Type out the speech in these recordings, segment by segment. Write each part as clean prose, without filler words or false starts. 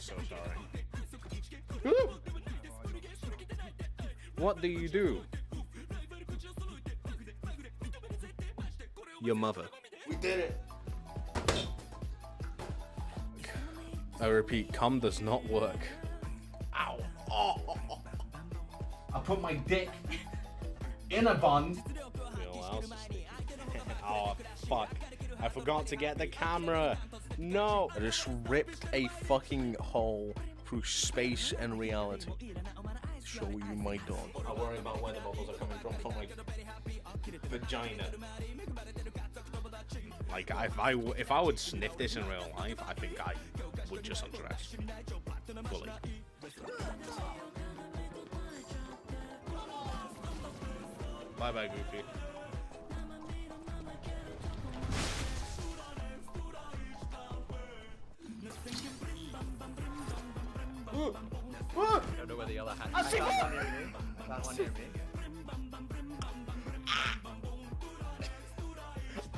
so sorry. What do you do? Your mother. We did it. I repeat, cum does not work. Ow. Oh. I put my dick in a bun. You know what else is sneaky? Oh, fuck. I forgot to get the camera. No. I just ripped a fucking hole through space and reality. Show you my dog. I worry about where the bubbles are coming from my vagina. Like, if I would sniff this in real life, I think I would just undress fully. Bye bye, Goofy. I don't know where the other hand is. I found one near me. I found one near me.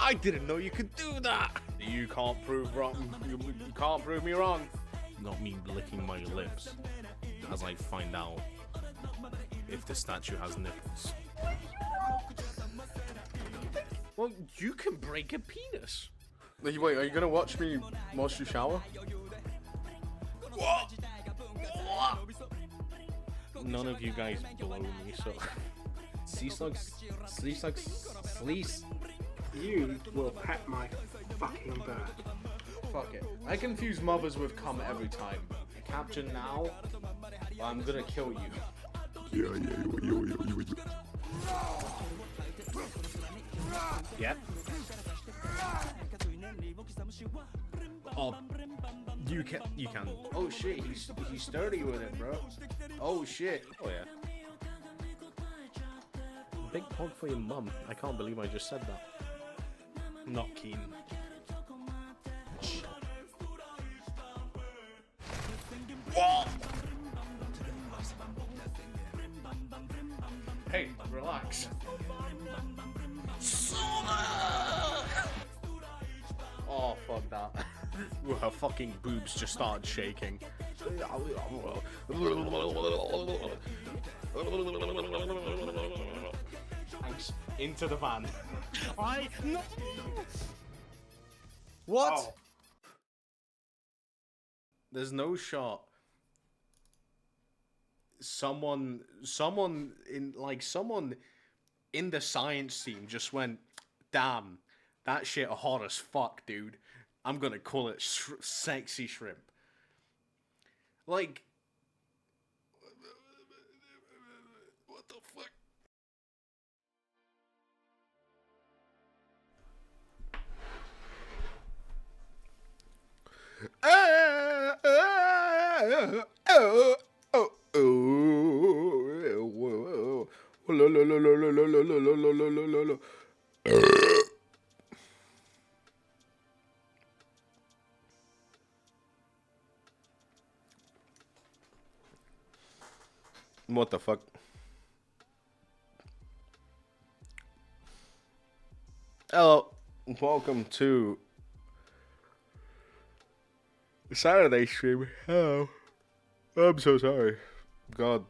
I didn't know you could do that. You can't prove wrong. You can't prove me wrong. Not me licking my lips as I find out if the statue has nipples. Well, you can break a penis. Wait, are you gonna watch me whilst you shower? What? None of you guys blow me, so. Sleece. You will pet my fucking bird. Fuck it. I confuse mothers with cum every time. Capture now, or I'm gonna kill you. Yep. Oh, you can. Oh shit, he's sturdy with it, bro. Oh shit. Oh yeah. Big pog for your mum. I can't believe I just said that. Not keen. What? Hey, relax. Oh, fuck that. Her fucking boobs just started shaking. Thanks. Into the van. No! What? Oh. There's no shot. Someone in the science team just went, damn, that shit hot as fuck, dude. I'm gonna call it sexy shrimp. Like, what the fuck? What the fuck? Hello, welcome to Saturday stream. Hello. I'm so sorry. God.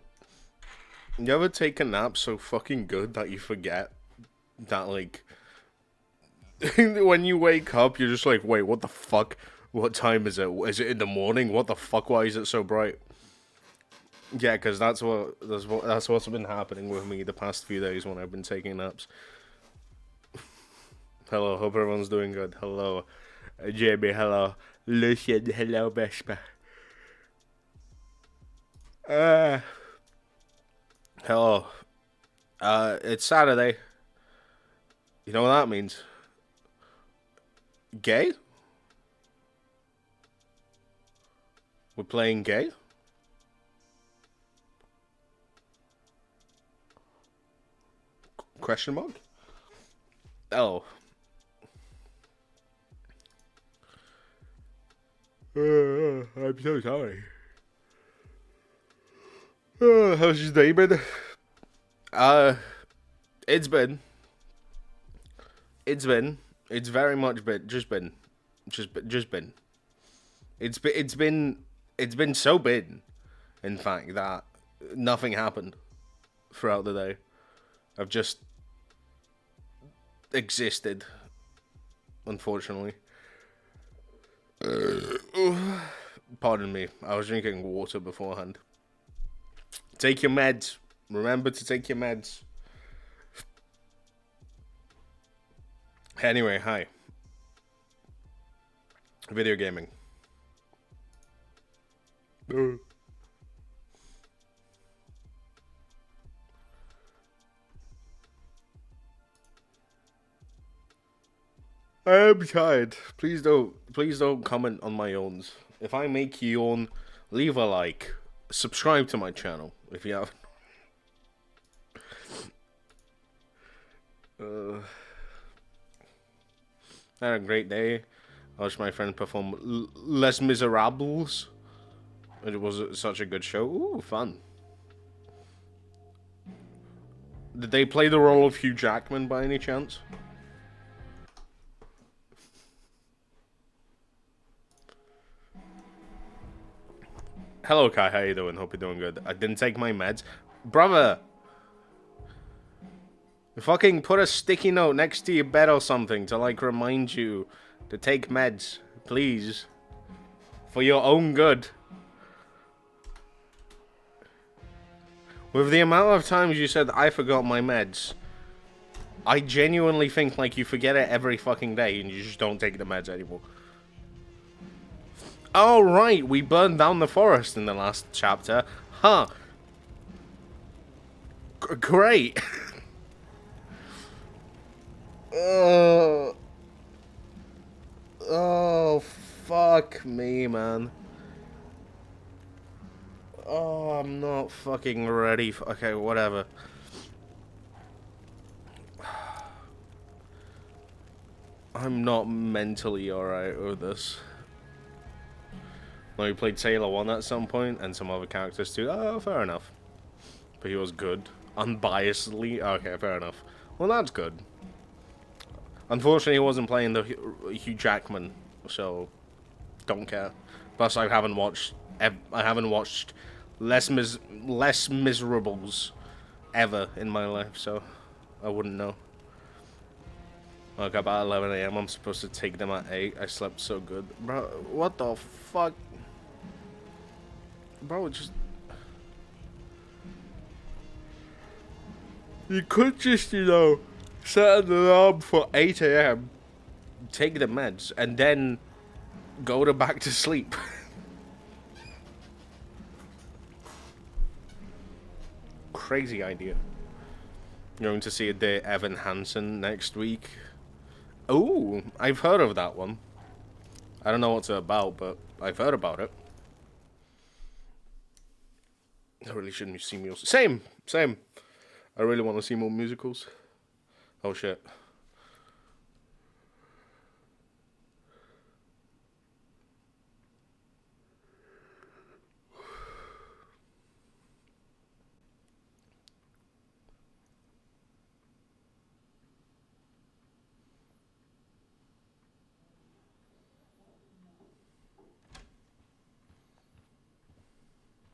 You ever take a nap so fucking good that you forget that, like, when you wake up, you're just like, wait, what the fuck? What time is it? Is it in the morning? What the fuck? Why is it so bright? Yeah, because that's what's been happening with me the past few days when I've been taking naps. Hello, hope everyone's doing good. Hello, JB. Hello, Lucian. Hello, Vespa. Hello. It's Saturday. You know what that means? Gay? We're playing gay? Question mark? Oh. I'm so sorry. How's your day been? It's been. It's very much been. Just been. It's been it's been so big, in fact, that nothing happened throughout the day. I've just existed, unfortunately. Pardon me, I was drinking water beforehand. Take your meds. Remember to take your meds. Anyway, hi. Video gaming. I am tired. Please don't comment on my yawns. If I make you yawn, leave a like. Subscribe to my channel if you haven't. I had a great day. I watched my friend perform Les Miserables. It was such a good show. Ooh, fun. Did they play the role of Hugh Jackman by any chance? Hello, Kai. How you doing? Hope you're doing good. I didn't take my meds. Brother! Fucking put a sticky note next to your bed or something to, like, remind you to take meds. Please. For your own good. With the amount of times you said I forgot my meds, I genuinely think, like, you forget it every fucking day and you just don't take the meds anymore. Oh, right, we burned down the forest in the last chapter. Huh. Great. Oh, fuck me, man. Oh, I'm not fucking ready. Okay, whatever. I'm not mentally alright with this. Well, he played Sailor 1 at some point, and some other characters too. Oh, fair enough. But he was good. Unbiasedly? Okay, fair enough. Well, that's good. Unfortunately, he wasn't playing the Hugh Jackman, so don't care. Plus, I haven't watched less Miserables ever in my life, so I wouldn't know. Like about 11 AM, I'm supposed to take them at 8. I slept so good. Bro, what the fuck? Bro, just... You could just, you know, set an alarm for 8 AM, take the meds, and then go back to sleep. Crazy idea. You're going to see a day Evan Hansen next week. Oh, I've heard of that one. I don't know what it's about, but I've heard about it. I really shouldn't see musicals. Same. I really want to see more musicals. Oh shit.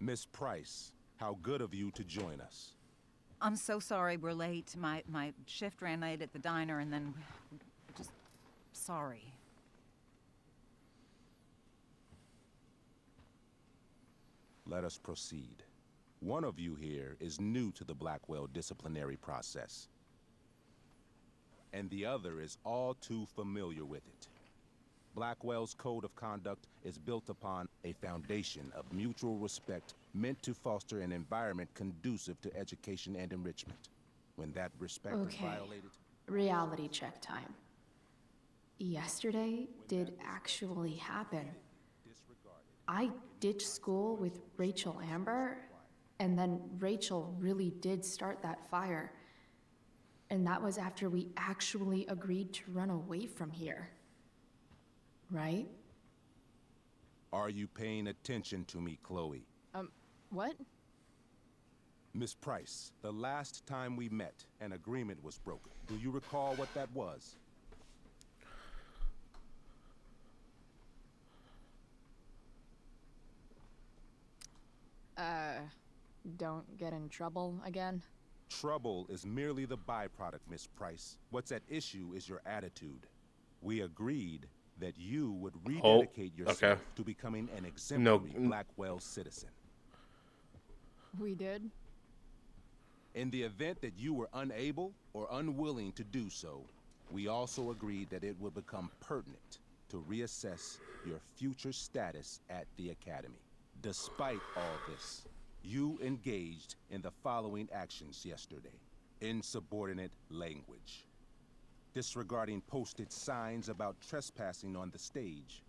Miss Price, how good of you to join us. I'm so sorry we're late. My shift ran late at the diner and then... just... sorry. Let us proceed. One of you here is new to the Blackwell disciplinary process. And the other is all too familiar with it. Blackwell's code of conduct is built upon a foundation of mutual respect meant to foster an environment conducive to education and enrichment. When that respect is violated... Reality check time. Yesterday did actually happen. I ditched school with Rachel Amber, and then Rachel really did start that fire. And that was after we actually agreed to run away from here. Right? Are you paying attention to me, Chloe? What? Miss Price, the last time we met, an agreement was broken. Do you recall what that was? don't get in trouble again? Trouble is merely the byproduct, Miss Price. What's at issue is your attitude. We agreed that you would rededicate yourself to becoming an exemplary Blackwell citizen. We did? In the event that you were unable or unwilling to do so, we also agreed that it would become pertinent to reassess your future status at the Academy. Despite all this, you engaged in the following actions yesterday. Insubordinate language. Disregarding posted signs about trespassing on the stage.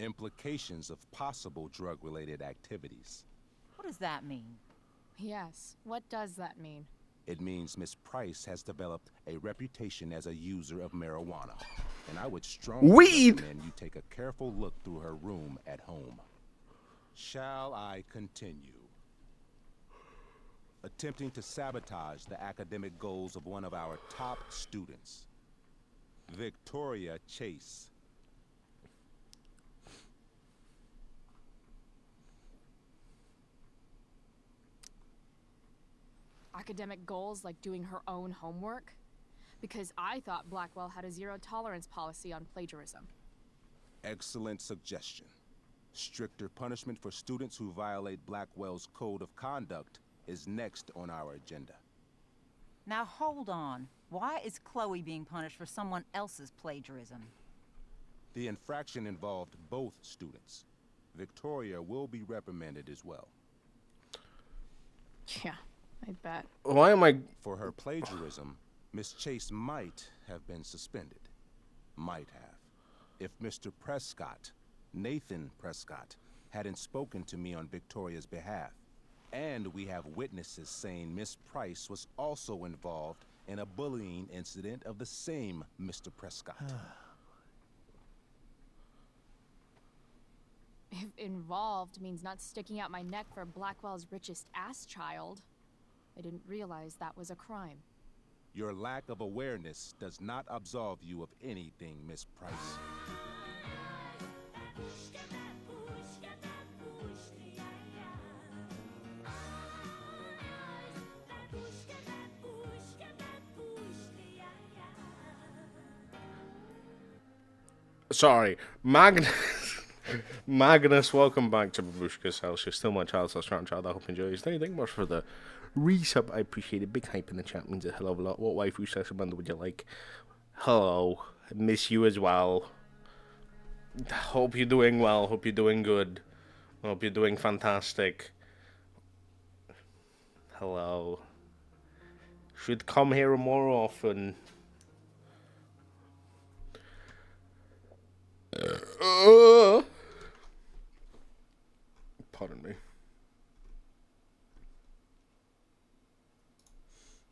Implications of possible drug-related activities. What does that mean? Yes, what does that mean? It means Miss Price has developed a reputation as a user of marijuana, and I would strongly recommend you take a careful look through her room at home. Shall I continue? Attempting to sabotage the academic goals of one of our top students, Victoria Chase. Academic goals like doing her own homework? Because I thought Blackwell had a zero-tolerance policy on plagiarism. Excellent suggestion. Stricter punishment for students who violate Blackwell's code of conduct is next on our agenda. Now hold on. Why is Chloe being punished for someone else's plagiarism? The infraction involved both students. Victoria will be reprimanded as well. Yeah, I bet. Why am I... For her plagiarism, Miss Chase might have been suspended. Might have. If Mr. Prescott, Nathan Prescott, hadn't spoken to me on Victoria's behalf. And we have witnesses saying Miss Price was also involved in a bullying incident of the same Mr. Prescott. If involved means not sticking out my neck for Blackwell's richest ass child, I didn't realize that was a crime. Your lack of awareness does not absolve you of anything, Miss Price. Sorry, Magnus. Magnus, welcome back to Babushka's house. You're still my child, so strong child. I hope you enjoy. Thank you much for the resub. I appreciate it. Big hype in the chat means a hell of a lot. What waifu session bundle would you like? Hello, I miss you as well. Hope you're doing well. Hope you're doing good. Hope you're doing fantastic. Hello. Should come here more often. Pardon me.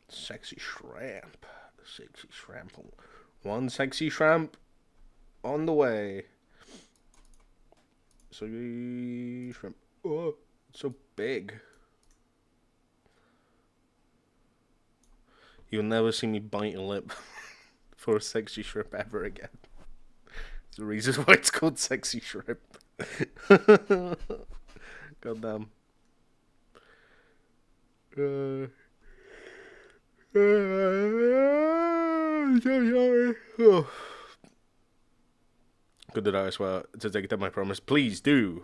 Sexy shrimp. Sexy shrimp. One sexy shrimp on the way. Sexy shrimp. Oh, it's so big. You'll never see me bite a lip for a sexy shrimp ever again. It's the reason why it's called sexy shrimp. Goddamn. Good that I swear to take them, I promise. Please do.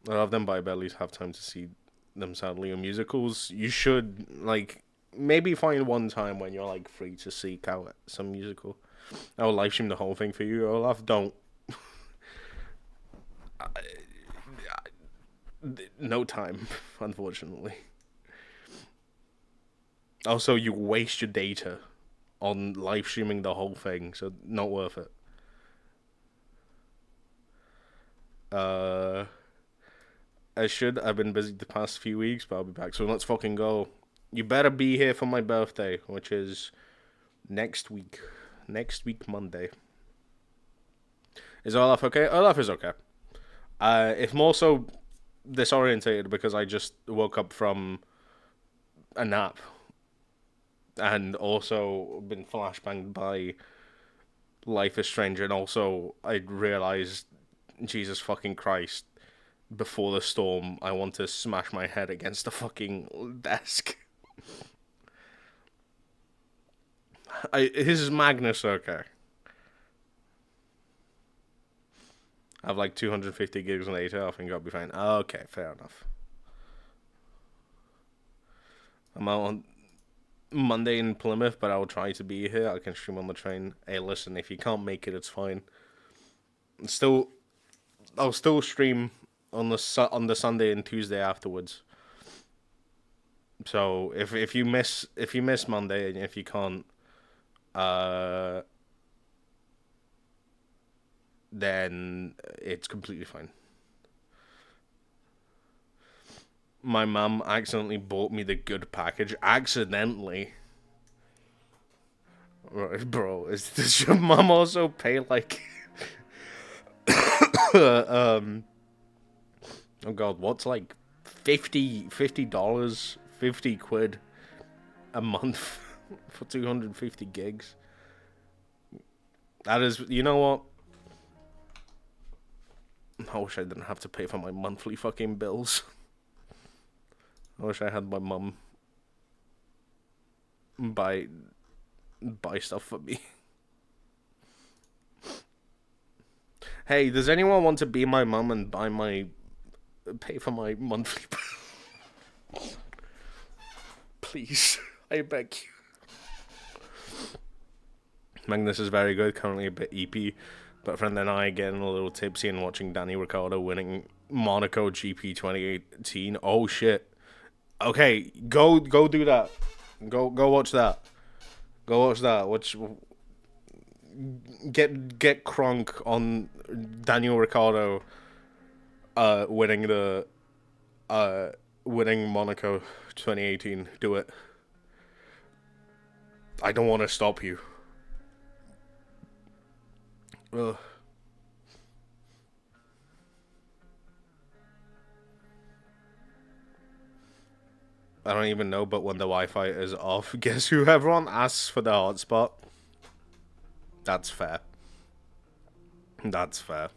I'll have them by at least have time to see them sadly in musicals. You should, like, maybe find one time when you're, like, free to seek out some musical. I'll live stream the whole thing for you, Olaf. Don't. No time, unfortunately. Also, you waste your data on live streaming the whole thing, so not worth it. I've been busy the past few weeks, but I'll be back, so let's fucking go. You better be here for my birthday, which is next week. Next week, Monday. Is Olaf okay? Olaf is okay. It's more so disorientated because I just woke up from a nap. And also been flashbanged by Life is Strange. And also I realized, Jesus fucking Christ, before the storm, I want to smash my head against the fucking desk. His is Magnus, okay. I have like 250 gigs later, I think I'll be fine. Okay, fair enough. I'm out on Monday in Plymouth, but I'll try to be here. I can stream on the train. Hey, listen, if you can't make it, it's fine. I'll still stream on the Sunday and Tuesday afterwards. So if you miss Monday and if you can't, then it's completely fine. My mum accidentally bought me the good package. Accidentally. Right, bro, does your mum also pay like oh god, what's like $50, 50 quid a month for 250 gigs? That is, you know what? I wish I didn't have to pay for my monthly fucking bills. I wish I had my mum buy stuff for me. Hey, does anyone want to be my mum and pay for my monthly bill? Please, I beg you. Magnus is very good, currently a bit EP, but friend and I getting a little tipsy and watching Danny Ricciardo winning Monaco GP 2018. Oh shit. Okay, go do that. Go watch that. Go watch that. Get crunk on Daniel Ricciardo winning Monaco 2018. Do it. I don't want to stop you. Ugh. I don't even know, but when the Wi-Fi is off, guess who everyone asks for the hotspot? That's fair. That's fair.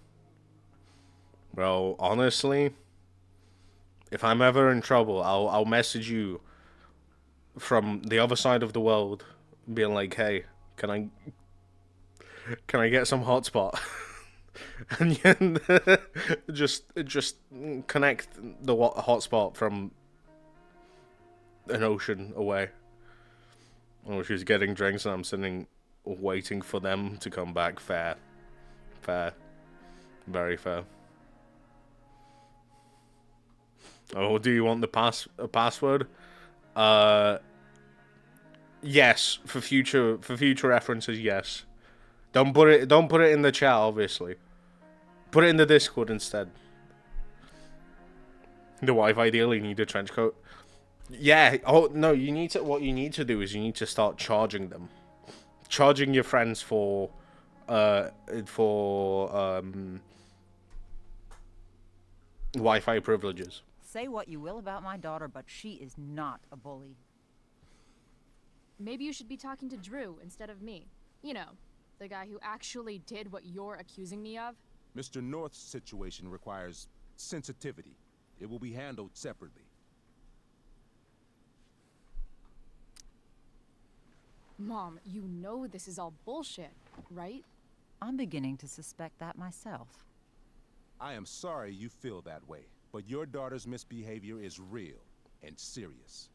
Bro, honestly, if I'm ever in trouble, I'll message you from the other side of the world, being like, hey, can I get some hotspot? And just connect the hotspot from an ocean away. Oh, she's getting drinks and I'm sitting waiting for them to come back. Fair. Very fair. Oh, do you want the password? Yes, for future references, yes. Don't put it in the chat, obviously. Put it in the Discord instead. The wife ideally need a trench coat. Yeah, oh no, what you need to do is you need to start charging them. Charging your friends for Wi-Fi privileges. Say what you will about my daughter, but she is not a bully. Maybe you should be talking to Drew instead of me. You know, the guy who actually did what you're accusing me of. Mr. North's situation requires sensitivity. It will be handled separately. Mom, you know this is all bullshit, right? I'm beginning to suspect that myself. I am sorry you feel that way, but your daughter's misbehavior is real and serious.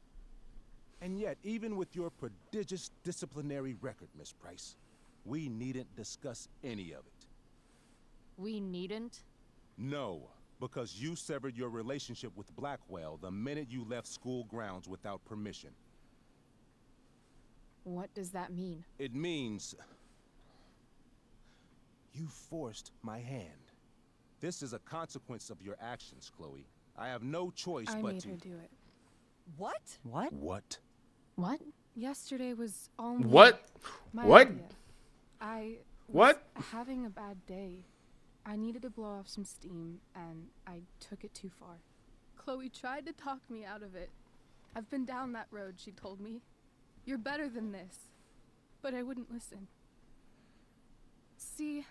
And yet, even with your prodigious disciplinary record, Miss Price, we needn't discuss any of it. We needn't? No, because you severed your relationship with Blackwell the minute you left school grounds without permission. What does that mean? It means you forced my hand. This is a consequence of your actions, Chloe. I have no choice I but made to... her do it. What? What? What? What? Yesterday was all me. What? My What? idea. I What? was having a bad day. I needed to blow off some steam, and I took it too far. Chloe tried to talk me out of it. I've been down that road, she told me. You're better than this. But I wouldn't listen. See,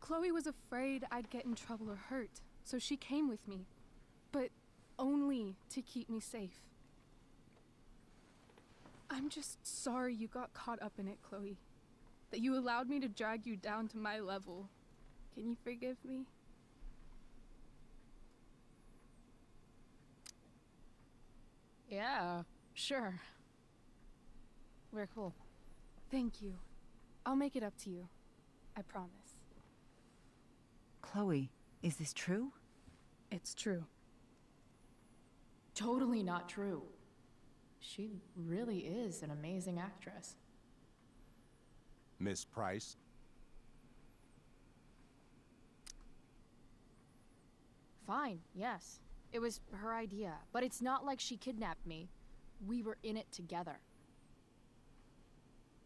Chloe was afraid I'd get in trouble or hurt. so she came with me. But only to keep me safe. I'm just sorry you got caught up in it, Chloe. That you allowed me to drag you down to my level. Can you forgive me? Yeah, sure. We're cool. Thank you. I'll make it up to you. I promise. Chloe, is this true? It's true. Totally not true. She really is an amazing actress. Miss Price, Fine, yes. It was her idea, but it's not like she kidnapped me. We were in it together.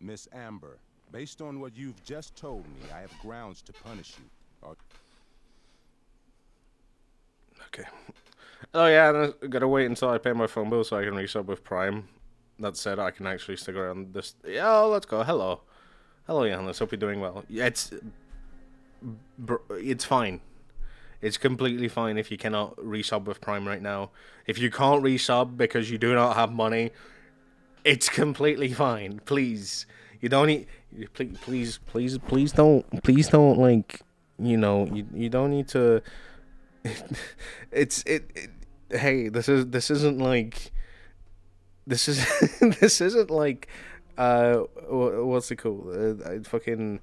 Miss Amber, based on what you've just told me, I have grounds to punish you. Okay. Oh yeah, I gotta wait until I pay my phone bill so I can resub with Prime. That said, I can actually stick around this. Yeah, let's go. Hello. Hello, Johannes. Hope you're doing well. Yeah, it's fine. It's completely fine if you cannot resub with Prime right now. If you can't resub because you do not have money, it's completely fine. Please, you don't need. Please don't like. You know, you don't need to. Hey, this isn't like. This isn't like. What's it called? Fucking.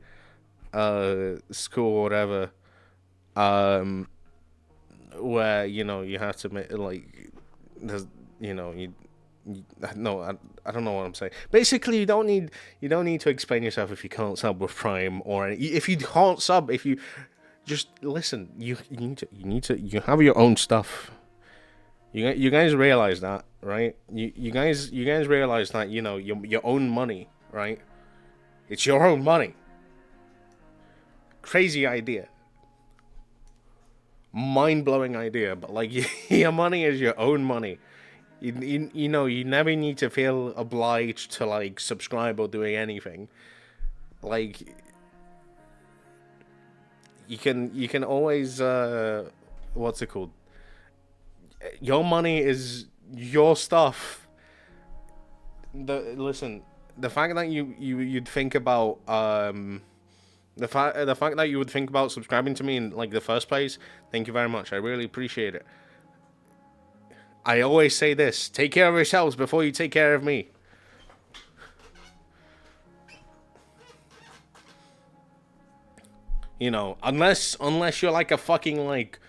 School or whatever. Where you know you have to make like there's you know you no I don't know what I'm saying. Basically, you don't need to explain yourself if you can't sub with Prime or if you can't sub, if you just listen. You have your own stuff. You guys realize that, right? You guys realize that your own money, right? It's your own money. Crazy idea. Mind-blowing idea, but like your money is your own money. You know, you never need to feel obliged to like subscribe or doing anything. Like you can always what's it called? Your money is your stuff. The fact that you'd think about the fact that you would think about subscribing to me in like the first place, thank you very much. I really appreciate it. I always say this: take care of yourselves before you take care of me. You know, unless you're like a fucking like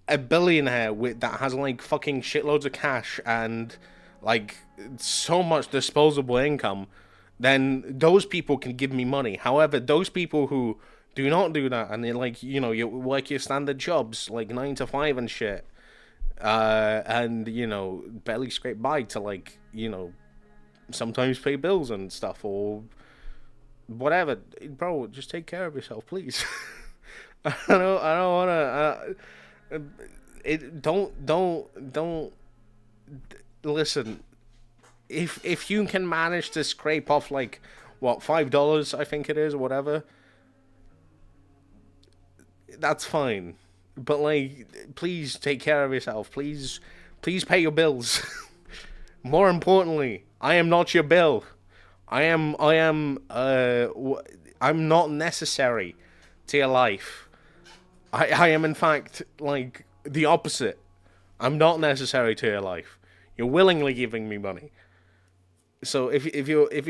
a billionaire that has like fucking shitloads of cash and like so much disposable income, then those people can give me money. However, those people who do not do that and they like you work your standard jobs like 9 to 5 and shit, and barely scrape by to like sometimes pay bills and stuff or whatever, bro. Just take care of yourself, please. I don't want to. Don't listen. If you can manage to scrape off like what $5, I think it is, or whatever, that's fine. But like, please take care of yourself. Please pay your bills. More importantly, I am not your bill. I'm not necessary to your life. I am in fact like the opposite. I'm not necessary to your life. You're willingly giving me money. So if you if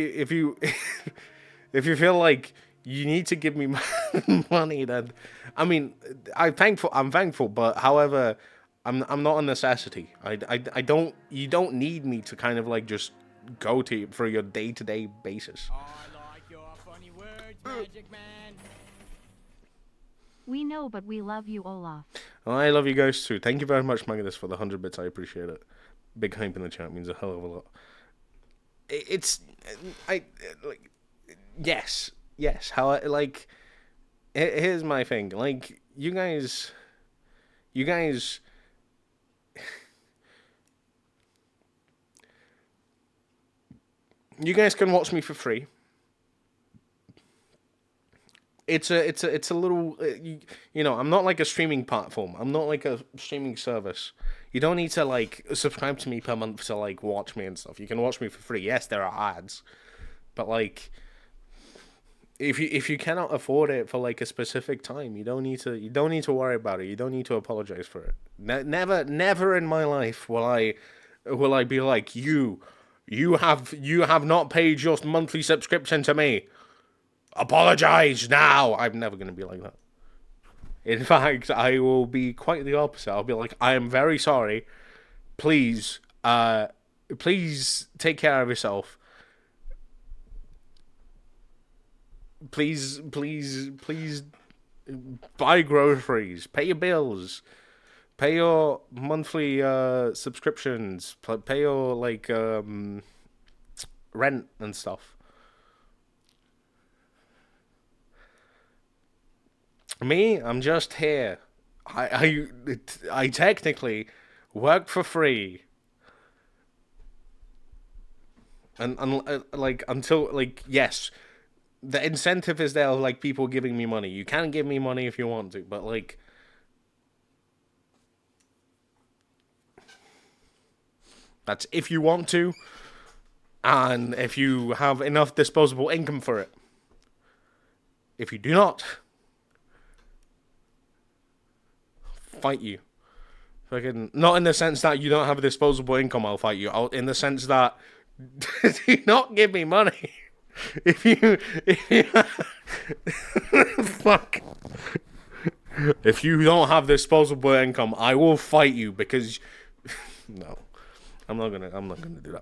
you feel like you need to give me money, then I mean I'm thankful, but however, I'm not a necessity. I don't. You don't need me to kind of like just go to for your day-to-day basis. I like your funny words, Magic Man. We know, but we love you, Olaf. Oh, I love you guys too. Thank you very much, Magnus, for the 100 bits. I appreciate it. Big hype in the chat means a hell of a lot. Yes. How like, here's my thing. Like, you guys, you guys can watch me for free. it's a little, you know, I'm not like a streaming platform. I'm not like a streaming service. You don't need to like subscribe to me per month to like watch me and stuff. You can watch me for free. Yes, there are ads, but like, if you cannot afford it for like a specific time, you don't need to worry about it. You don't need to apologize for it. Never in my life will I be like, you have not paid your monthly subscription to me. Apologize now. I'm never gonna be like that. In fact, I will be quite the opposite. I'll be like, I am very sorry. Please take care of yourself. Please buy groceries, pay your bills, pay your monthly subscriptions, pay your like rent and stuff. Me, I'm just here. I technically work for free. And like until like yes, the incentive is there of like people giving me money. You can give me money if you want to, but like that's if you want to and if you have enough disposable income for it. If you do not, fight you. Fucking not in the sense that you don't have a disposable income, I'll fight you. In the sense that do not give me money. If you fuck. If you don't have disposable income, I will fight you because no. I'm not gonna do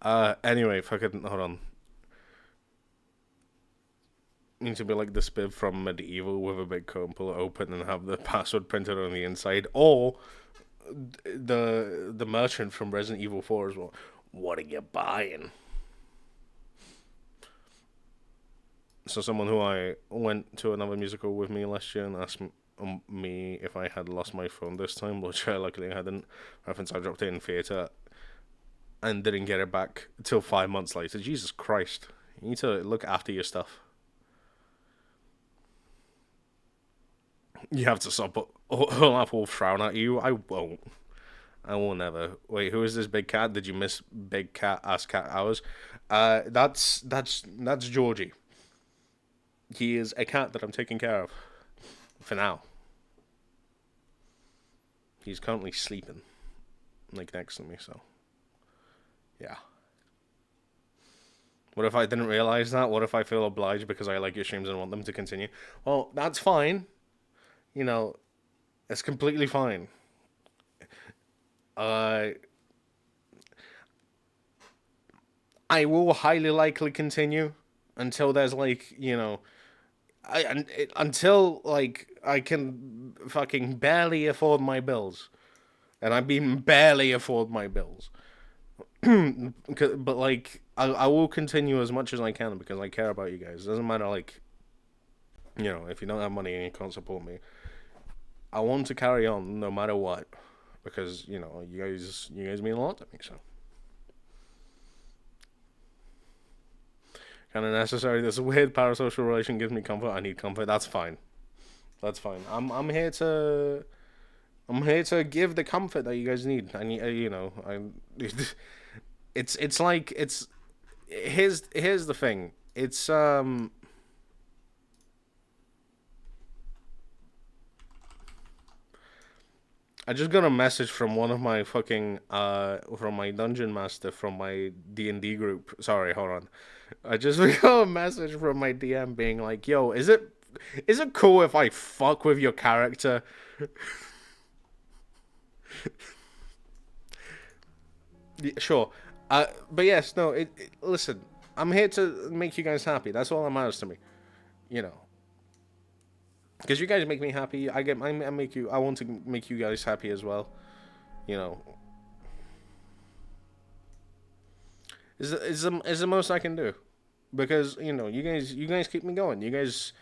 that. Anyway, fucking hold on. Need to be like the spiv from Medieval with a big coat and pull it open and have the password printed on the inside, or the merchant from Resident Evil 4 as well. What are you buying? So someone who I went to another musical with me last year and asked me if I had lost my phone this time, which I luckily hadn't. Reference, I dropped it in theatre and didn't get it back until 5 months later. Jesus Christ. You need to look after your stuff. You have to stop. Olaf will frown at you. I won't. I will never. Wait, who is this big cat? Did you miss big cat ass cat hours? That's Georgie. He is a cat that I'm taking care of. For now. He's currently sleeping. Like next to me, so. Yeah. What if I didn't realize that? What if I feel obliged because I like your streams and want them to continue? Well, that's fine. You know, it's completely fine. I will highly likely continue until there's like, you know, until like I can fucking barely afford my bills. And I mean barely afford my bills. But like I will continue as much as I can because I care about you guys. It doesn't matter like, you know, if you don't have money and you can't support me. I want to carry on no matter what, because you know you guys mean a lot to me. So kind of necessary. This weird parasocial relation gives me comfort. I need comfort. That's fine. That's fine. I'm here to give the comfort that you guys need. I need you know it's like it's here's the thing. It's I just got a message from one of my fucking, from my dungeon master from my D&D group. Sorry, hold on. I just got a message from my DM being like, yo, is it cool if I fuck with your character? Yeah, sure. But yes, no, listen, I'm here to make you guys happy. That's all that matters to me. You know. Because you guys make me happy, I want to make you guys happy as well. You know, is the most I can do, because you know you guys keep me going. You guys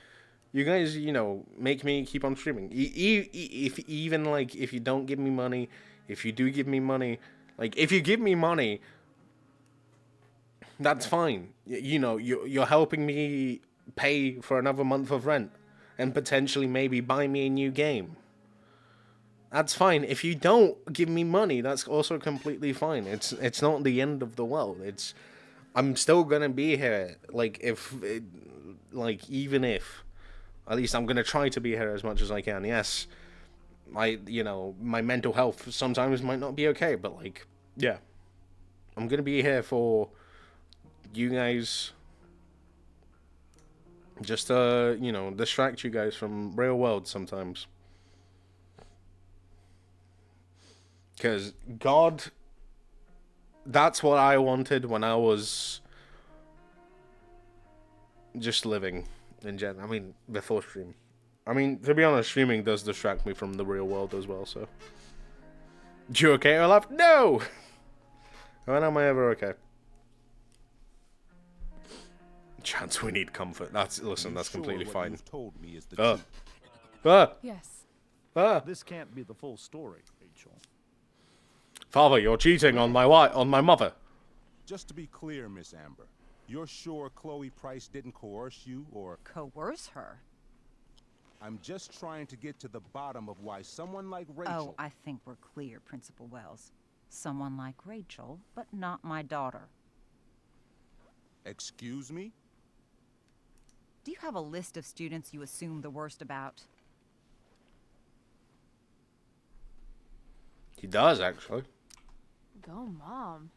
you know make me keep on streaming. If even like if you don't give me money, if you do give me money, like if you give me money, That's fine. You know, you're helping me pay for another month of rent and potentially maybe buy me a new game. That's fine. If you don't give me money, that's also completely fine. It's not the end of the world. I'm still gonna be here. Like even if, at least I'm gonna try to be here as much as I can. Yes, my mental health sometimes might not be okay, but like, yeah, I'm gonna be here for you guys. Just distract you guys from real world sometimes. Because God, that's what I wanted when I was just living in general. I mean, before stream. I mean, to be honest, streaming does distract me from the real world as well, so. You okay, Olaf? No! When am I ever okay? Chance we need comfort. That's completely fine. You've told me is the Yes. This can't be the full story, Rachel. Father, you're cheating on my mother. Just to be clear, Miss Amber, you're sure Chloe Price didn't coerce you or... Coerce her? I'm just trying to get to the bottom of why someone like Rachel... Oh, I think we're clear, Principal Wells. Someone like Rachel, but not my daughter. Excuse me? Do you have a list of students you assume the worst about? He does, actually. Go, Mom.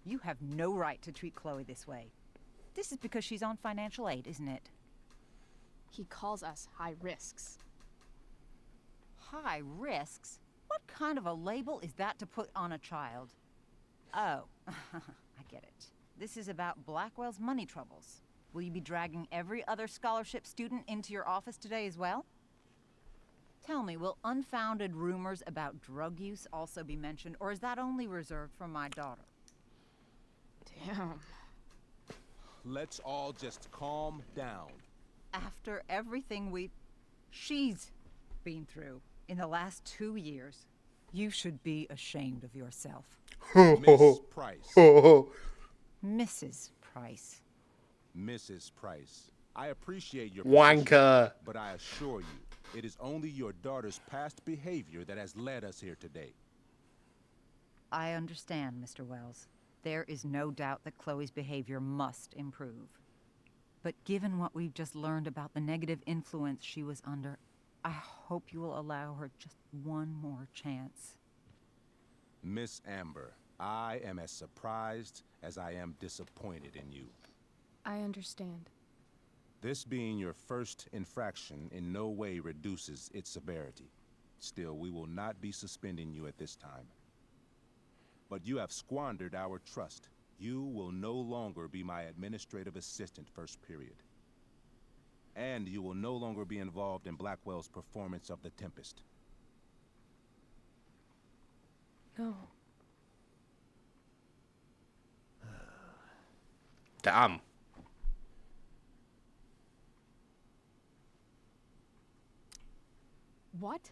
You have no right to treat Chloe this way. This is because she's on financial aid, isn't it? He calls us high risks. High risks? What kind of a label is that to put on a child? Oh, I get it. This is about Blackwell's money troubles. Will you be dragging every other scholarship student into your office today as well? Tell me, will unfounded rumors about drug use also be mentioned, or is that only reserved for my daughter? Damn. Let's all just calm down. After everything she's been through in the last 2 years, you should be ashamed of yourself. Miss Price. Mrs. Price. Mrs. Price. I appreciate your Wanker. position, but I assure you, it is only your daughter's past behavior that has led us here today. I understand, Mr. Wells. There is no doubt that Chloe's behavior must improve. But given what we've just learned about the negative influence she was under, I hope you will allow her just one more chance. Miss Amber, I am as surprised as I am disappointed in you. I understand. This being your first infraction in no way reduces its severity. Still, we will not be suspending you at this time. But you have squandered our trust. You will no longer be my administrative assistant first period. And you will no longer be involved in Blackwell's performance of The Tempest. No. Damn. What?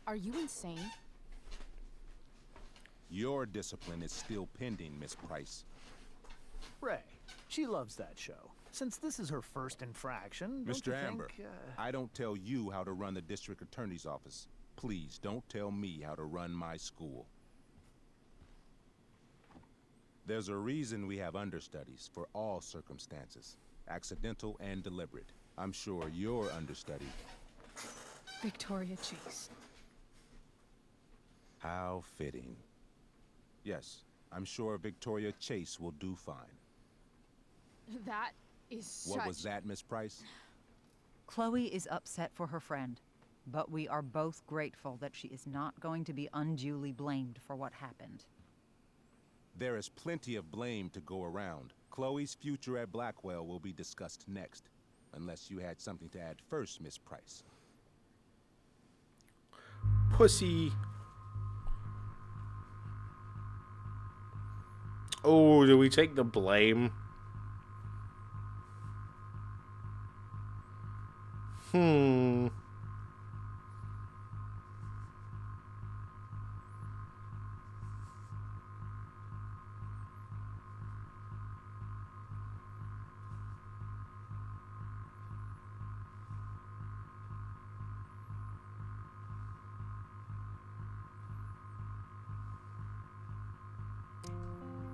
Are you insane? Your discipline is still pending, Miss Price. Ray, she loves that show. Since this is her first infraction, don't you Mr. Amber, think, I don't tell you how to run the district attorney's office. Please don't tell me how to run my school. There's a reason we have understudies for all circumstances, accidental and deliberate. I'm sure your understudy... Victoria Chase. How fitting. Yes, I'm sure Victoria Chase will do fine. That is What was that, Miss Price? Chloe is upset for her friend, but we are both grateful that she is not going to be unduly blamed for what happened. There is plenty of blame to go around. Chloe's future at Blackwell will be discussed next. Unless you had something to add first, Miss Price. Pussy. Oh, do we take the blame?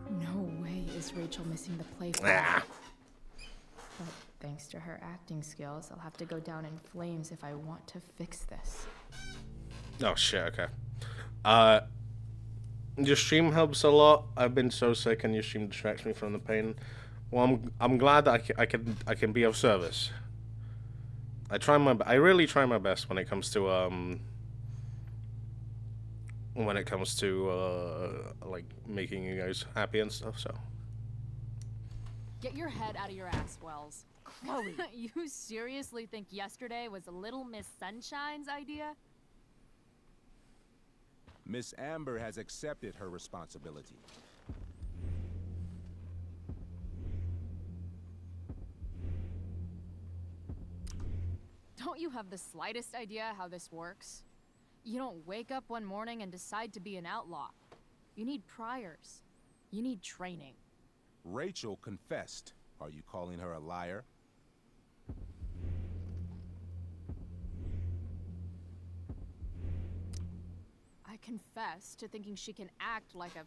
No way is Rachel missing the play. Ah. But thanks to her acting skills, I'll have to go down in flames if I want to fix this. Oh shit, okay. Your stream helps a lot. I've been so sick and your stream distracts me from the pain. Well, I'm glad that I can be of service. I really try my best when it comes to like making you guys happy and stuff, so. Get your head out of your ass, Wells. Chloe. You seriously think yesterday was Little Miss Sunshine's idea? Miss Amber has accepted her responsibility. Don't you have the slightest idea how this works? You don't wake up one morning and decide to be an outlaw. You need priors. You need training. Rachel confessed. Are you calling her a liar? I confess to thinking she can act like a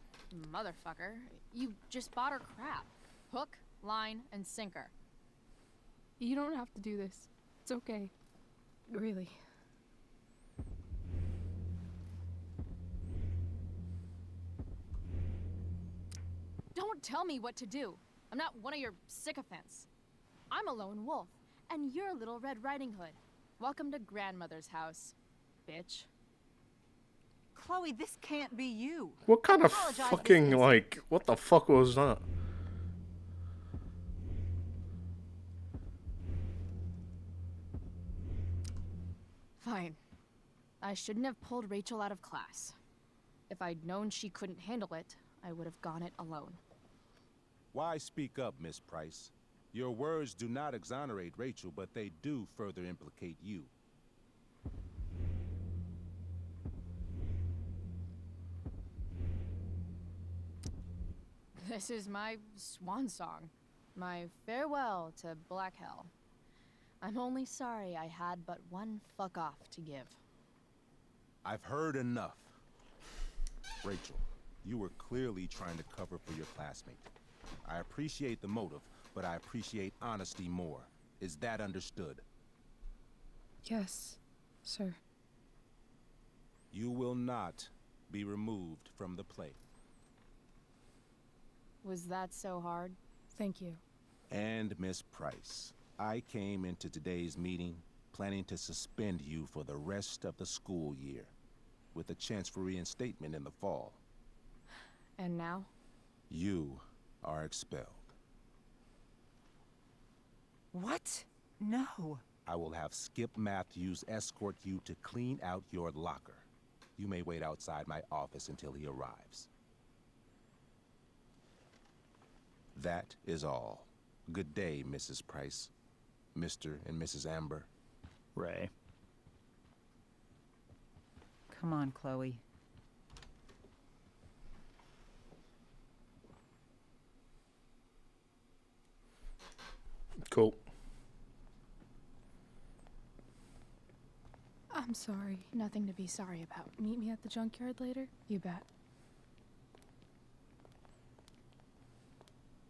motherfucker. You just bought her crap. Hook, line, and sinker. You don't have to do this. It's okay. Really. Don't tell me what to do. I'm not one of your sycophants. I'm a lone wolf, and you're Little Red Riding Hood. Welcome to grandmother's house, bitch. Chloe, this can't be you. What kind of Apologize fucking, this like, what the fuck was that? Fine. I shouldn't have pulled Rachel out of class. If I'd known she couldn't handle it, I would have gone it alone. Why speak up, Miss Price? Your words do not exonerate Rachel, but they do further implicate you. This is my swan song. My farewell to Black Hell. I'm only sorry I had but one fuck off to give. I've heard enough. Rachel, you were clearly trying to cover for your classmate. I appreciate the motive, but I appreciate honesty more. Is that understood? Yes, sir. You will not be removed from the play. Was that so hard? Thank you. And Miss Price, I came into today's meeting planning to suspend you for the rest of the school year, with a chance for reinstatement in the fall. And now? You are expelled. What? No. I will have Skip Matthews escort you to clean out your locker. You may wait outside my office until he arrives. That is all. Good day, Mrs. Price. Mr. and Mrs. Amber. Ray. Come on, Chloe. Cool. I'm sorry. Nothing to be sorry about. Meet me at the junkyard later? You bet.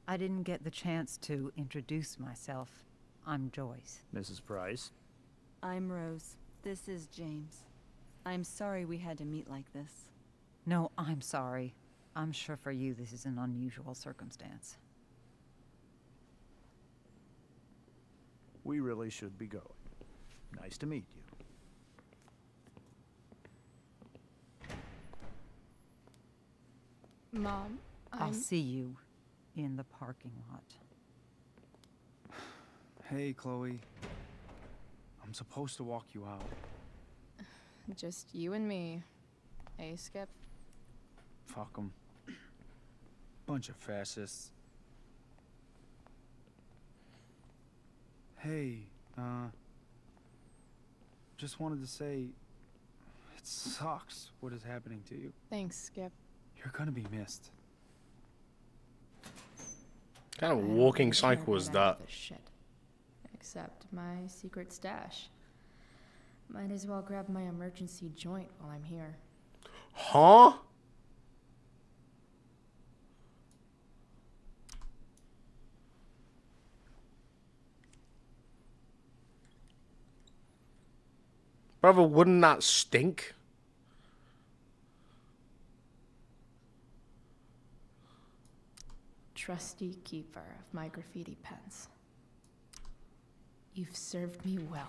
I didn't get the chance to introduce myself. I'm Joyce. Mrs. Price. I'm Rose. This is James. I'm sorry we had to meet like this. No, I'm sorry. I'm sure for you this is an unusual circumstance. We really should be going. Nice to meet you. Mom, I'll see you in the parking lot. Hey, Chloe. I'm supposed to walk you out. Just you and me. Hey, Skip. Fuck 'em. Bunch of fascists. Hey, just wanted to say, it sucks what is happening to you. Thanks, Skip. You're gonna be missed. What kind of walking cycle was that? Shit. Except my secret stash. Might as well grab my emergency joint while I'm here. Huh? Brother, wouldn't that stink? Trusty keeper of my graffiti pens. You've served me well.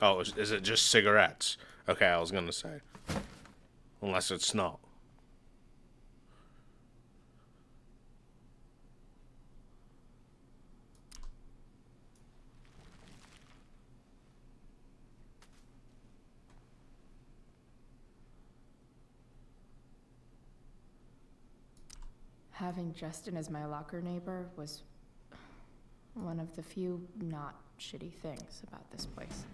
Oh, is it just cigarettes? Okay, I was gonna say. Unless it's not. Having Justin as my locker neighbor was one of the few not shitty things about this place.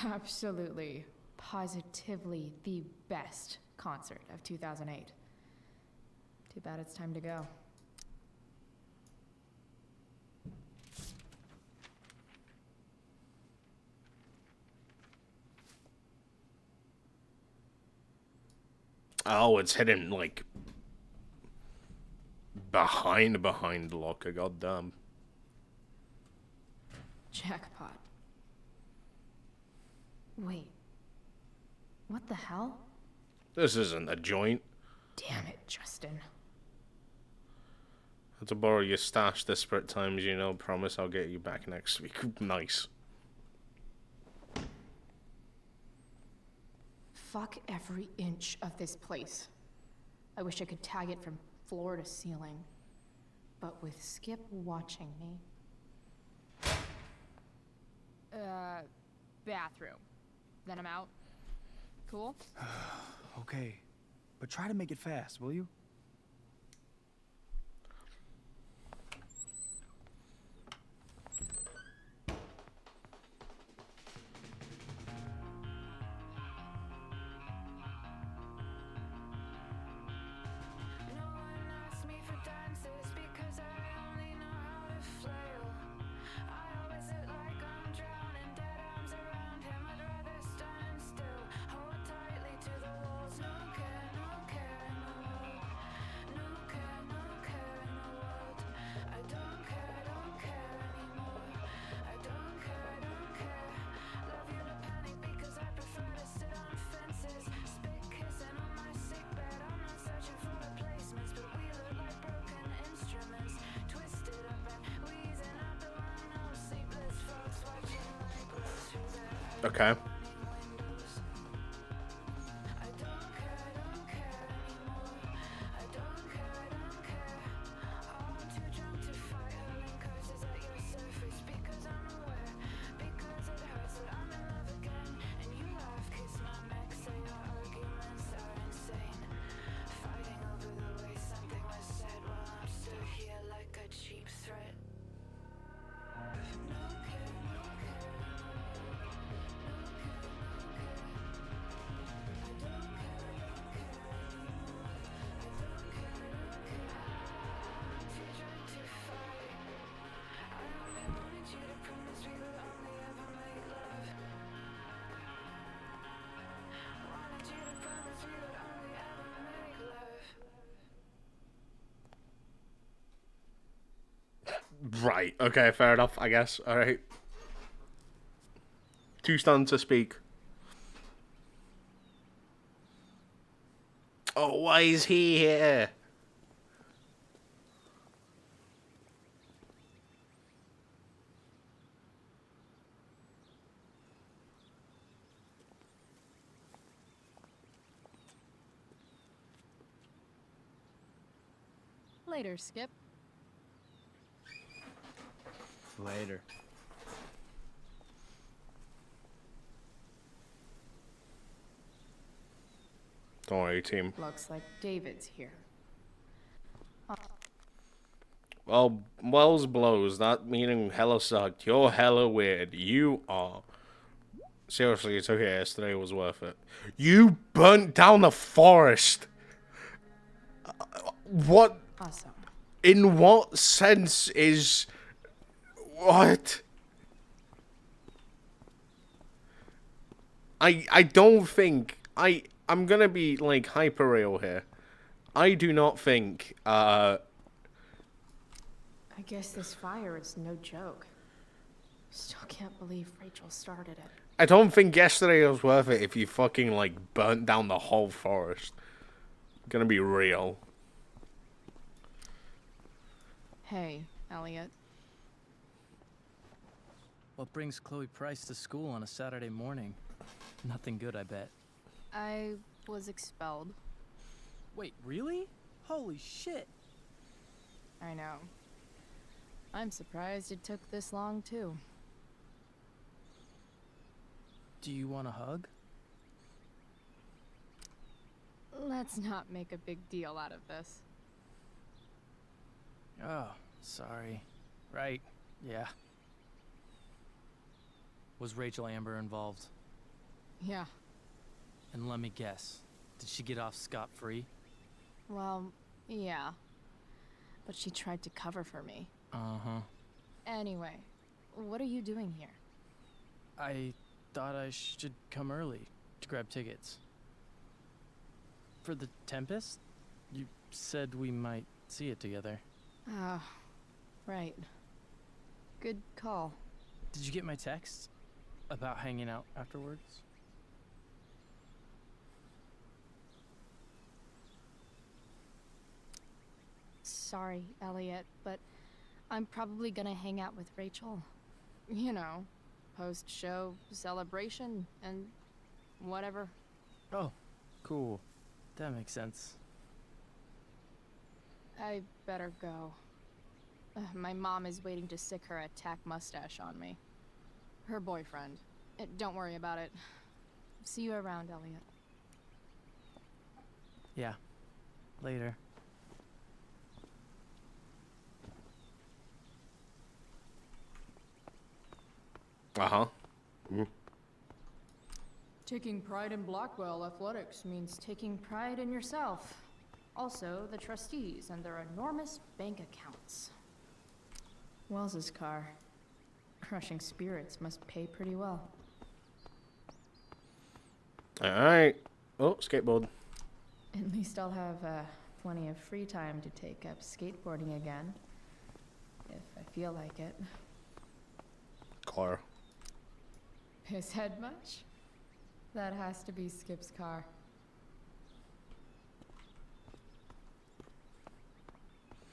Absolutely, positively the best concert of 2008. Too bad it's time to go. Oh, it's hidden, like, behind the locker, goddamn. Jackpot. Wait. What the hell? This isn't a joint. Damn it, Justin. Had to borrow your stash desperate times, you know. Promise I'll get you back next week. Nice. Fuck every inch of this place. I wish I could tag it from floor to ceiling. But with Skip watching me... Bathroom. Then I'm out. Cool? Okay, but try to make it fast, will you? Okay. Right. Okay, fair enough, I guess. Alright. Too stunned to speak. Oh, why is he here? Later, Skip. Later. Don't worry, team. Looks like David's here. Well, Wells blows. That meaning hella sucked. You're hella weird. You are Seriously, it's okay. Yesterday was worth it. You burnt down the forest. What? Awesome. In what sense is... What? I don't think... I'm gonna be, like, hyper real here. I do not think, I guess this fire is no joke. Still can't believe Rachel started it. I don't think yesterday was worth it if you fucking, like, burnt down the whole forest. Gonna be real. Hey, Elliot. What brings Chloe Price to school on a Saturday morning? Nothing good, I bet. I was expelled. Wait, really? Holy shit. I know. I'm surprised it took this long, too. Do you want a hug? Let's not make a big deal out of this. Oh, sorry. Right, yeah. Was Rachel Amber involved? Yeah. And let me guess, did she get off scot-free? Well, yeah. But she tried to cover for me. Uh-huh. Anyway, what are you doing here? I thought I should come early to grab tickets. For the Tempest? You said we might see it together. Ah, right. Good call. Did you get my text about hanging out afterwards? Sorry, Elliot, but I'm probably gonna hang out with Rachel. You know, post-show celebration and whatever. Oh, cool. That makes sense. I better go. My mom is waiting to sick her attack mustache on me. Her boyfriend. Don't worry about it. See you around, Elliot. Yeah. Later. Uh-huh. Taking pride in Blackwell athletics means taking pride in yourself. Also, the trustees and their enormous bank accounts. Wells's car. Crushing spirits must pay pretty well. Alright. Oh, skateboard. At least I'll have plenty of free time to take up skateboarding again. If I feel like it. Car. His head much? That has to be Skip's car.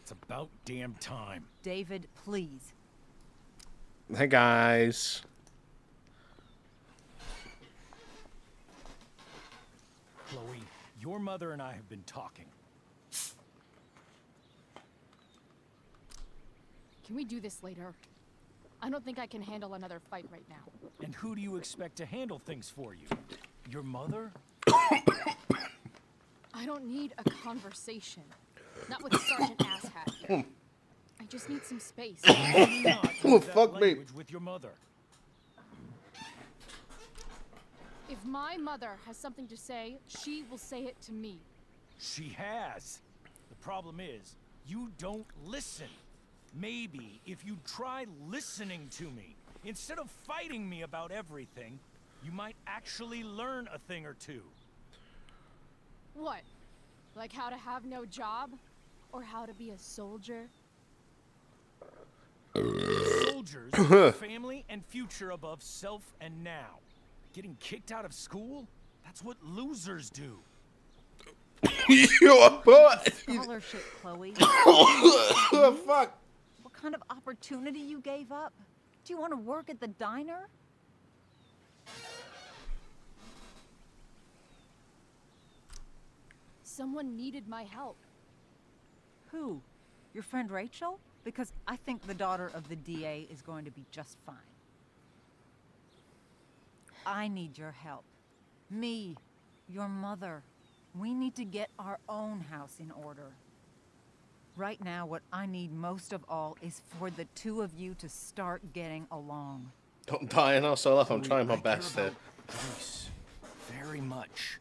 It's about damn time. David, please. Hey, guys. Chloe, your mother and I have been talking. Can we do this later? I don't think I can handle another fight right now. And who do you expect to handle things for you? Your mother? I don't need a conversation. Not with Sergeant Asshat here. I just need some space. Oh, fuck me. With your mother. If my mother has something to say, she will say it to me. She has. The problem is, you don't listen. Maybe if you try listening to me, instead of fighting me about everything, you might actually learn a thing or two. What? Like how to have no job? Or how to be a soldier? Soldiers put family and future above self and now. Getting kicked out of school? That's what losers do. Scholarship, Chloe. Fuck. What kind of opportunity you gave up? Do you want to work at the diner? Someone needed my help. Who? Your friend Rachel? Because I think the daughter of the DA is going to be just fine. I need your help. Me, your mother. We need to get our own house in order. Right now, what I need most of all is for the two of you to start getting along. Don't die in us, Olaf. I'm Chloe, trying my I care best here. about Joyce very much.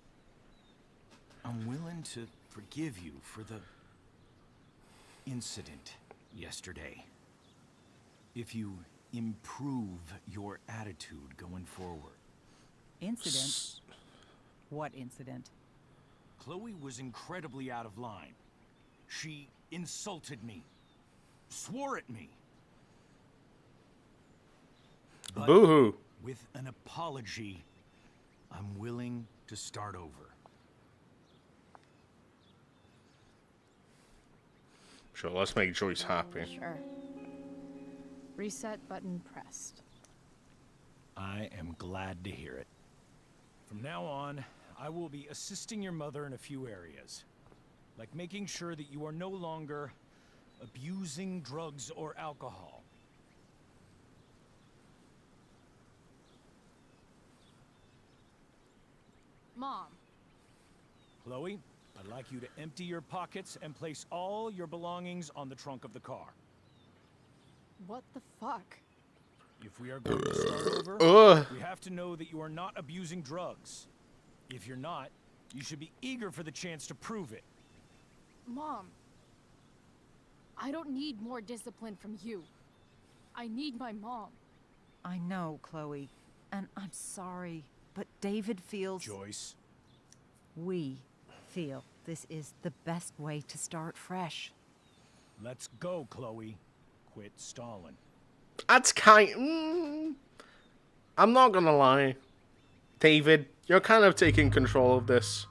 I'm willing to forgive you for the incident yesterday. If you improve your attitude going forward. Incident? What incident? Chloe was incredibly out of line. She insulted me, swore at me. But Boo-hoo. with an apology, I'm willing to start over. Sure, let's make Joyce happy. Sure. Reset button pressed. I am glad to hear it. From now on, I will be assisting your mother in a few areas. Like making sure that you are no longer abusing drugs or alcohol. Mom. Chloe, I'd like you to empty your pockets and place all your belongings on the trunk of the car. What the fuck? If we are going to start over, we have to know that you are not abusing drugs. If you're not, you should be eager for the chance to prove it. Mom. I don't need more discipline from you. I need my mom. I know, Chloe, and I'm sorry, but David feels... Joyce. We feel this is the best way to start fresh. Let's go, Chloe. Quit stalling. That's I'm not gonna lie. David, you're kind of taking control of this.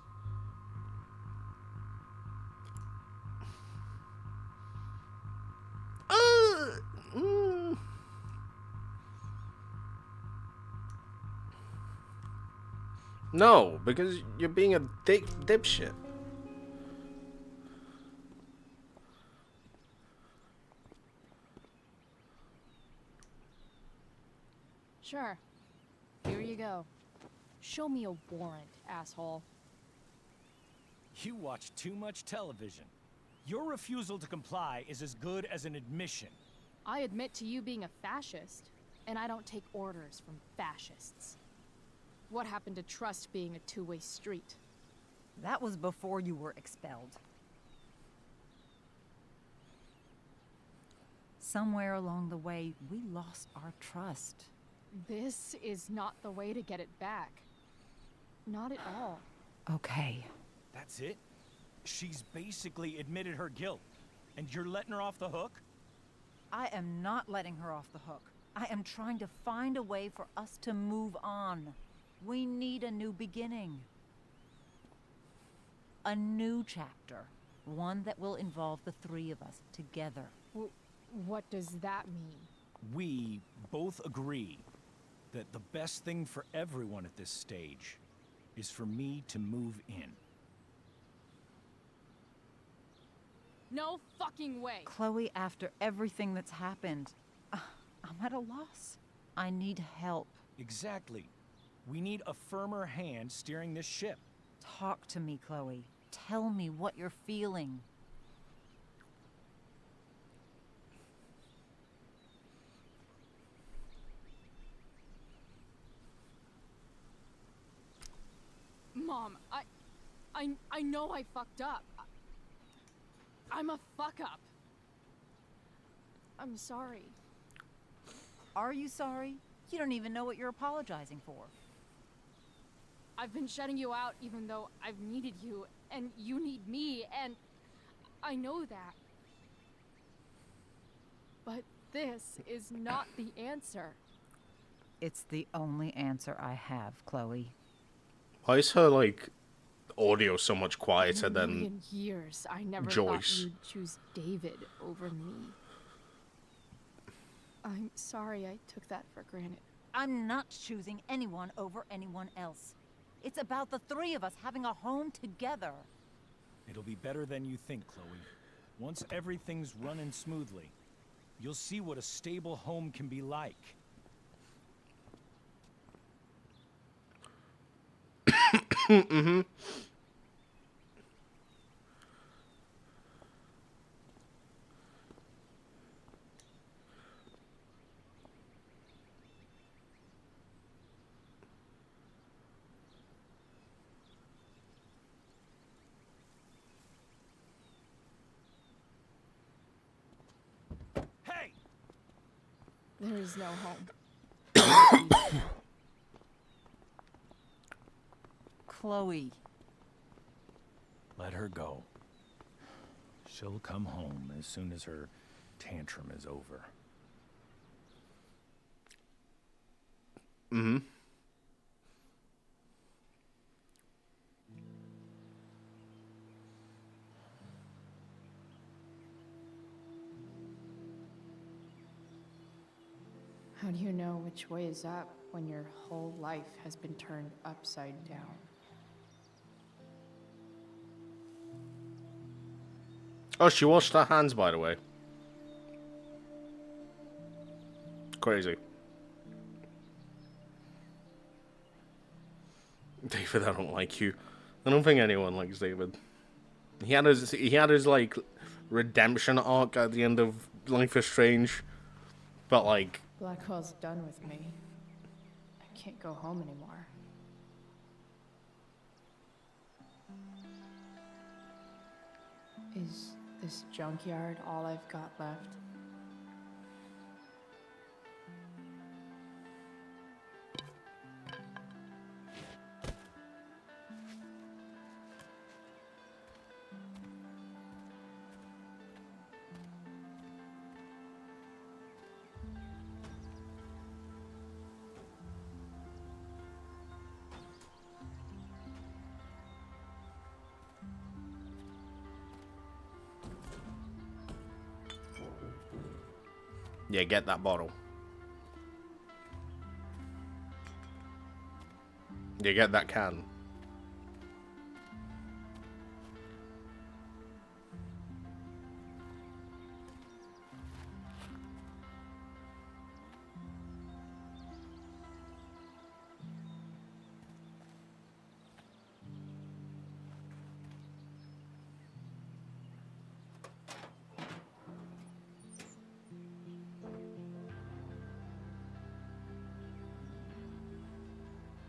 No, because you're being a dipshit. Sure. Here you go. Show me a warrant, asshole. You watch too much television. Your refusal to comply is as good as an admission. I admit to you being a fascist, and I don't take orders from fascists. What happened to trust being a two-way street? That was before you were expelled. Somewhere along the way, we lost our trust. This is not the way to get it back. Not at all. Okay. That's it? She's basically admitted her guilt, and you're letting her off the hook? I am not letting her off the hook. I am trying to find a way for us to move on. We need a new beginning. A new chapter. One that will involve the three of us together. What does that mean? We both agree that the best thing for everyone at this stage is for me to move in. No fucking way! Chloe, after everything that's happened, I'm at a loss. I need help. Exactly. We need a firmer hand steering this ship. Talk to me, Chloe. Tell me what you're feeling. Mom, I know I fucked up. I'm a fuck up. I'm sorry. Are you sorry? You don't even know what you're apologizing for. I've been shutting you out even though I've needed you, and you need me, and I know that. But this is not the answer. It's the only answer I have, Chloe. Why is her, like, audio so much quieter In a than million years, I never Joyce? thought you'd choose David over me. I'm sorry I took that for granted. I'm not choosing anyone over anyone else. It's about the three of us having a home together. It'll be better than you think, Chloe. Once everything's running smoothly, you'll see what a stable home can be like. Mm-hmm. There is no home. Chloe. Let her go. She'll come home as soon as her tantrum is over. Mm-hmm. How do you know which way is up when your whole life has been turned upside down? Oh, she washed her hands, by the way. Crazy. David, I don't like you. I don't think anyone likes David. He had his like redemption arc at the end of Life is Strange, but like Blackwell's done with me. I can't go home anymore. Is this junkyard all I've got left? yeah, get that bottle. Yeah, get that can.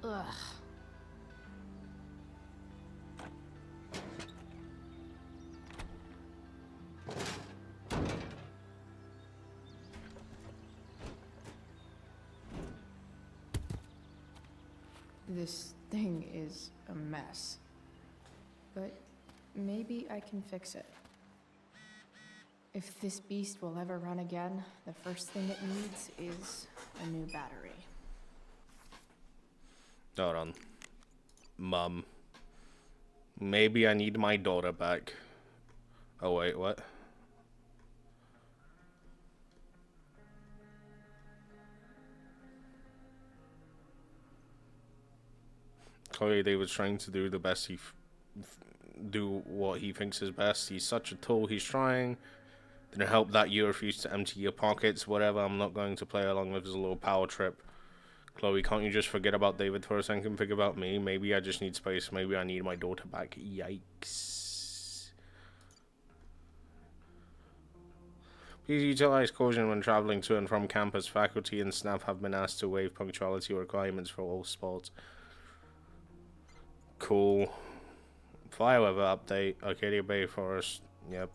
Ugh. This thing is a mess. But maybe I can fix it. If this beast will ever run again, the first thing it needs is a new battery. Hold on. Mum. Maybe I need my daughter back. Oh wait, what? Chloe David's trying to do the best do what he thinks is best. He's such a tool. He's trying. Didn't help that you refuse to empty your pockets. Whatever. I'm not going to play along with his little power trip. Chloe, can't you just forget about David for a second? Think about me. Maybe I just need space. Maybe I need my daughter back. Yikes. Please utilize caution when traveling to and from campus. Faculty and staff have been asked to waive punctuality requirements for all sports. Cool. Fire weather update. Arcadia Bay Forest. Yep.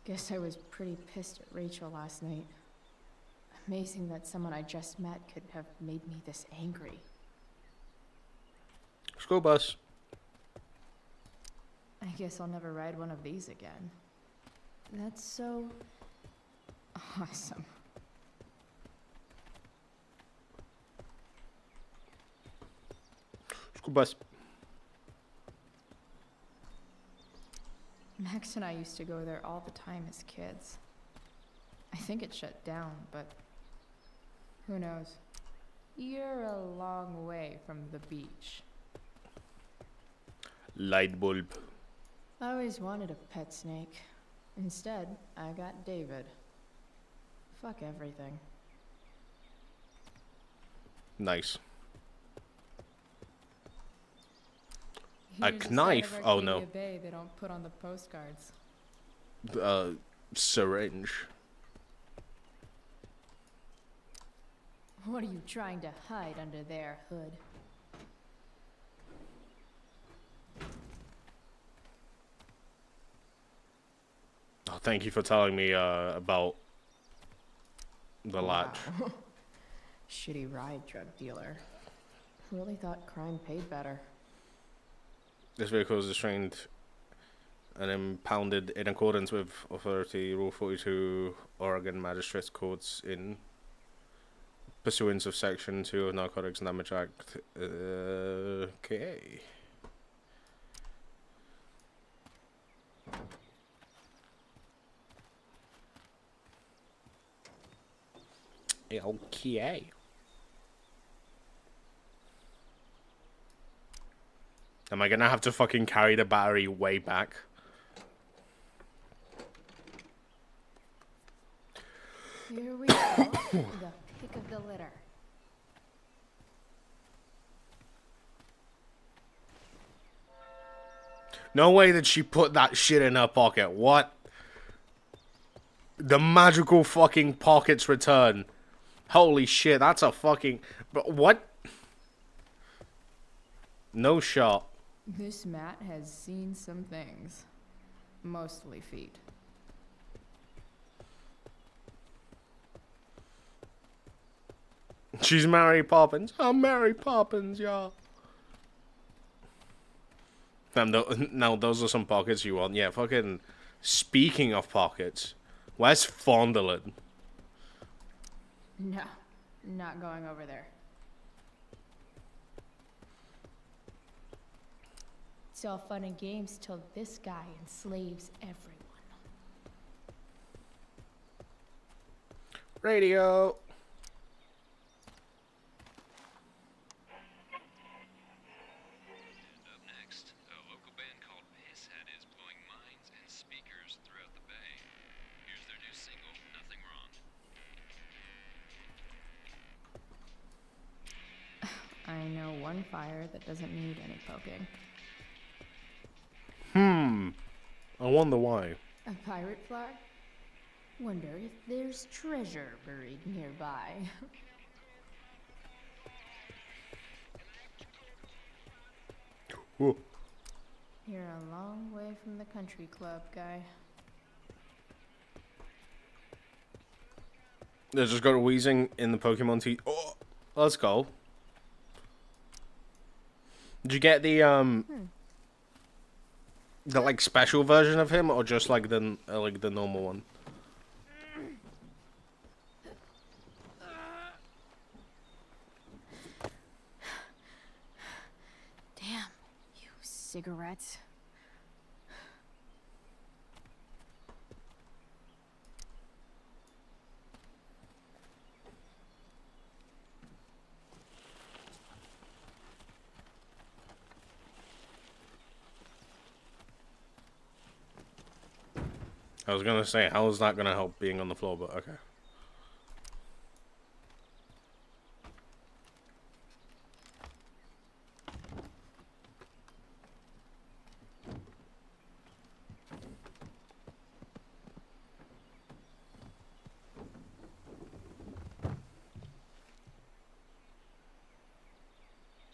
Guess I was pretty pissed at Rachel last night. Amazing that someone I just met could have made me this angry. School bus. I guess I'll never ride one of these again. That's so awesome. School bus. Max and I used to go there all the time as kids. I think it shut down, but who knows? You're a long way from the beach. Light bulb. I always wanted a pet snake. Instead, I got David. Fuck everything. Nice. Here's A knife? side of Oh no. Arcadia Bay they don't put on the postcards. Syringe. What are you trying to hide under there, Hood? Oh, thank you for telling me about the latch. Wow. Shitty ride, drug dealer. Really thought crime paid better. This vehicle is restrained and impounded in accordance with Authority Rule 42 Oregon Magistrates Courts in pursuance of Section 2 of Narcotics and Damage Act. Okay. Okay. Am I gonna have to fucking carry the battery way back? Here we go. The pick of the litter. No way that she put that shit in her pocket. What? The magical fucking pockets return. Holy shit, that's a fucking... But what? No shot. This Matt has seen some things. Mostly feet. She's Mary Poppins. I'm Mary Poppins, y'all. Now, those are some pockets you want. Yeah, fucking... Speaking of pockets, where's Fondling? No, not going over there. It's all fun and games till this guy enslaves everyone. Radio. I know one fire that doesn't need any poking. I wonder why. A pirate flag? Wonder if there's treasure buried nearby. Whoa. You're a long way from the country club, guy. They just got a wheezing in the Pokemon tea. Oh, let's go. Did you get the like special version of him, or just like the normal one? Damn, you cigarettes. I was gonna say, how is that gonna help being on the floor, but okay.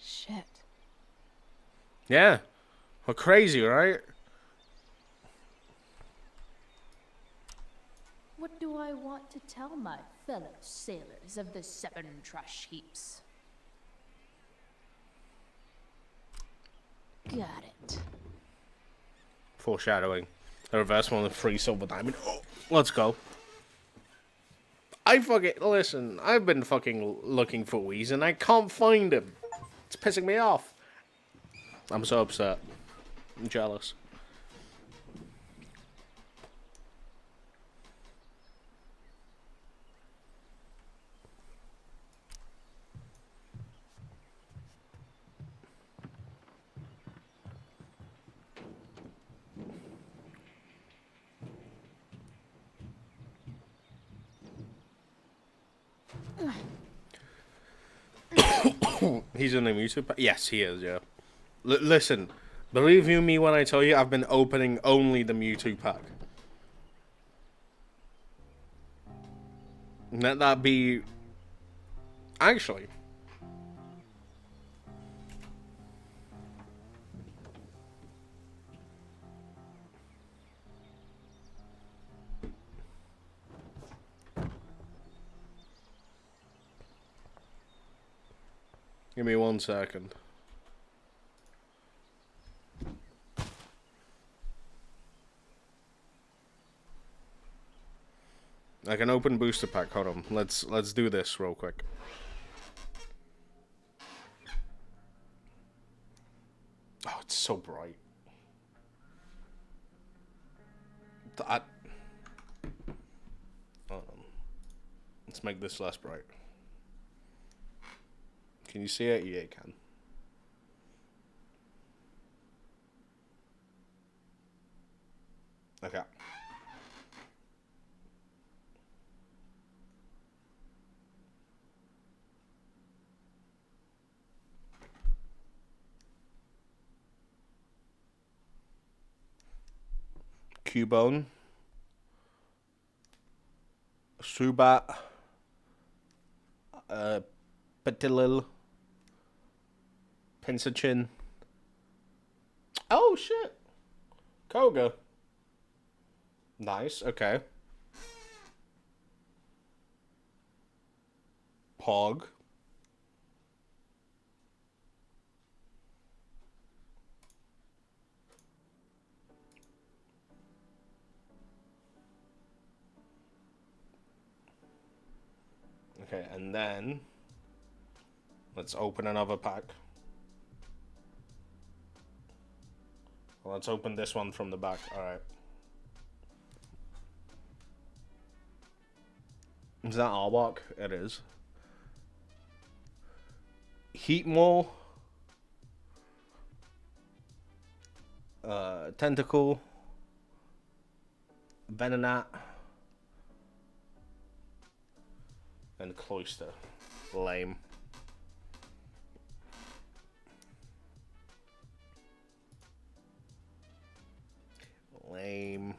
Shit. Yeah. We're crazy, right? What do I want to tell my fellow sailors of the 7 trash heaps? Got it. Foreshadowing. The reverse one with 3 silver diamond. Oh, let's go. Listen, I've been fucking looking for Wheeze and I can't find him. It's pissing me off. I'm so upset. I'm jealous. He's in the Mewtwo pack? Yes, he is, yeah. Listen, believe you me when I tell you I've been opening only the Mewtwo pack. Let that be Actually. Give me 1 second. I can open booster pack. Hold on. Let's do this real quick. Oh, it's so bright. That. Hold on. Let's make this less bright. Can you see it? Yeah, you can. Okay. Cubone. Subat. Petilil. Pinsachin. Oh shit. Koga. Nice, okay. Pog. Okay, and then let's open another pack. Well, let's open this one from the back. Alright. Is that Arbok? It is. Heatmore. Tentacle. Venonat. And Cloyster. Lame. Lame.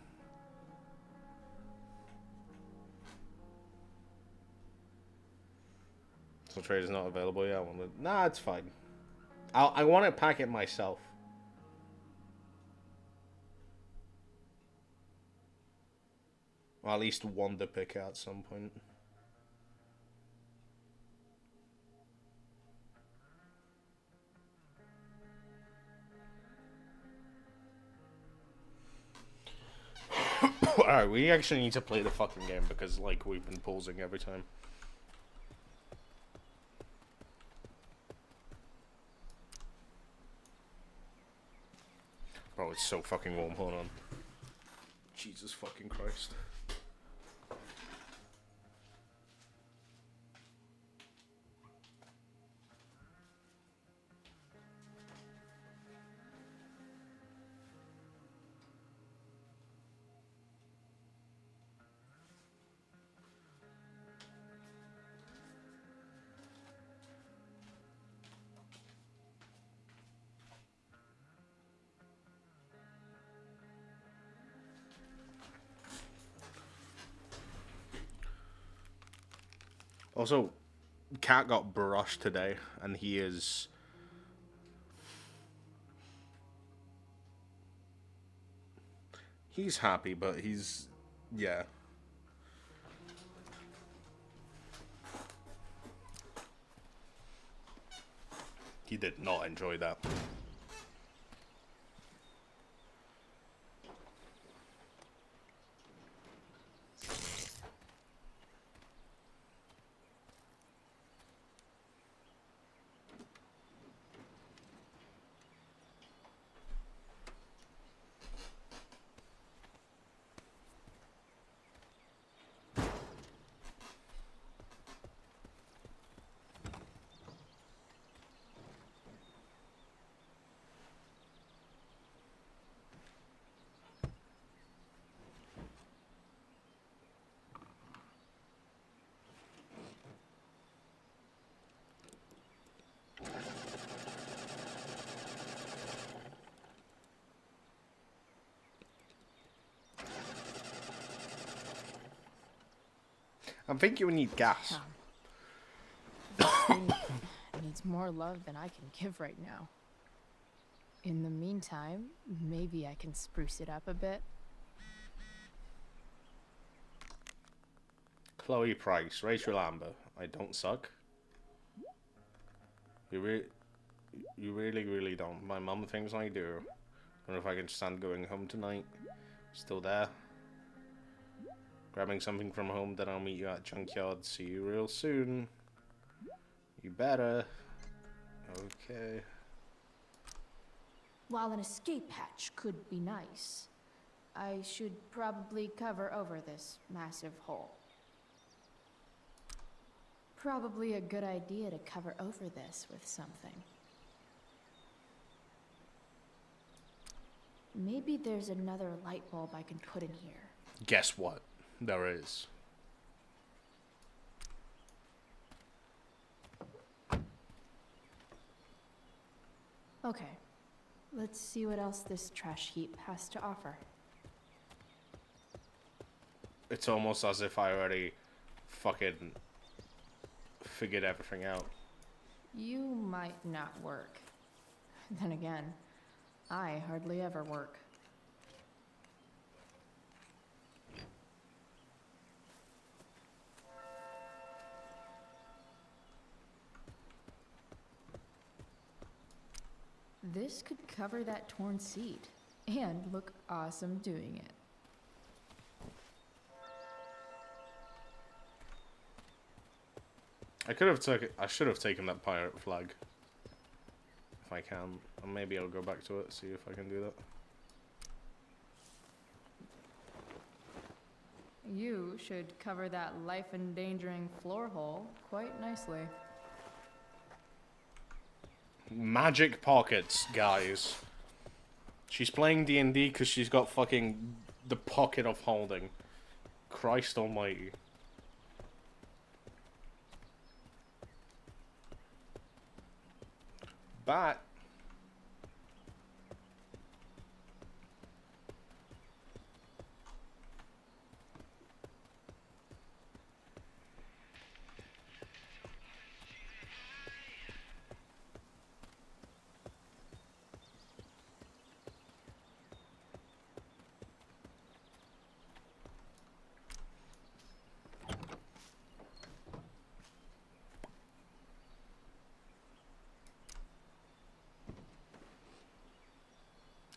So trade is not available. Yeah, I want to. Nah, it's fine. I want to pack it myself. Or at least one to pick out at some point. Alright, we actually need to play the fucking game because, like, we've been pausing every time. Bro, it's so fucking warm. Hold on. Jesus fucking Christ. Also, Cat got brushed today, and he is... He's happy, but he's... Yeah. He did not enjoy that. I'm thinking we need gas. This thing needs more love than I can give right now. In the meantime, maybe I can spruce it up a bit. Chloe Price, Rachel Amber. I don't suck. You really, really don't. My mum thinks I do. Don't know if I can stand going home tonight. Still there. Grabbing something from home, then I'll meet you at Junkyard. See you real soon. You better. Okay. While an escape hatch could be nice, I should probably cover over this massive hole. Probably a good idea to cover over this with something. Maybe there's another light bulb I can put in here. Guess what? There is. Okay, let's see what else this trash heap has to offer. It's almost as if I already fucking figured everything out. You might not work. Then again, I hardly ever work. This could cover that torn seat and look awesome doing it. I should have taken that pirate flag. If I can. And maybe I'll go back to it, see if I can do that. You should cover that life-endangering floor hole quite nicely. Magic pockets, guys. She's playing D&D because she's got fucking the pocket of holding. Christ almighty. Bat.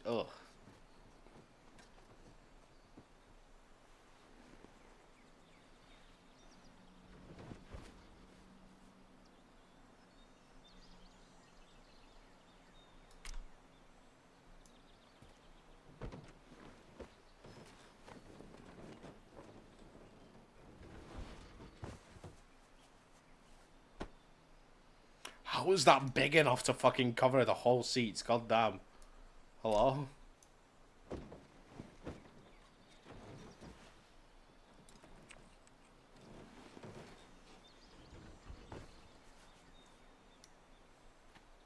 Ugh. How is that big enough to fucking cover the whole seats? God damn. Hello?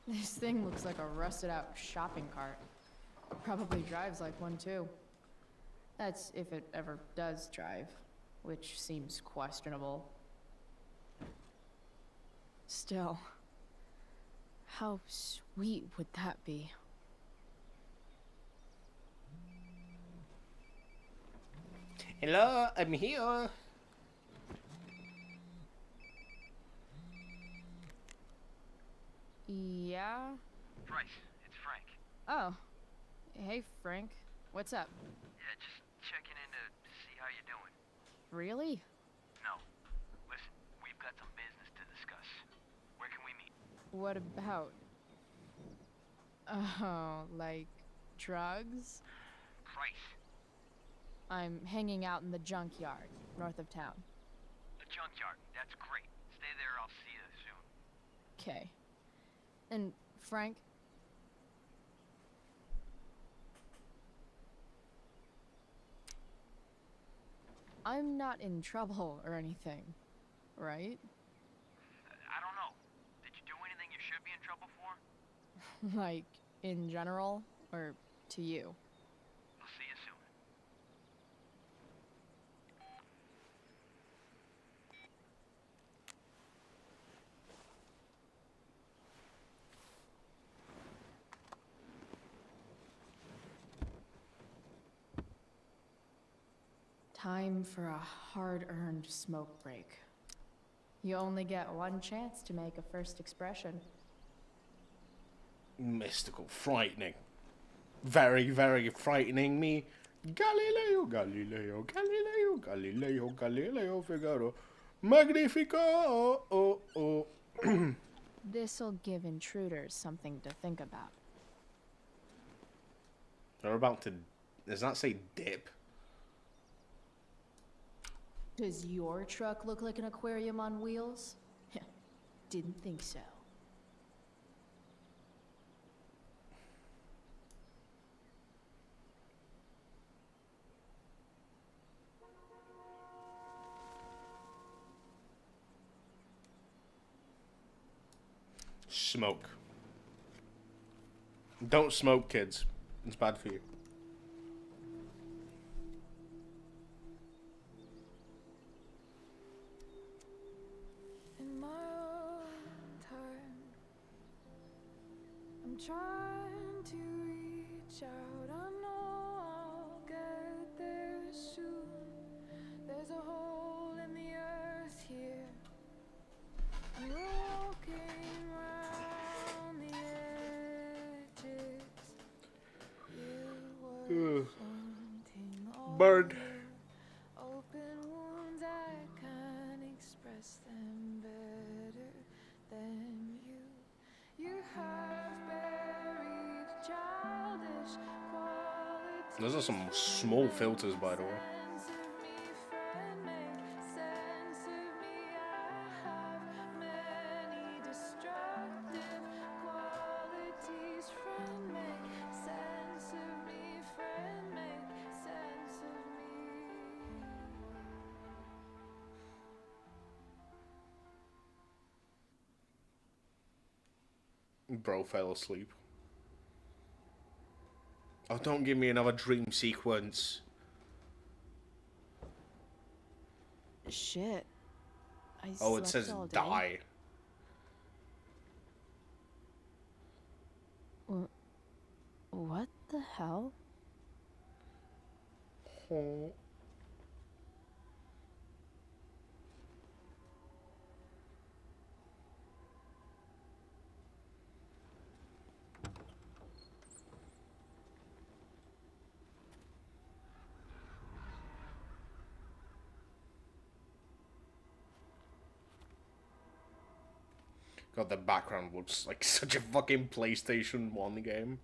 This thing looks like a rusted out shopping cart. Probably drives like one too. That's if it ever does drive, which seems questionable. Still, how sweet would that be? Hello, I'm here. Yeah? Bryce, it's Frank. Oh. Hey, Frank. What's up? Yeah, just checking in to see how you're doing. Really? No. Listen, we've got some business to discuss. Where can we meet? What about? Oh, like drugs? Price. I'm hanging out in the junkyard, north of town. The junkyard. That's great. Stay there, I'll see you soon. Okay. And Frank? I'm not in trouble or anything, right? I don't know. Did you do anything you should be in trouble for? Like, in general, or to you? I'll see you soon. Time for a hard-earned smoke break. You only get one chance to make a first expression. Mystical, frightening. Very, very frightening me. Galileo, Galileo, Galileo, Galileo, Galileo Figaro. Magnifico! Oh, oh, oh. This'll give intruders something to think about. They're about to... Does that say dip? Does your truck look like an aquarium on wheels? Didn't think so. Smoke. Don't smoke, kids. It's bad for you. In my own time, I'm trying to reach out. I know I'll get there soon. There's a hole in the earth here. I'm walking around the edges. You were wanting Bird. open wounds, I can't express them better than you. You have buried childish qualities. Those are some small filters, by the way. Sense of me, friend, make sense of me. I have many destructive qualities. Friend, make sense of me. Friend, make sense of me. Bro fell asleep. Oh, don't give me another dream sequence. Shit. I Oh, it slept says all day. die. What the hell? Oh. God, the background looks like such a fucking PlayStation 1 game.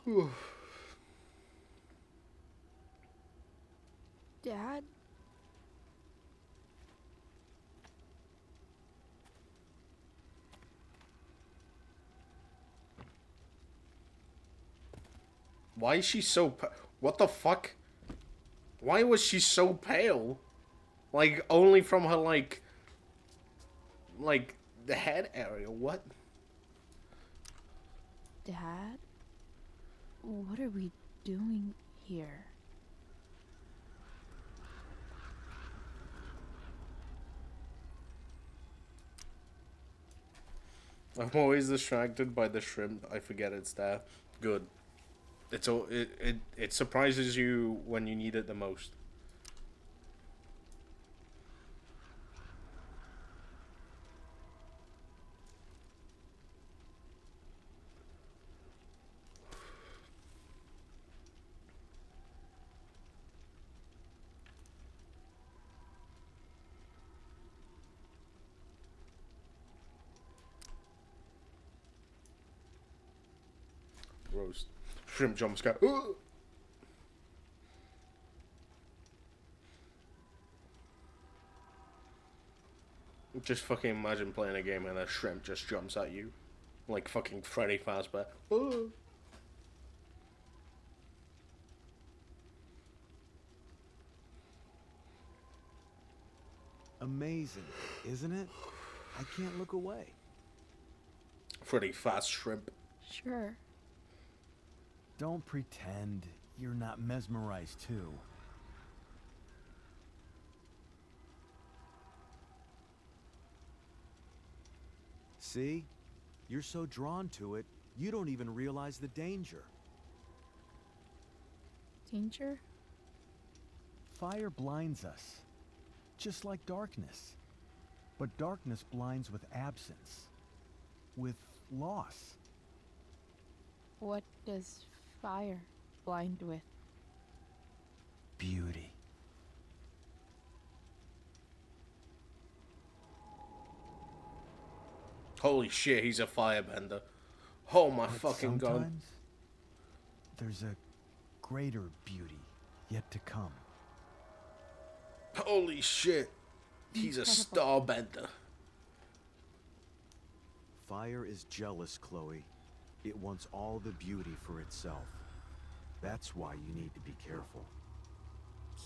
Whew. Dad? Why is she so what the fuck? Why was she so pale? Like, only from her, like, the head area. What? Dad? What are we doing here? I'm always distracted by the shrimp. I forget it's there. Good. It surprises you when you need it the most. Roast. Shrimp jump scare. Ooh! Just fucking imagine playing a game and a shrimp just jumps at you. Like fucking Freddy Fazbear. Ooh! Amazing, isn't it? I can't look away. Freddy Fast Shrimp. Sure. Don't pretend you're not mesmerized too. See? You're so drawn to it, you don't even realize the danger. Danger? Fire blinds us, just like darkness. But darkness blinds with absence, with loss. What does fire blind with? Beauty. Holy shit, he's a firebender. Oh my But fucking god. sometimes there's a greater beauty yet to come. Holy shit. He's a starbender. Fire is jealous, Chloe. It wants all the beauty for itself. That's why you need to be careful.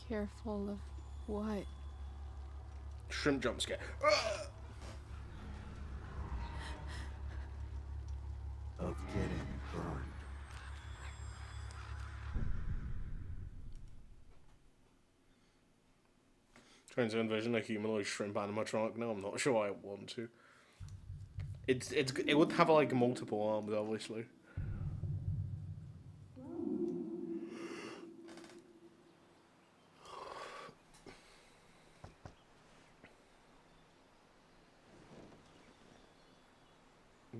Careful of what? Shrimp jump scare. Of getting burned. Trying to envision a humanoid shrimp animatronic now. I'm not sure I want to. It would have like multiple arms, obviously.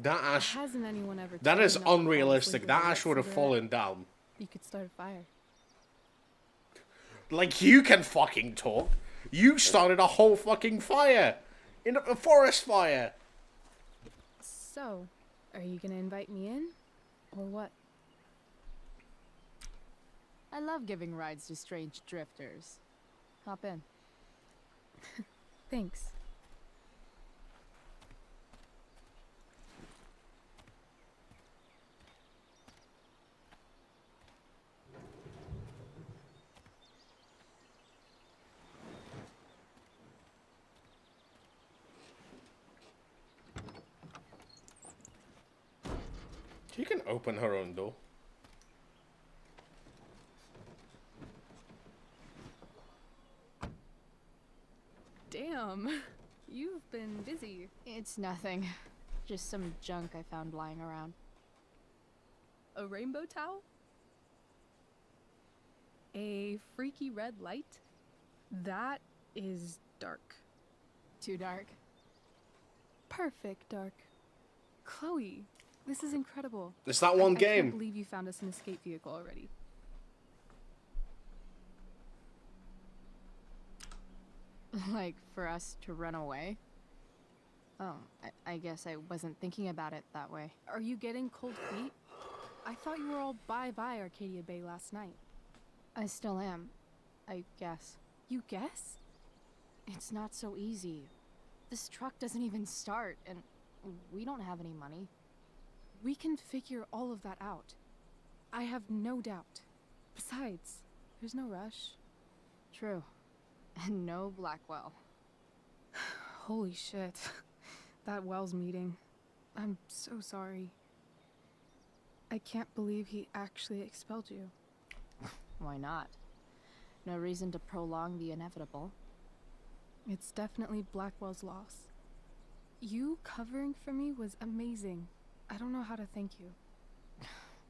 That ash. Hasn't anyone ever That told is you not to fall unrealistic. asleep That with a ash would have cigarette? fallen down. You could start a fire. Like, you can fucking talk. You started a whole fucking fire. In a forest fire. So, are you gonna invite me in? Or what? I love giving rides to strange drifters. Hop in. Thanks. She can open her own door. Damn. You've been busy. It's nothing. Just some junk I found lying around. A rainbow towel? A freaky red light? That is dark. Too dark? Perfect dark. Chloe, this is incredible. It's that one I game. can't believe you found us an escape vehicle already. Like, for us to run away? Oh, I guess I wasn't thinking about it that way. Are you getting cold feet? I thought you were all bye-bye Arcadia Bay last night. I still am, I guess. You guess? It's not so easy. This truck doesn't even start, and we don't have any money. We can figure all of that out. I have no doubt. Besides, there's no rush. True. And no Blackwell. Holy shit. That Wells meeting. I'm so sorry. I can't believe he actually expelled you. Why not? No reason to prolong the inevitable. It's definitely Blackwell's loss. You covering for me was amazing. I don't know how to thank you.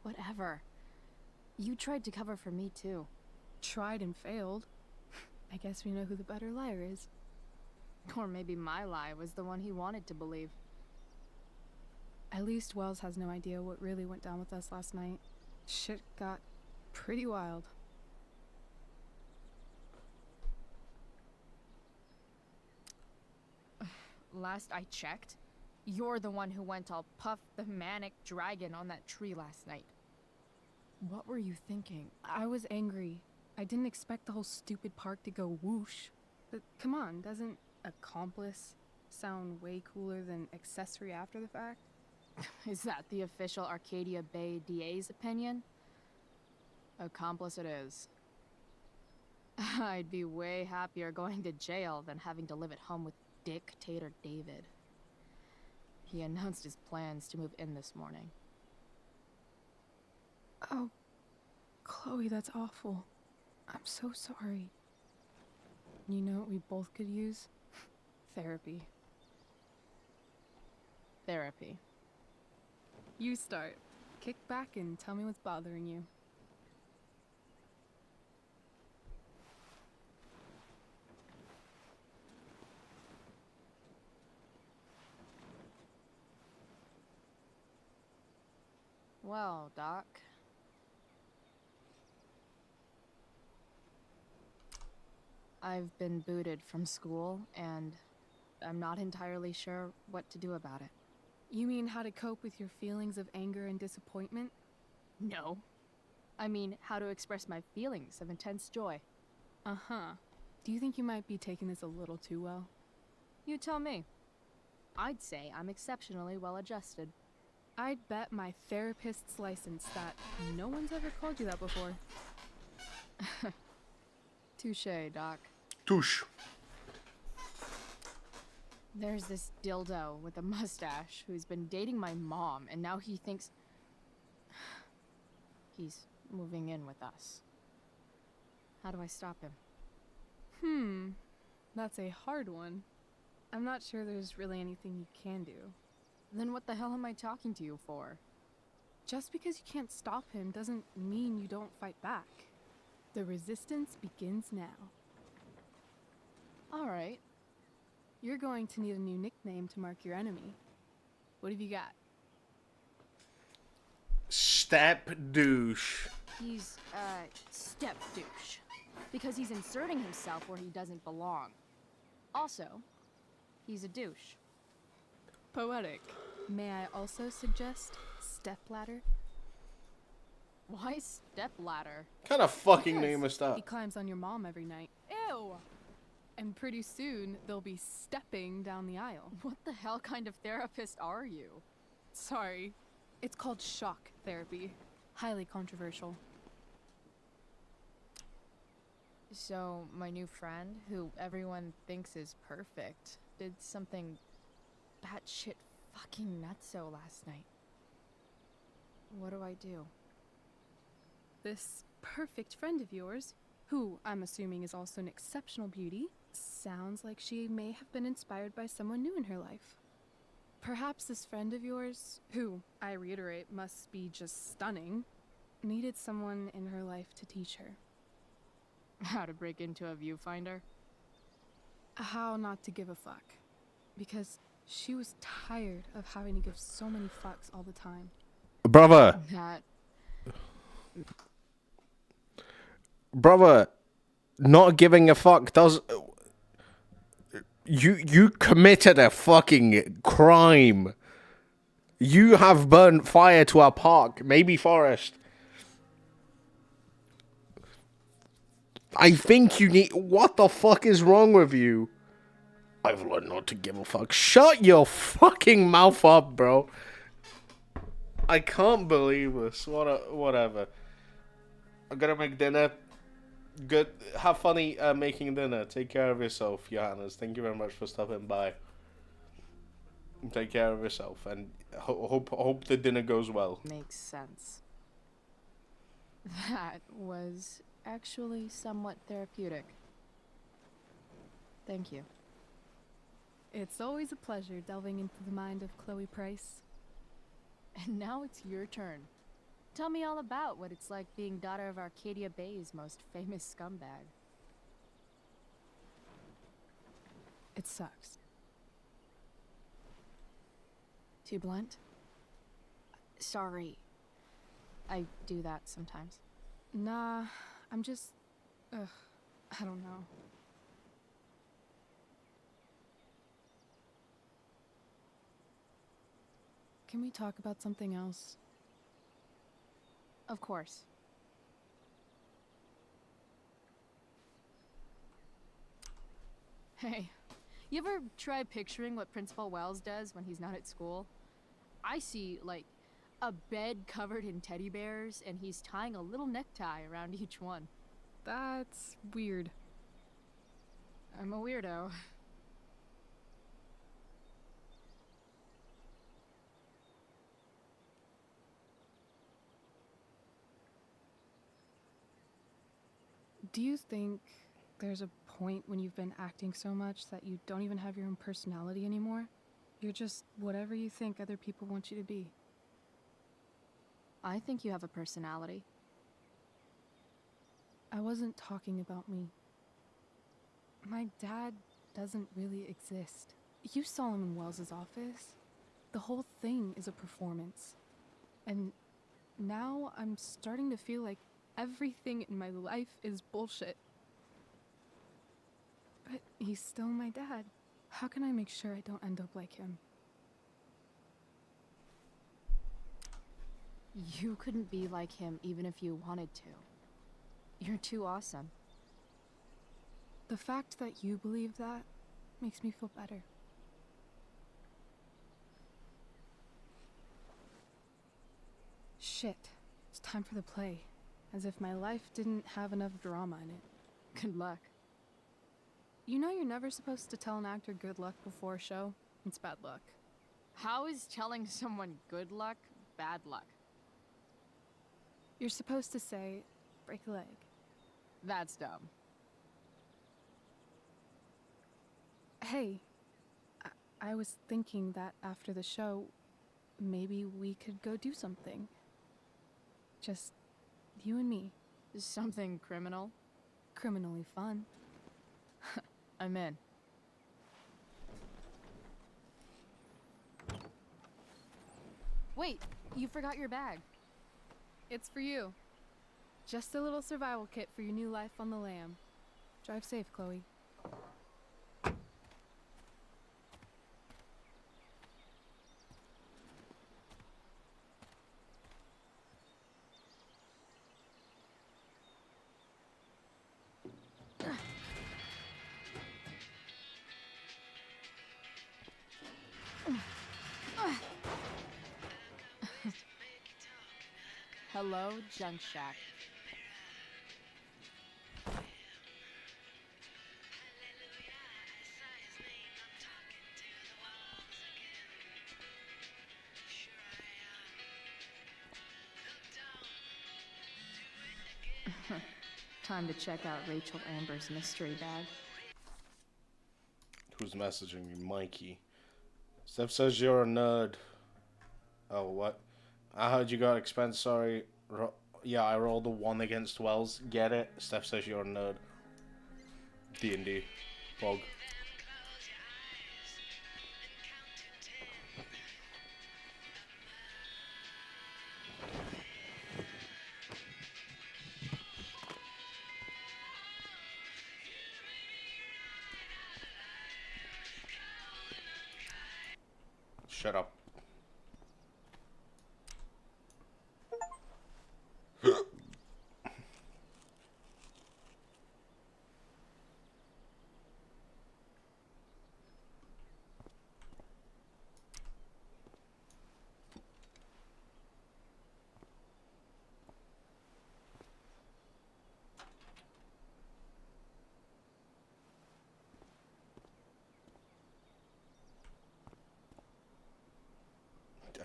Whatever. You tried to cover for me too. Tried and failed. I guess we know who the better liar is. Or maybe my lie was the one he wanted to believe. At least Wells has no idea what really went down with us last night. Shit got pretty wild. Last I checked, you're the one who went all Puff the Manic Dragon on that tree last night. What were you thinking? I was angry. I didn't expect the whole stupid park to go whoosh. But come on, doesn't accomplice sound way cooler than accessory after the fact? Is that the official Arcadia Bay DA's opinion? Accomplice it is. I'd be way happier going to jail than having to live at home with Dictator David. He announced his plans to move in this morning. Oh, Chloe, that's awful. I'm so sorry. You know what we both could use? Therapy. Therapy. You start. Kick back and tell me what's bothering you. Well, Doc. I've been booted from school, and I'm not entirely sure what to do about it. You mean how to cope with your feelings of anger and disappointment? No. I mean, how to express my feelings of intense joy. Uh-huh. Do you think you might be taking this a little too well? You tell me. I'd say I'm exceptionally well adjusted. I'd bet my therapist's license that no one's ever called you that before. Touché, Doc. Touche. There's this dildo with a mustache who's been dating my mom, and now he thinks he's moving in with us. How do I stop him? That's a hard one. I'm not sure there's really anything you can do. Then what the hell am I talking to you for? Just because you can't stop him doesn't mean you don't fight back. The resistance begins now. All right. You're going to need a new nickname to mark your enemy. What have you got? Step douche. He's, step douche. Because he's inserting himself where he doesn't belong. Also, he's a douche. Poetic. May I also suggest stepladder? Why stepladder? What kind of fucking Because name is that? he climbs on your mom every night. Ew! And pretty soon, they'll be stepping down the aisle. What the hell kind of therapist are you? Sorry. It's called shock therapy. Highly controversial. So, my new friend, who everyone thinks is perfect, did something batshit fucking nutso last night. What do I do? This perfect friend of yours, who I'm assuming is also an exceptional beauty, sounds like she may have been inspired by someone new in her life. Perhaps this friend of yours, who, I reiterate, must be just stunning, needed someone in her life to teach her. How to break into a viewfinder? How not to give a fuck. Because she was tired of having to give so many fucks all the time. Brother. Brother, not giving a fuck does... You committed a fucking crime. You have burnt fire to our park, maybe forest. I think you need... What the fuck is wrong with you? I've learned not to give a fuck. Shut your fucking mouth up, bro. I can't believe this. Whatever. I'm gonna make dinner. Good. Have fun making dinner. Take care of yourself, Johannes. Thank you very much for stopping by. Take care of yourself, and hope the dinner goes well. Makes sense. That was actually somewhat therapeutic. Thank you. It's always a pleasure delving into the mind of Chloe Price. And now it's your turn. Tell me all about what it's like being daughter of Arcadia Bay's most famous scumbag. It sucks. Too blunt? Sorry. I do that sometimes. Nah, I'm just... I don't know. Can we talk about something else? Of course. Hey, you ever try picturing what Principal Wells does when he's not at school? I see, like, a bed covered in teddy bears, and he's tying a little necktie around each one. That's weird. I'm a weirdo. Do you think there's a point when you've been acting so much that you don't even have your own personality anymore? You're just whatever you think other people want you to be. I think you have a personality. I wasn't talking about me. My dad doesn't really exist. You saw him in Wells's office. The whole thing is a performance. And now I'm starting to feel like everything in my life is bullshit. But he's still my dad. How can I make sure I don't end up like him? You couldn't be like him even if you wanted to. You're too awesome. The fact that you believe that makes me feel better. Shit. It's time for the play. As if my life didn't have enough drama in it. Good luck. You know you're never supposed to tell an actor good luck before a show? It's bad luck. How is telling someone good luck bad luck? You're supposed to say, break a leg. That's dumb. Hey, I was thinking that after the show, maybe we could go do something. Just you and me. Something criminal? Criminally fun. I'm in. Wait, you forgot your bag. It's for you. Just a little survival kit for your new life on the lam. Drive safe, Chloe. Hello, Junk Shack. Time to check out Rachel Amber's mystery bag. Who's messaging me? Mikey. Steph says you're a nerd. Oh, what? I heard you got expense, sorry. Yeah, I rolled a 1 against Wells. Get it? Steph says you're a nerd. D&D. Bog. Shut up.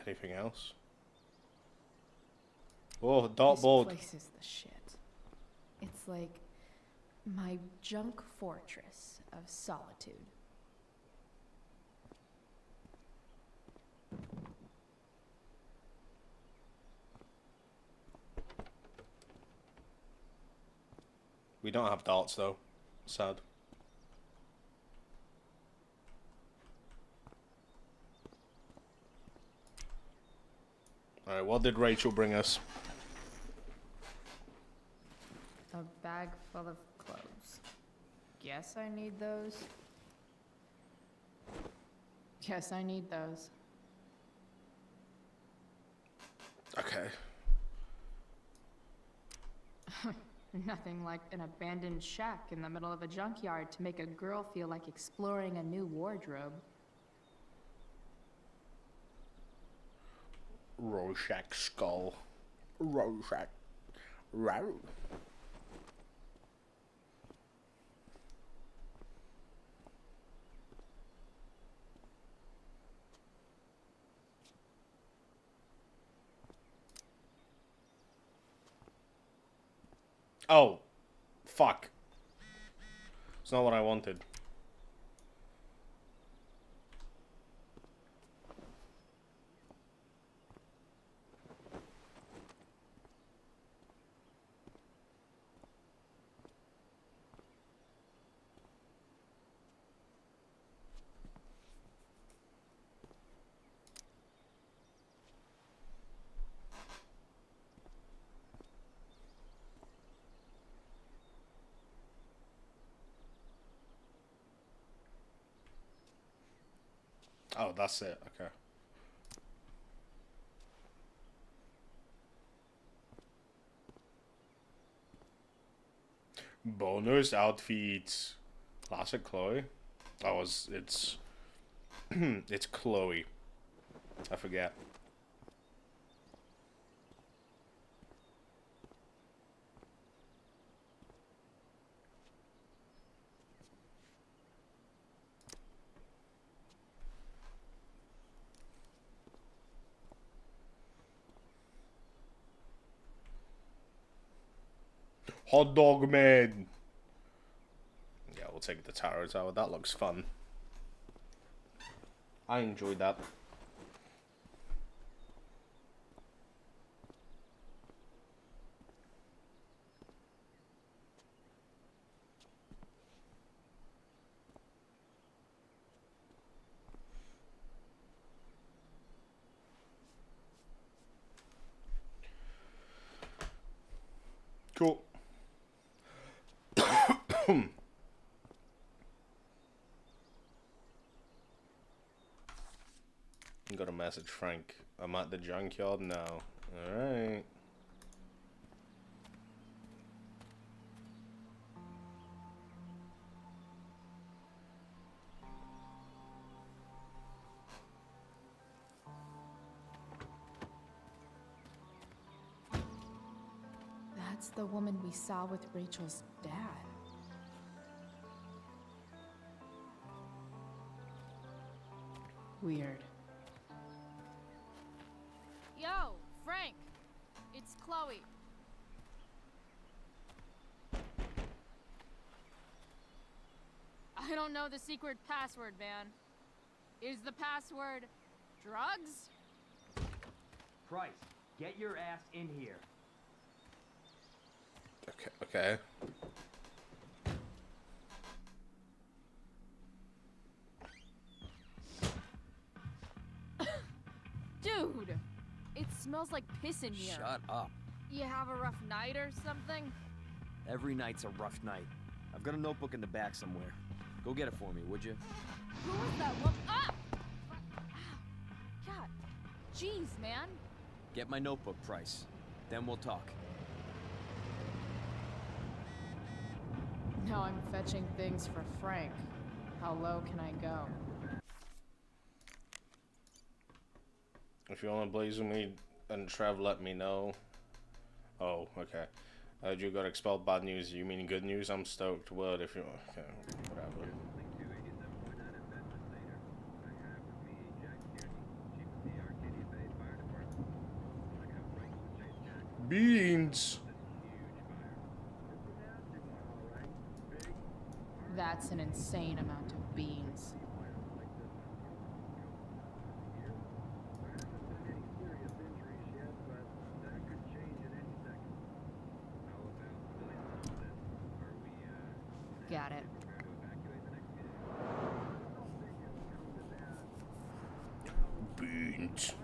Anything else? Oh, dartboard. This place is the shit. It's like my junk fortress of solitude. We don't have darts though. Sad. Alright, what did Rachel bring us? A bag full of clothes. Guess I need those. Guess I need those. Okay. Nothing like an abandoned shack in the middle of a junkyard to make a girl feel like exploring a new wardrobe. Rorschach skull. Rorschach. Row. Oh. Fuck. It's not what I wanted. Oh, that's it. Okay. Bonus outfits. Classic Chloe. Oh, it's it's Chloe. I forget. Hot dog man. Yeah, we'll take the Tower Tower. That looks fun. I enjoyed that. Cool. Got a message, Frank. I'm at the junkyard now. Alright. That's the woman we saw with Rachel's dad. Weird. Yo, Frank! It's Chloe. I don't know the secret password, man. Is the password drugs? Price, get your ass in here. Okay. Dude! It smells like piss in here. Shut up. You have a rough night or something? Every night's a rough night. I've got a notebook in the back somewhere. Go get it for me, would you? Who was that woman? Ah! God. Jeez, man. Get my notebook, Price. Then we'll talk. Now I'm fetching things for Frank. How low can I go? If you want to blaze with me and Trev, let me know. Oh, okay. You got expelled. Bad news. You mean good news? I'm stoked. Word if you want. Okay, whatever. Beans. That's an insane amount of beans. Got it. Beans.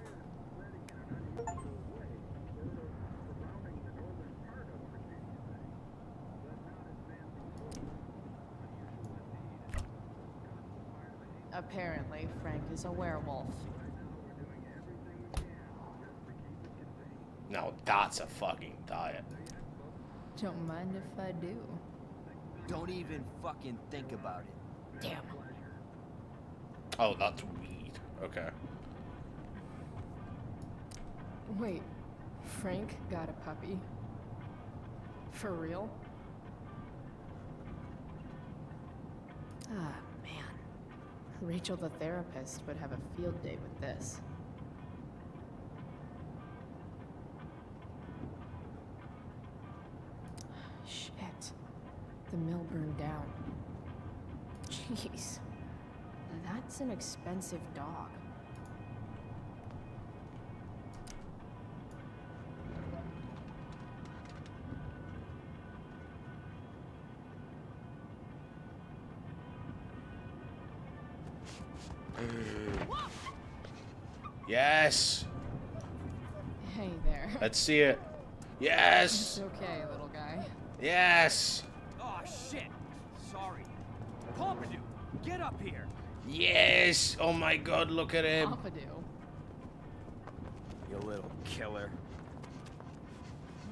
Apparently, Frank is a werewolf. Now that's a fucking diet. Don't mind if I do. Don't even fucking think about it. Damn. Oh, that's weed. Okay. Wait, Frank got a puppy? For real? Ah, man. Rachel the therapist would have a field day with this. Shit. The mill burned down. Jeez. That's an expensive dog. Yes. Hey there. Let's see it. Yes. It's okay, little guy. Yes. Oh shit! Sorry. Pompidou, get up here. Yes! Oh my god, look at him. Pompidou. You little killer.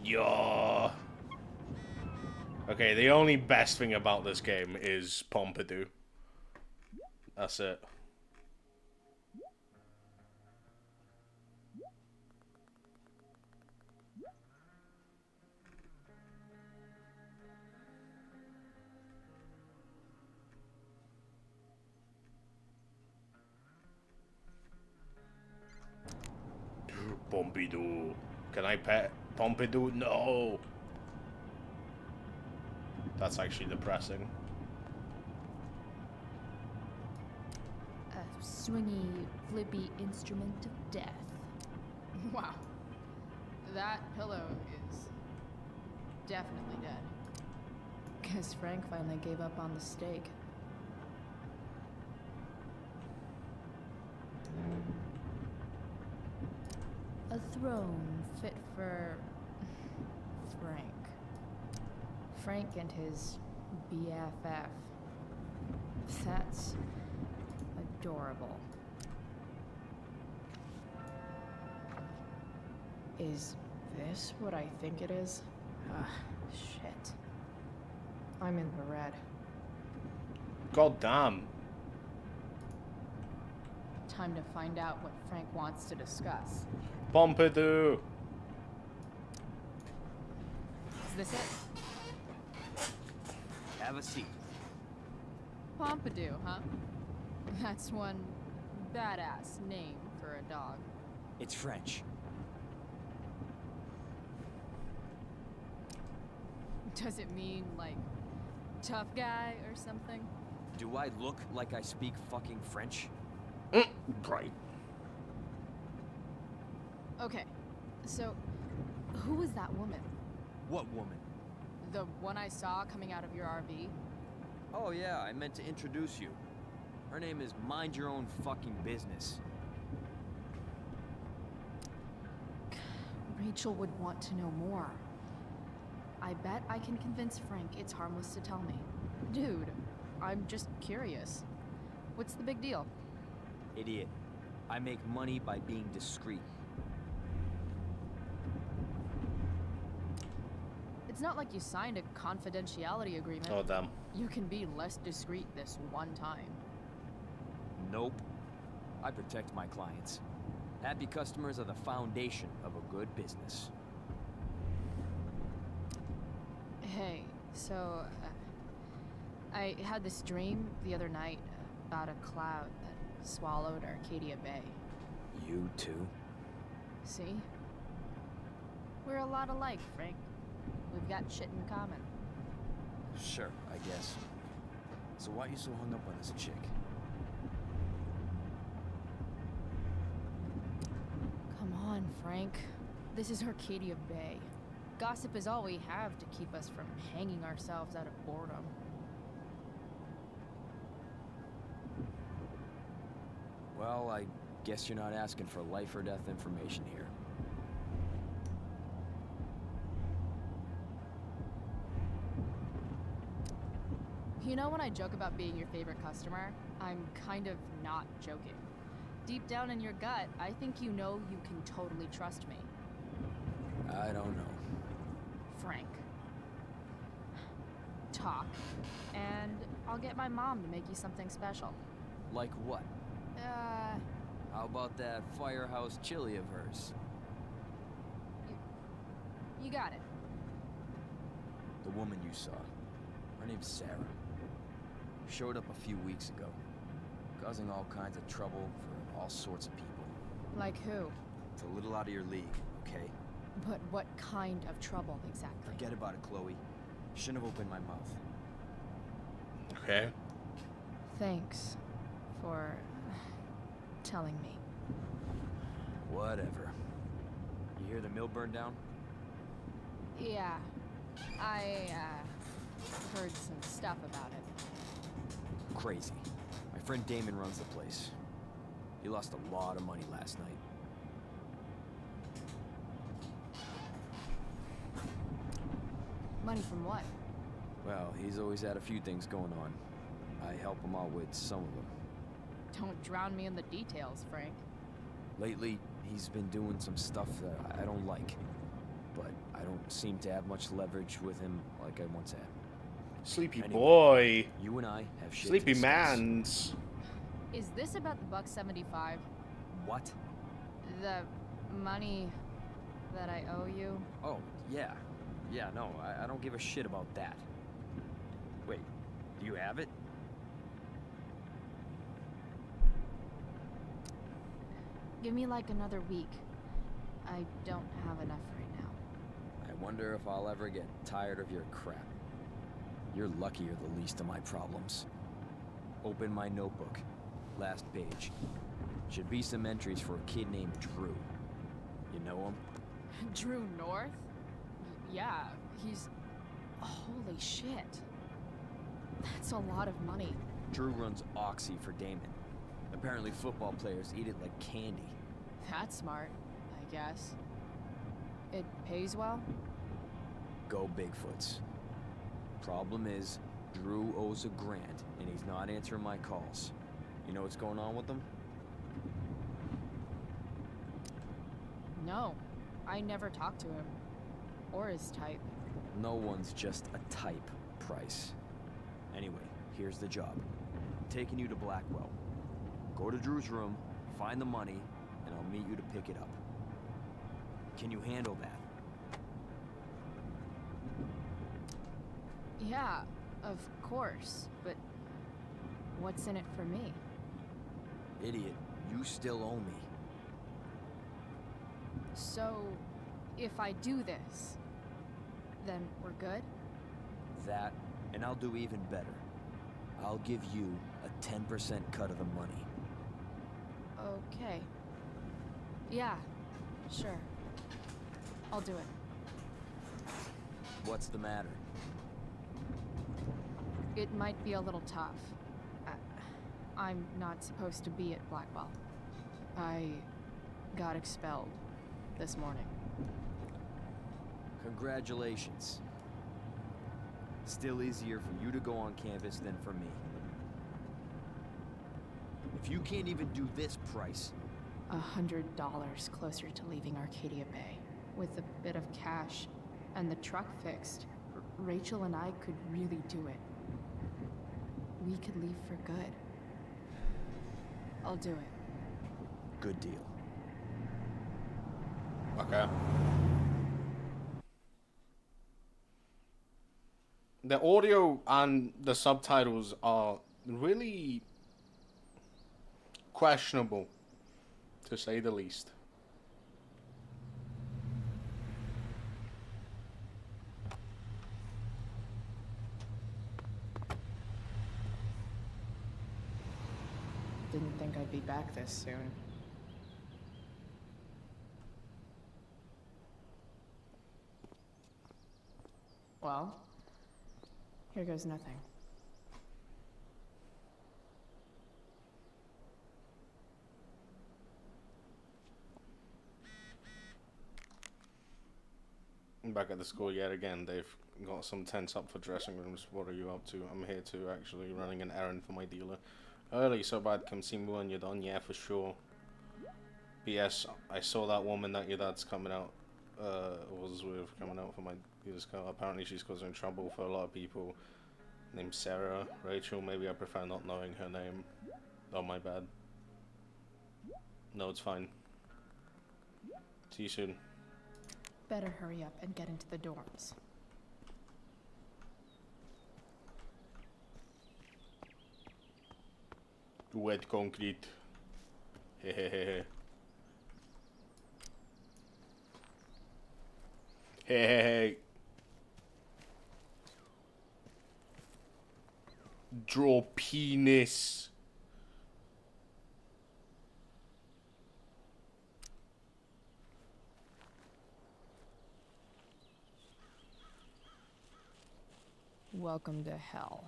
Yo. Okay, the only best thing about this game is Pompidou. That's it. Pompidou. Can I pet Pompidou? No. That's actually depressing. A swingy, flippy instrument of death. Wow. That pillow is definitely dead. Guess Frank finally gave up on the steak. A throne fit for Frank. Frank and his BFF. That's adorable. Is this what I think it is? Ugh, shit. I'm in the red. God damn. Time to find out what Frank wants to discuss. Pompidou. Is this it? Have a seat. Pompidou, huh? That's one badass name for a dog. It's French. Does it mean, like, tough guy or something? Do I look like I speak fucking French? Right. Okay, so who was that woman? What woman? The one I saw coming out of your RV? Oh yeah, I meant to introduce you. Her name is Mind Your Own Fucking Business. Rachel would want to know more. I bet I can convince Frank it's harmless to tell me. Dude, I'm just curious. What's the big deal? Idiot. I make money by being discreet. It's not like you signed a confidentiality agreement. Oh, damn. You can be less discreet this one time. Nope. I protect my clients. Happy customers are the foundation of a good business. Hey, so I had this dream the other night about a cloud that swallowed Arcadia Bay. You too? See? We're a lot alike, Frank. We've got shit in common. Sure, I guess. So why are you so hung up on this chick? Come on, Frank. This is Arcadia Bay. Gossip is all we have to keep us from hanging ourselves out of boredom. Well, I guess you're not asking for life or death information here. You know when I joke about being your favorite customer, I'm kind of not joking. Deep down in your gut, I think you know you can totally trust me. I don't know. Frank. Talk, and I'll get my mom to make you something special. Like what? How about that firehouse chili of hers? You got it. The woman you saw. Her name's Sarah. Showed up a few weeks ago, causing all kinds of trouble for all sorts of people. Like who? It's a little out of your league, okay? But what kind of trouble exactly? Forget about it, Chloe. Shouldn't have opened my mouth. Okay. Thanks for telling me. Whatever. You hear the mill burned down? Yeah, I heard some stuff about it. Crazy. My friend Damon runs the place. He lost a lot of money last night. Money from what? Well, he's always had a few things going on. I help him out with some of them. Don't drown me in the details, Frank. Lately, he's been doing some stuff that I don't like. But I don't seem to have much leverage with him like I once had. Sleepy Anyway, boy. You and I have shit Sleepy to discuss. mans. Is this about the $1.75? What? The money that I owe you? Oh, yeah. Yeah, no, I don't give a shit about that. Wait, do you have it? Give me like another week. I don't have enough right now. I wonder if I'll ever get tired of your crap. You're lucky you're the least of my problems. Open my notebook. Last page. Should be some entries for a kid named Drew. You know him? Drew North? Yeah, he's... Holy shit. That's a lot of money. Drew runs Oxy for Damon. Apparently football players eat it like candy. That's smart, I guess. It pays well? Go Bigfoots. Problem is, Drew owes a grant, and he's not answering my calls. You know what's going on with him? No, I never talked to him. Or his type. No one's just a type, Price. Anyway, here's the job. I'm taking you to Blackwell. Go to Drew's room, find the money, and I'll meet you to pick it up. Can you handle that? Yeah, of course, but what's in it for me? Idiot, you still owe me. So, if I do this, then we're good? That, and I'll do even better. I'll give you a 10% cut of the money. Okay. Yeah, sure. I'll do it. What's the matter? It might be a little tough. I'm not supposed to be at Blackwell. I got expelled this morning. Congratulations. Still easier for you to go on campus than for me. If you can't even do this, Price... $100 closer to leaving Arcadia Bay. With a bit of cash and the truck fixed, Rachel and I could really do it. We could leave for good. I'll do it. Good deal. Okay. The audio and the subtitles are really questionable, to say the least. Didn't think I'd be back this soon. Well, here goes nothing. Back at the school yet again. They've got some tents up for dressing rooms. What are you up to? I'm here to actually running an errand for my dealer. Early, so bad. Come see me when you're done. Yeah, for sure. P.S. I saw that woman that your dad's coming out. Was with coming out for my dealer's car. Apparently, she's causing trouble for a lot of people. Named Sarah, Rachel. Maybe I prefer not knowing her name. Oh, my bad. No, it's fine. See you soon. Better hurry up and get into the dorms. Wet concrete. Hehehe. Hey. Draw penis. Welcome to hell.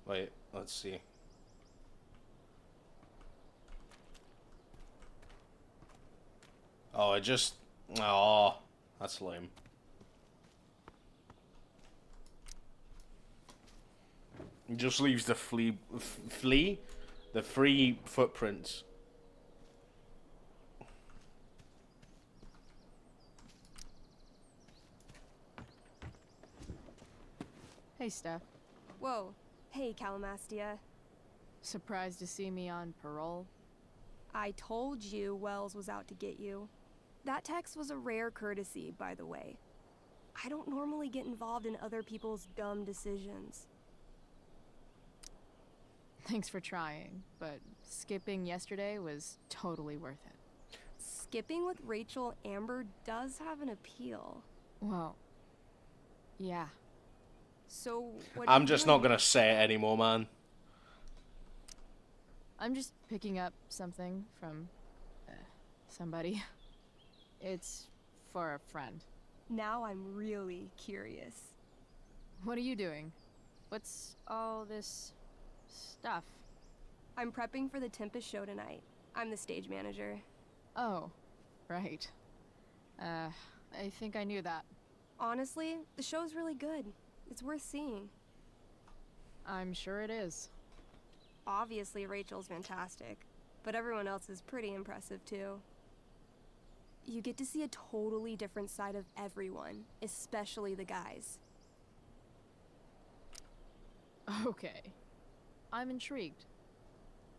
Wait, let's see. Oh, oh, that's lame. It just leaves the the free footprints. Hey, Steph. Whoa. Hey, Calamastia. Surprised to see me on parole? I told you Wells was out to get you. That text was a rare courtesy, by the way. I don't normally get involved in other people's dumb decisions. Thanks for trying, but skipping yesterday was totally worth it. Skipping with Rachel Amber does have an appeal. Well, yeah. So, what I'm just not gonna say it anymore, man. I'm just picking up something from somebody. It's for a friend. Now I'm really curious. What are you doing? What's all this stuff? I'm prepping for the Tempest show tonight. I'm the stage manager. Oh, right. I think I knew that. Honestly, the show's really good. It's worth seeing. I'm sure it is. Obviously, Rachel's fantastic, but everyone else is pretty impressive too. You get to see a totally different side of everyone, especially the guys. Okay. I'm intrigued.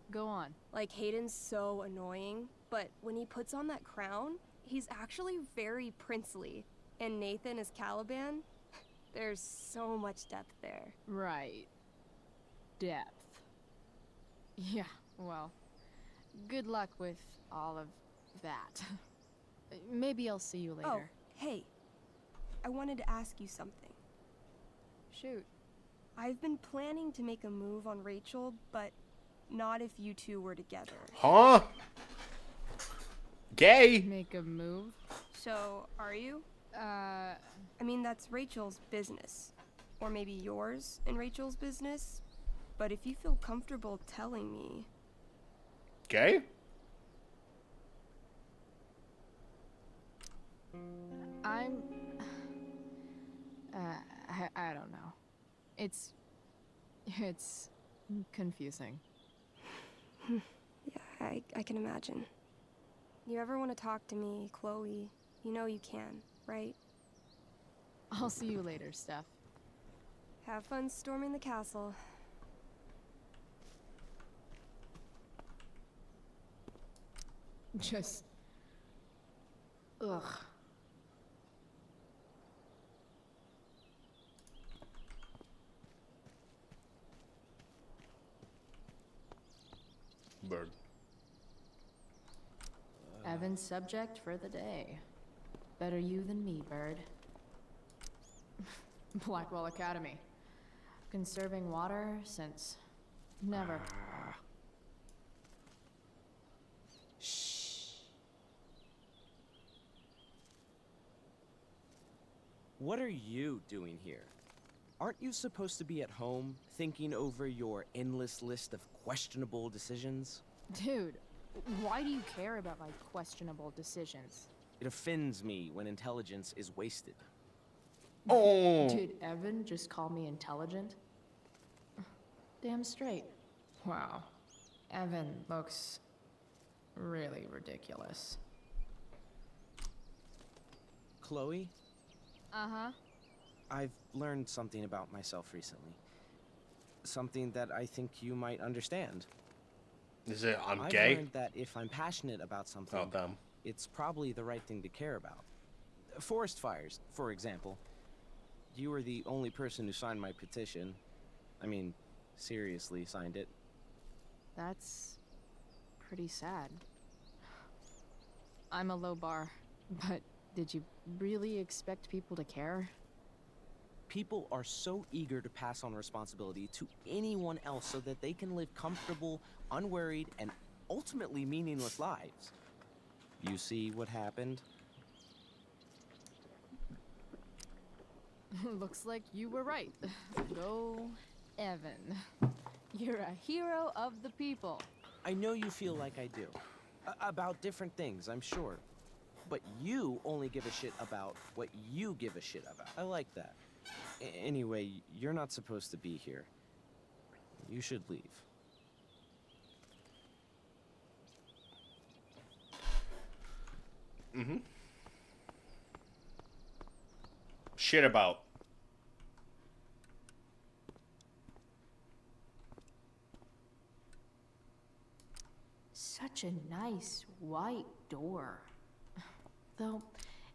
Go on. Like, Hayden's so annoying, but when he puts on that crown, he's actually very princely. And Nathan is Caliban. There's so much depth there. Right. Depth. Yeah, well, good luck with all of that. Maybe I'll see you later. Oh, hey. I wanted to ask you something. Shoot. I've been planning to make a move on Rachel, but not if you two were together. Huh? Gay? Make a move? So, are you? I mean, that's Rachel's business. Or maybe yours and Rachel's business. But if you feel comfortable telling me... Gay? I'm... I don't know. It's confusing. Yeah, I can imagine. You ever want to talk to me, Chloe, you know you can, right? I'll see you later, Steph. Have fun storming the castle. Just... ugh. Bird. Evan's subject for the day. Better you than me, Bird. Blackwell Academy. Conserving water since never. Shh. What are you doing here? Aren't you supposed to be at home, thinking over your endless list of questionable decisions? Dude, why do you care about my questionable decisions? It offends me when intelligence is wasted. Oh! Did Evan just call me intelligent? Damn straight. Wow. Evan looks really ridiculous. Chloe? Uh-huh. I've learned something about myself recently. Something that I think you might understand. Is it I'm I've gay? learned that if I'm passionate about something, Oh, damn. it's probably the right thing to care about. Forest fires, for example. You were the only person who signed my petition. I mean, seriously signed it. That's pretty sad. I'm a low bar, but did you really expect people to care? People are so eager to pass on responsibility to anyone else so that they can live comfortable, unworried, and ultimately meaningless lives. You see what happened? Looks like you were right. Go, Evan. You're a hero of the people. I know you feel like I do. About different things, I'm sure. But you only give a shit about what you give a shit about. I like that. Anyway, you're not supposed to be here. You should leave. Mm-hmm. Shit about. Such a nice white door. Though,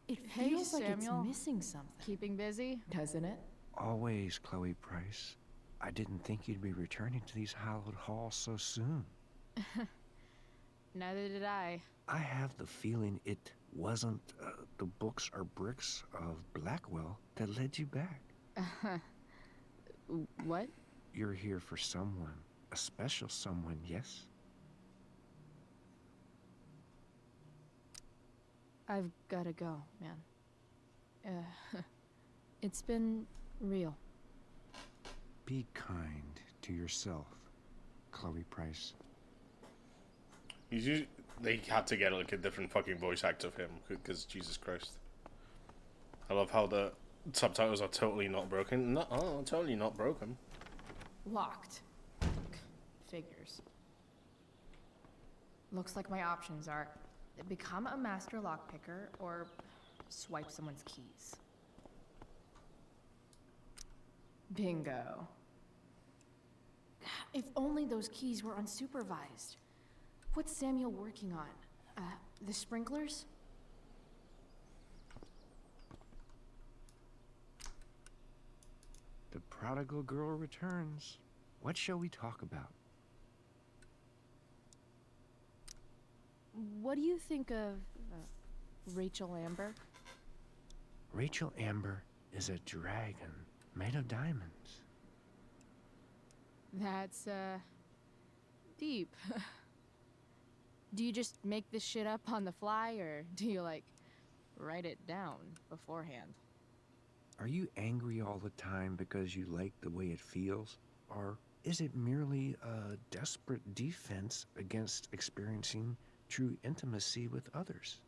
it Hey, feels like it's Samuel. missing something. Keeping busy? Doesn't it? Always, Chloe Price. I didn't think you'd be returning to these hallowed halls so soon. Neither did I. I have the feeling it wasn't the books or bricks of Blackwell that led you back. What? You're here for someone. A special someone, yes? I've gotta go, man. It's been real. Be kind to yourself, Chloe Price. They had to get like a different fucking voice actor of him because Jesus Christ. I love how the subtitles are totally not broken. No, totally not broken. Locked. Figures. Looks like my options are become a master lockpicker or swipe someone's keys. Bingo. If only those keys were unsupervised. What's Samuel working on? The sprinklers? The prodigal girl returns. What shall we talk about? What do you think of Rachel Amber? Rachel Amber is a dragon made of diamonds. That's, deep. Do you just make this shit up on the fly, or do you, like, write it down beforehand? Are you angry all the time because you like the way it feels? Or is it merely a desperate defense against experiencing true intimacy with others?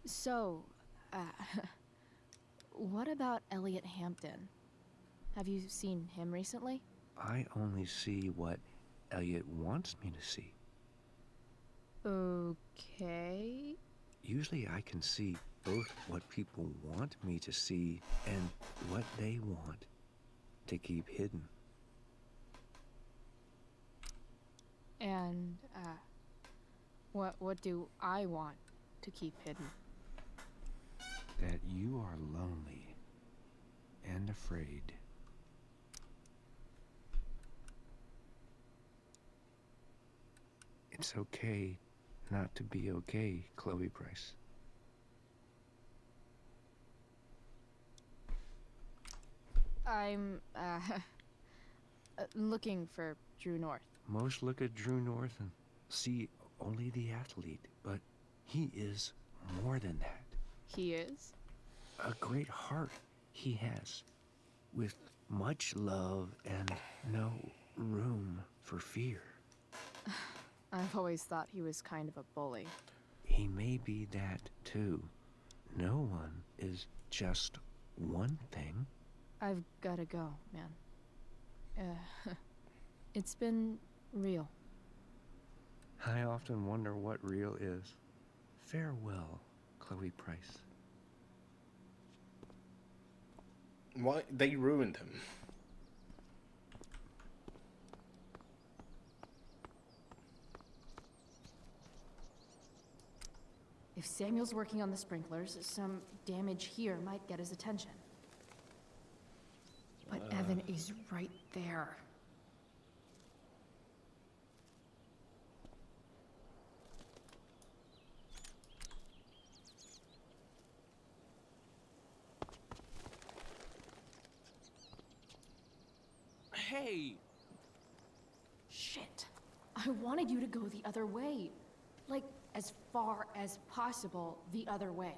So, what about Elliot Hampton? Have you seen him recently? I only see what Elliot wants me to see. Okay. Usually I can see both what people want me to see and what they want to keep hidden. And, what do I want to keep hidden? That you are lonely and afraid. It's okay not to be okay, Chloe Price. I'm, looking for Drew North. Most look at Drew North and see only the athlete, but he is more than that. He is? A great heart he has, with much love and no room for fear. I've always thought he was kind of a bully. He may be that too. No one is just one thing. I've gotta go, man. It's been real. I often wonder what real is. Farewell, Chloe Price. Why? They ruined him. If Samuel's working on the sprinklers, some damage here might get his attention. But Evan is right there. Hey! Shit. I wanted you to go the other way. Like, as far as possible the other way.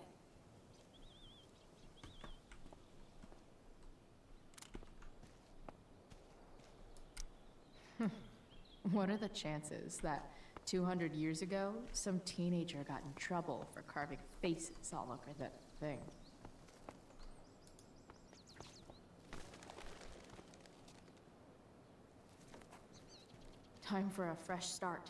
What are the chances that 200 years ago, some teenager got in trouble for carving faces all over that thing? Time for a fresh start.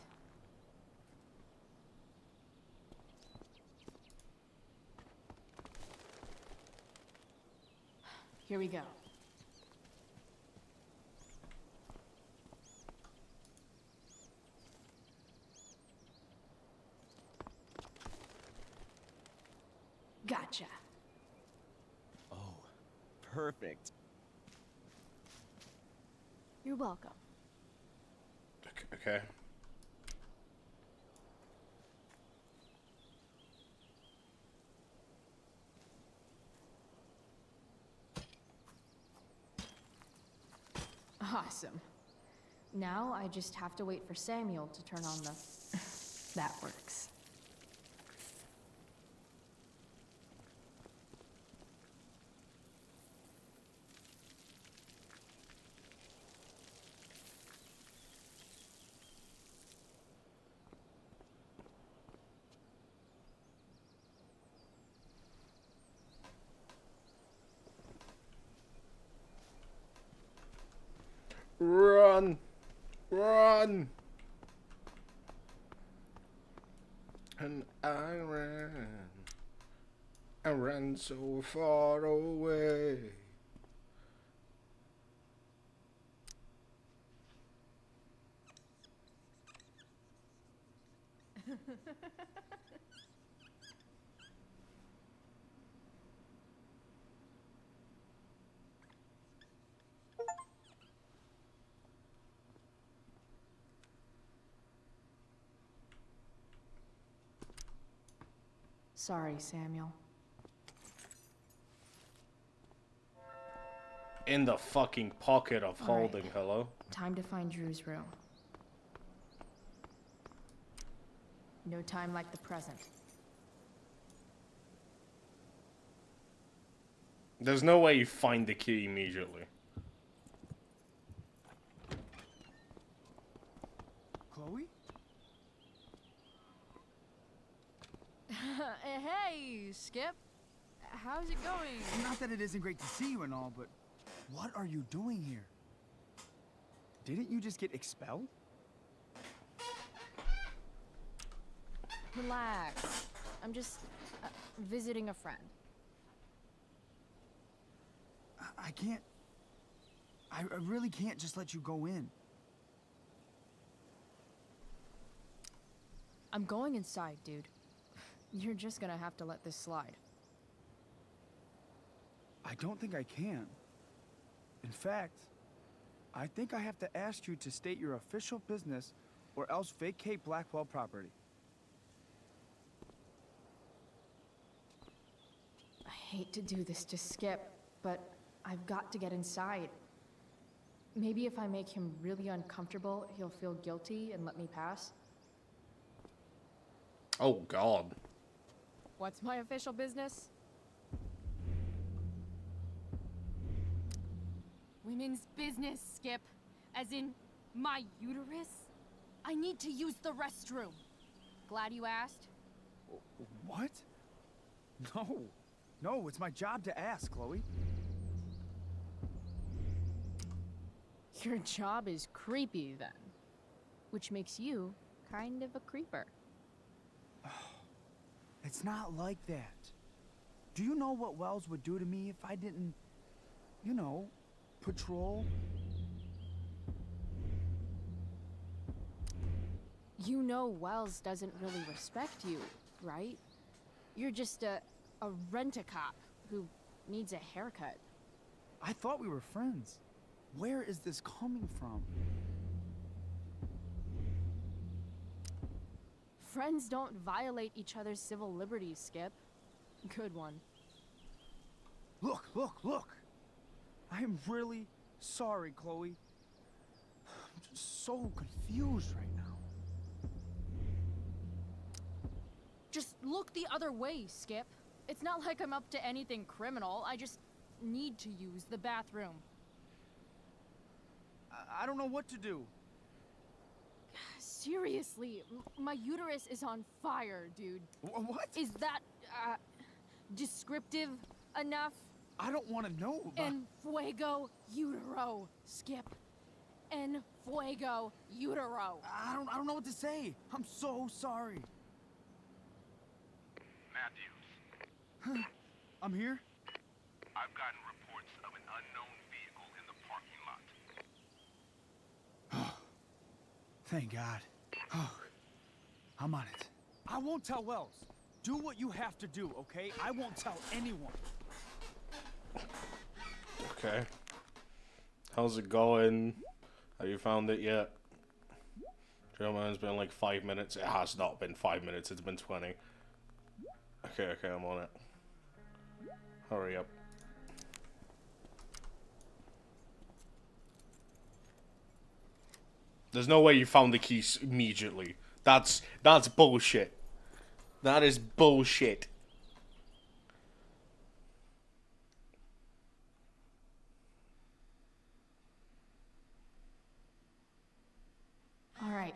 Here we go. Gotcha. Oh, perfect. You're welcome. Okay. Awesome. Now I just have to wait for Samuel to turn on the... That works. Run! Run! And I ran so far away. Sorry, Samuel. In the fucking pocket of All right. holding, hello? Time to find Drew's room. No time like the present. There's no way you find the key immediately. Chloe? Hey, Skip. How's it going? Not that it isn't great to see you and all, but what are you doing here? Didn't you just get expelled? Relax. I'm just visiting a friend. I can't... I really can't just let you go in. I'm going inside, dude. You're just gonna have to let this slide. I don't think I can. In fact, I think I have to ask you to state your official business or else vacate Blackwell property. I hate to do this to Skip, but I've got to get inside. Maybe if I make him really uncomfortable, he'll feel guilty and let me pass. Oh, God. What's my official business? Women's business, Skip. As in, my uterus? I need to use the restroom. Glad you asked. What? No. No, it's my job to ask, Chloe. Your job is creepy, then. Which makes you kind of a creeper. It's not like that. Do you know what Wells would do to me if I didn't, you know, patrol? You know Wells doesn't really respect you, right? You're just a rent-a-cop who needs a haircut. I thought we were friends. Where is this coming from? Friends don't violate each other's civil liberties, Skip. Good one. Look, look, look! I am really sorry, Chloe. I'm just so confused right now. Just look the other way, Skip. It's not like I'm up to anything criminal. I just need to use the bathroom. I don't know what to do. Seriously, my uterus is on fire, dude. What? Is that, descriptive enough? I don't want to know about... En fuego utero, Skip. En Fuego utero. I don't know what to say. I'm so sorry. Matthews, I'm here. I've gotten reports of an unknown vehicle in the parking lot. Thank God. Oh, I'm on it. I won't tell Wells. Do what you have to do, okay? I won't tell anyone. Okay. How's it going? Have you found it yet? German, it's been like 5 minutes. It has not been 5 minutes, it's been 20. Okay, I'm on it. Hurry up. There's no way you found the keys immediately. That's bullshit. That is bullshit. All right,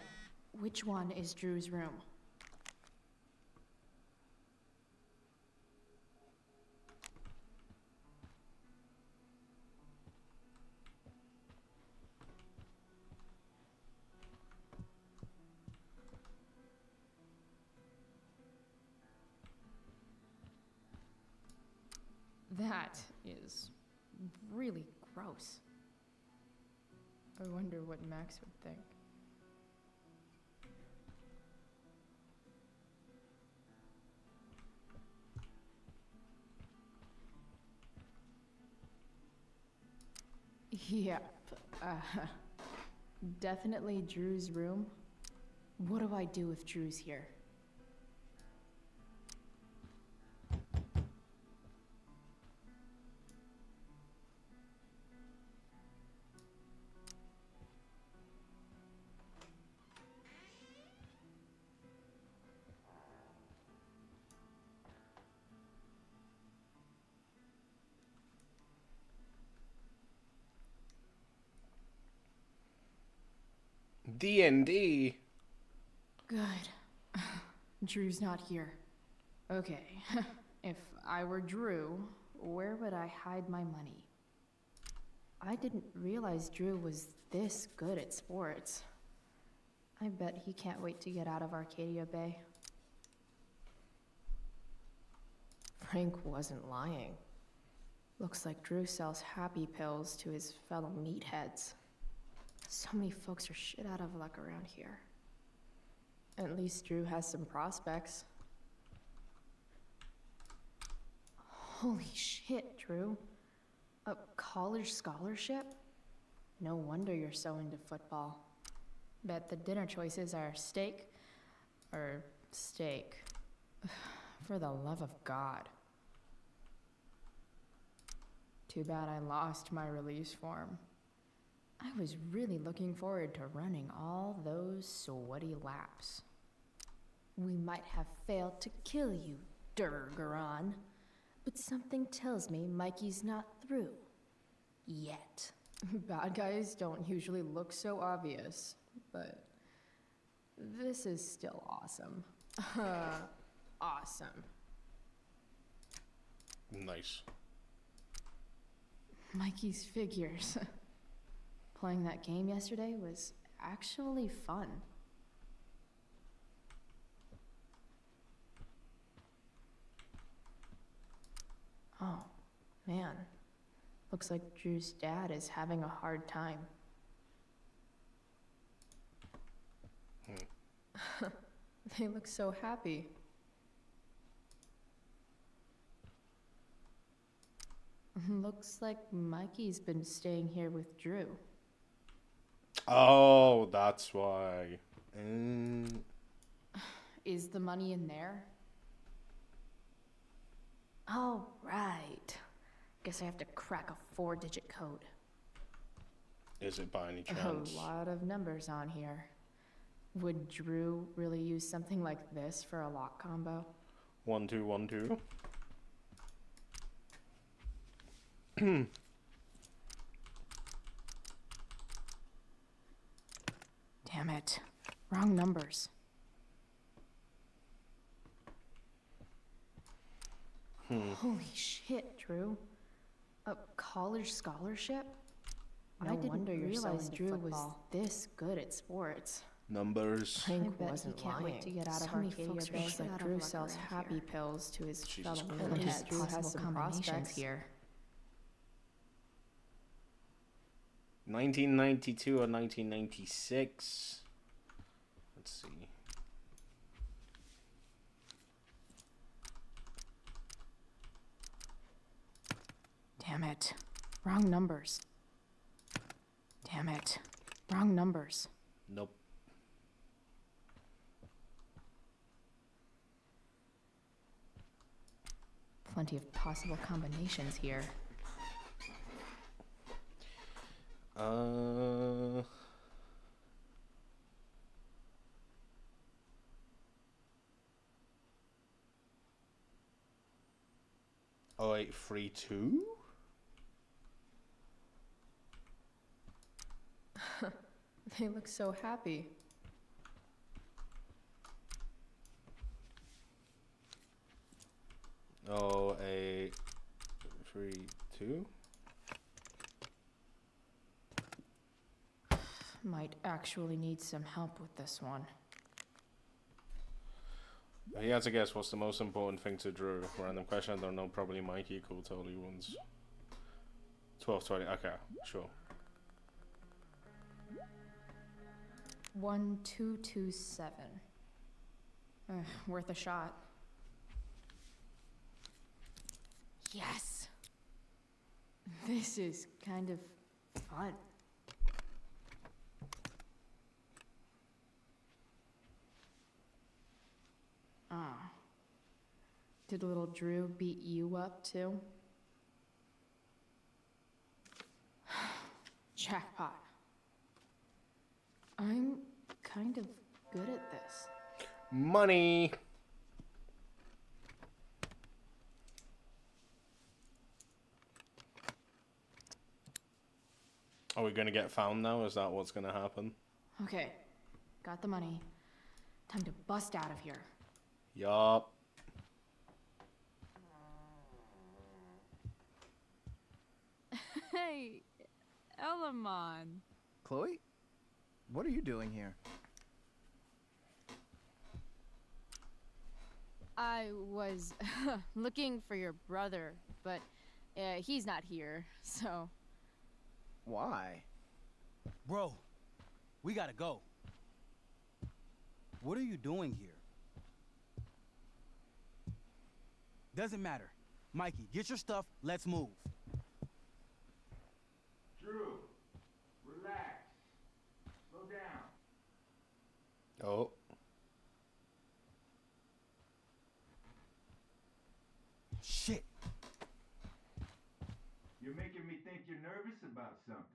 which one is Drew's room? That is really gross. I wonder what Max would think. Yep. Definitely Drew's room. What do I do if Drew's here? D&D. Good. Drew's not here. Okay, if I were Drew, where would I hide my money? I didn't realize Drew was this good at sports. I bet he can't wait to get out of Arcadia Bay. Frank wasn't lying. Looks like Drew sells happy pills to his fellow meatheads. So many folks are shit out of luck around here. At least Drew has some prospects. Holy shit, Drew. A college scholarship? No wonder you're so into football. Bet the dinner choices are steak or steak. For the love of God. Too bad I lost my release form. I was really looking forward to running all those sweaty laps. We might have failed to kill you, Durgaron, but something tells me Mikey's not through. Yet. Bad guys don't usually look so obvious, but this is still awesome. Awesome. Nice. Mikey's figures. Playing that game yesterday was actually fun. Oh, man. Looks like Drew's dad is having a hard time. They look so happy. Looks like Mikey's been staying here with Drew. Oh, that's why. Is the money in there? Oh, right. Guess I have to crack a 4-digit code. Is it by any chance? A lot of numbers on here. Would Drew really use something like this for a lock combo? 1212. Damn it. Wrong numbers. Holy shit, Drew. A college scholarship? I didn't realize Drew was this good at sports. Numbers. I bet he can't wait to get out of Arcadia Bay. Looks like Drew sells happy pills to his fellow meatheads. Drew has some prospects here. 1992 or 1996. Let's see. Damn it. Wrong numbers. Damn it. Wrong numbers. Nope. Plenty of possible combinations here. Oh, 832? They look so happy. Oh, 832? Might actually need some help with this one. He had to guess what's the most important thing to Drew. Random question, I don't know, probably Mikey, cool, totally ones. 1220, okay, sure. 1227. Worth a shot. Yes! This is kind of fun. Ah. Did little Drew beat you up too? Jackpot. I'm kind of good at this. Money! Are we gonna get found now? Is that what's gonna happen? Okay, got the money. Time to bust out of here. Yup. Hey, Elamon. Chloe? What are you doing here? I was looking for your brother, but he's not here, so... Why? Bro, we gotta go. What are you doing here? Doesn't matter. Mikey, get your stuff, let's move. Drew, relax. Slow down. Oh. Shit. You're making me think you're nervous about something.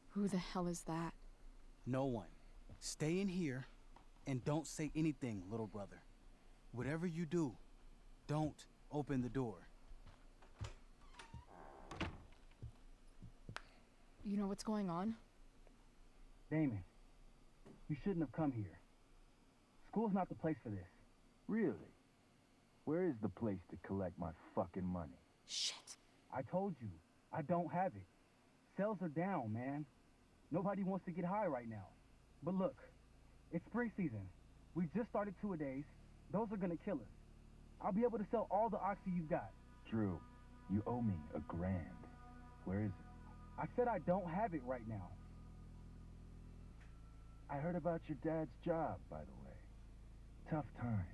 Who the hell is that? No one. Stay in here and don't say anything, little brother. Whatever you do, don't open the door. You know what's going on? Damon, you shouldn't have come here. School's not the place for this. Really? Where is the place to collect my fucking money? Shit. I told you, I don't have it. Sales are down, man. Nobody wants to get high right now. But look, it's spring season. We just started two-a-days. Those are gonna kill us. I'll be able to sell all the oxy you've got. Drew, you owe me $1,000. Where is it? I said I don't have it right now. I heard about your dad's job, by the way. Tough times.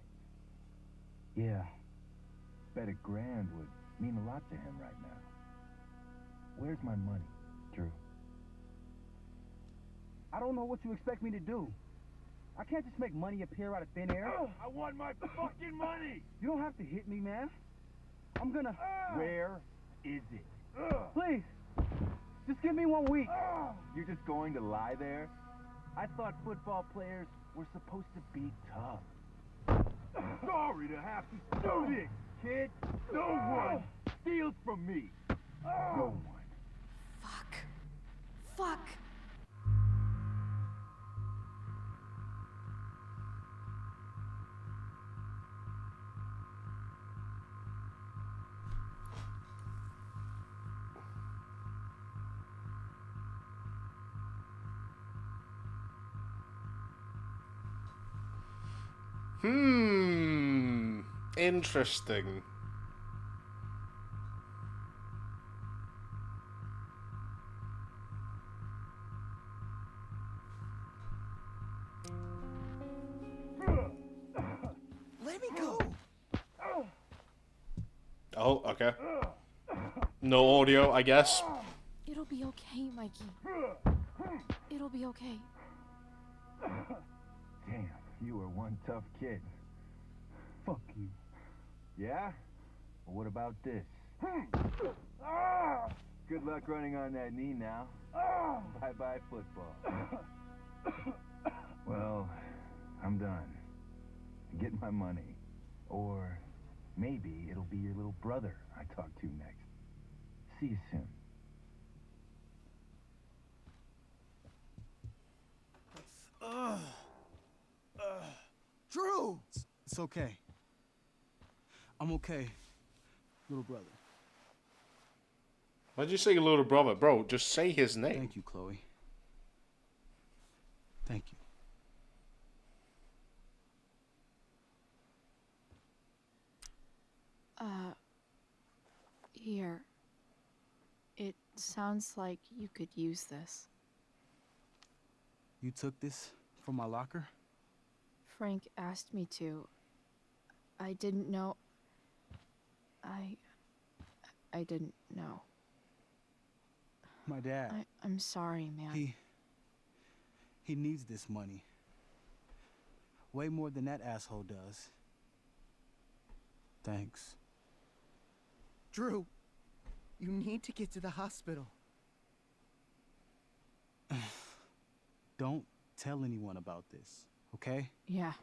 Yeah, bet $1,000 would mean a lot to him right now. Where's my money, Drew? I don't know what you expect me to do. I can't just make money appear out of thin air. I want my fucking money! You don't have to hit me, man. I'm gonna... Where is it? Please, just give me 1 week. You're just going to lie there? I thought football players were supposed to be tough. Sorry to have to do this, kid. No one steals from me. No one. Fuck. Fuck. Interesting. Let me go. Oh, okay. No audio, I guess. It'll be okay, Mikey. It'll be okay. Damn, you are one tough kid. Fuck you. Yeah? Well, what about this? Good luck running on that knee now. Bye-bye football. Well, I'm done. Get my money. Or maybe it'll be your little brother I talk to next. See you soon. Drew! It's okay. I'm okay, little brother. Why'd you say your little brother? Bro, just say his name. Thank you, Chloe. Thank you. Here. It sounds like you could use this. You took this from my locker? Frank asked me to. I didn't know. I didn't know. My dad. I'm sorry, man. He needs this money. Way more than that asshole does. Thanks. Drew, you need to get to the hospital. Don't tell anyone about this, okay? Yeah.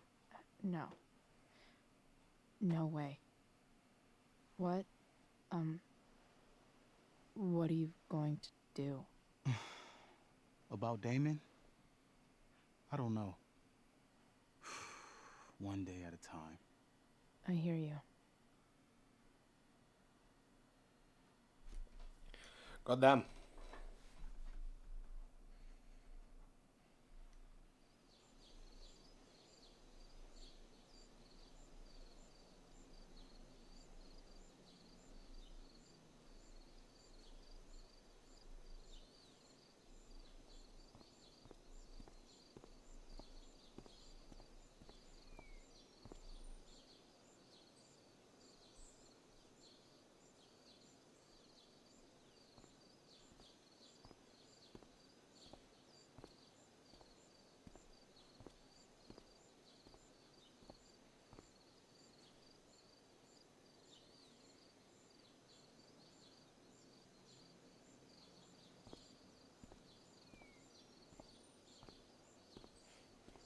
No. No way. What are you going to do? About Damon? I don't know. One day at a time. I hear you. Goddamn.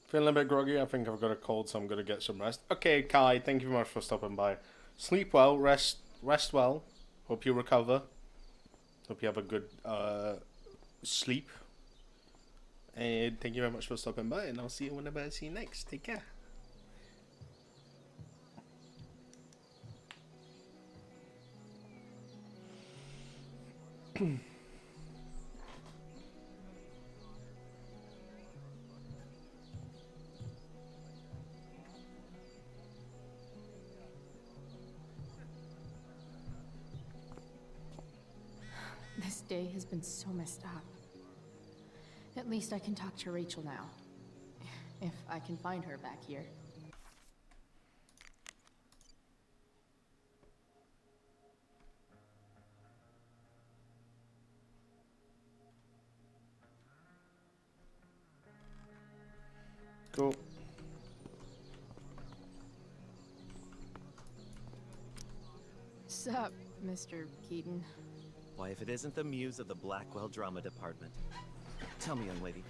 Feeling a bit groggy. I think I've got a cold, so I'm gonna get some rest. Okay, Kai, thank you very much for stopping by. Sleep well, rest well. Hope you recover. Hope you have a good sleep. And thank you very much for stopping by, and I'll see you whenever I see you next. Take care. This day has been so messed up. At least I can talk to Rachel now. If I can find her back here. Cool. Sup, Mr. Keaton? Why, if it isn't the muse of the Blackwell drama department. Tell me, young lady,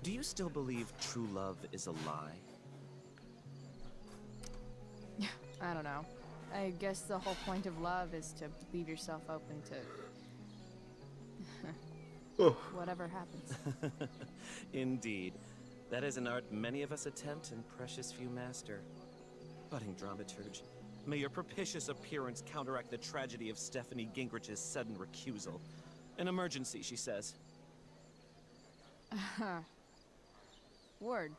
do you still believe true love is a lie? I don't know. I guess the whole point of love is to leave yourself open to whatever happens. Indeed. That is an art many of us attempt and precious few master. Budding dramaturge, may your propitious appearance counteract the tragedy of Stephanie Gingrich's sudden recusal. An emergency, she says. Word.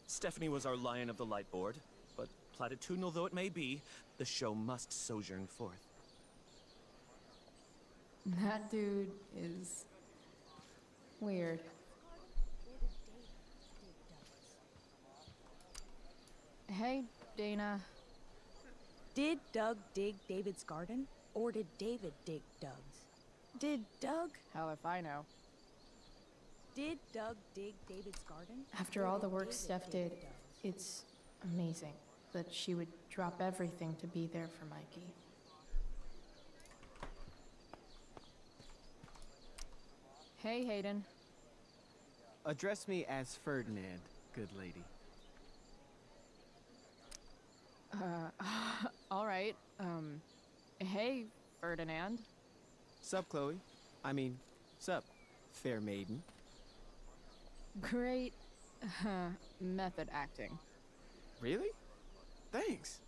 Stephanie was our Lion of the Light board, but Platitudinal though it may be, the show must sojourn forth. That dude is weird. Hey, Dana. Did Doug dig David's garden? Or did David dig Doug's? Did Doug? Hell if I know. Did Doug dig David's garden? After all the work Steph did, it's amazing that she would drop everything to be there for Mikey. Hey, Hayden. Address me as Ferdinand, good lady. All right. Hey, Ferdinand. Sup, Chloe? I mean, sup, fair maiden. Great method acting. Really? Thanks.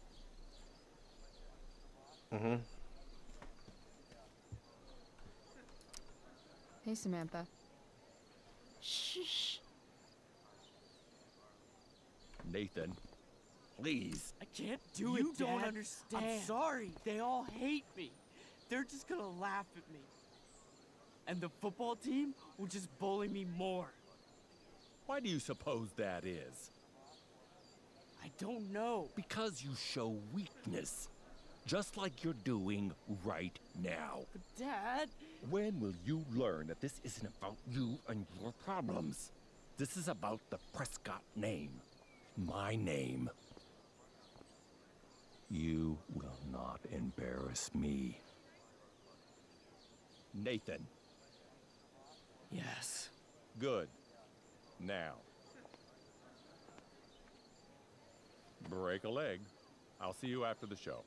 Mm-hmm. Hey, Samantha. Shh. Nathan, please. I can't do it, You Dad. don't understand. I'm sorry. They all hate me. They're just gonna laugh at me. And the football team will just bully me more. Why do you suppose that is? I don't know. Because you show weakness. Just like you're doing right now. But Dad... When will you learn that this isn't about you and your problems? This is about the Prescott name. My name. You will not embarrass me. Nathan. Yes. Good. Now. Break a leg. I'll see you after the show.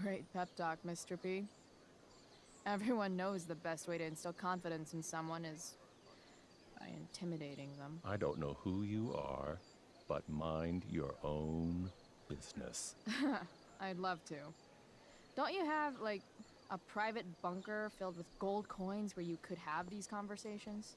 Great pep talk, Mr. P. Everyone knows the best way to instill confidence in someone is by intimidating them. I don't know who you are, but mind your own business. I'd love to. Don't you have, like, a private bunker filled with gold coins where you could have these conversations?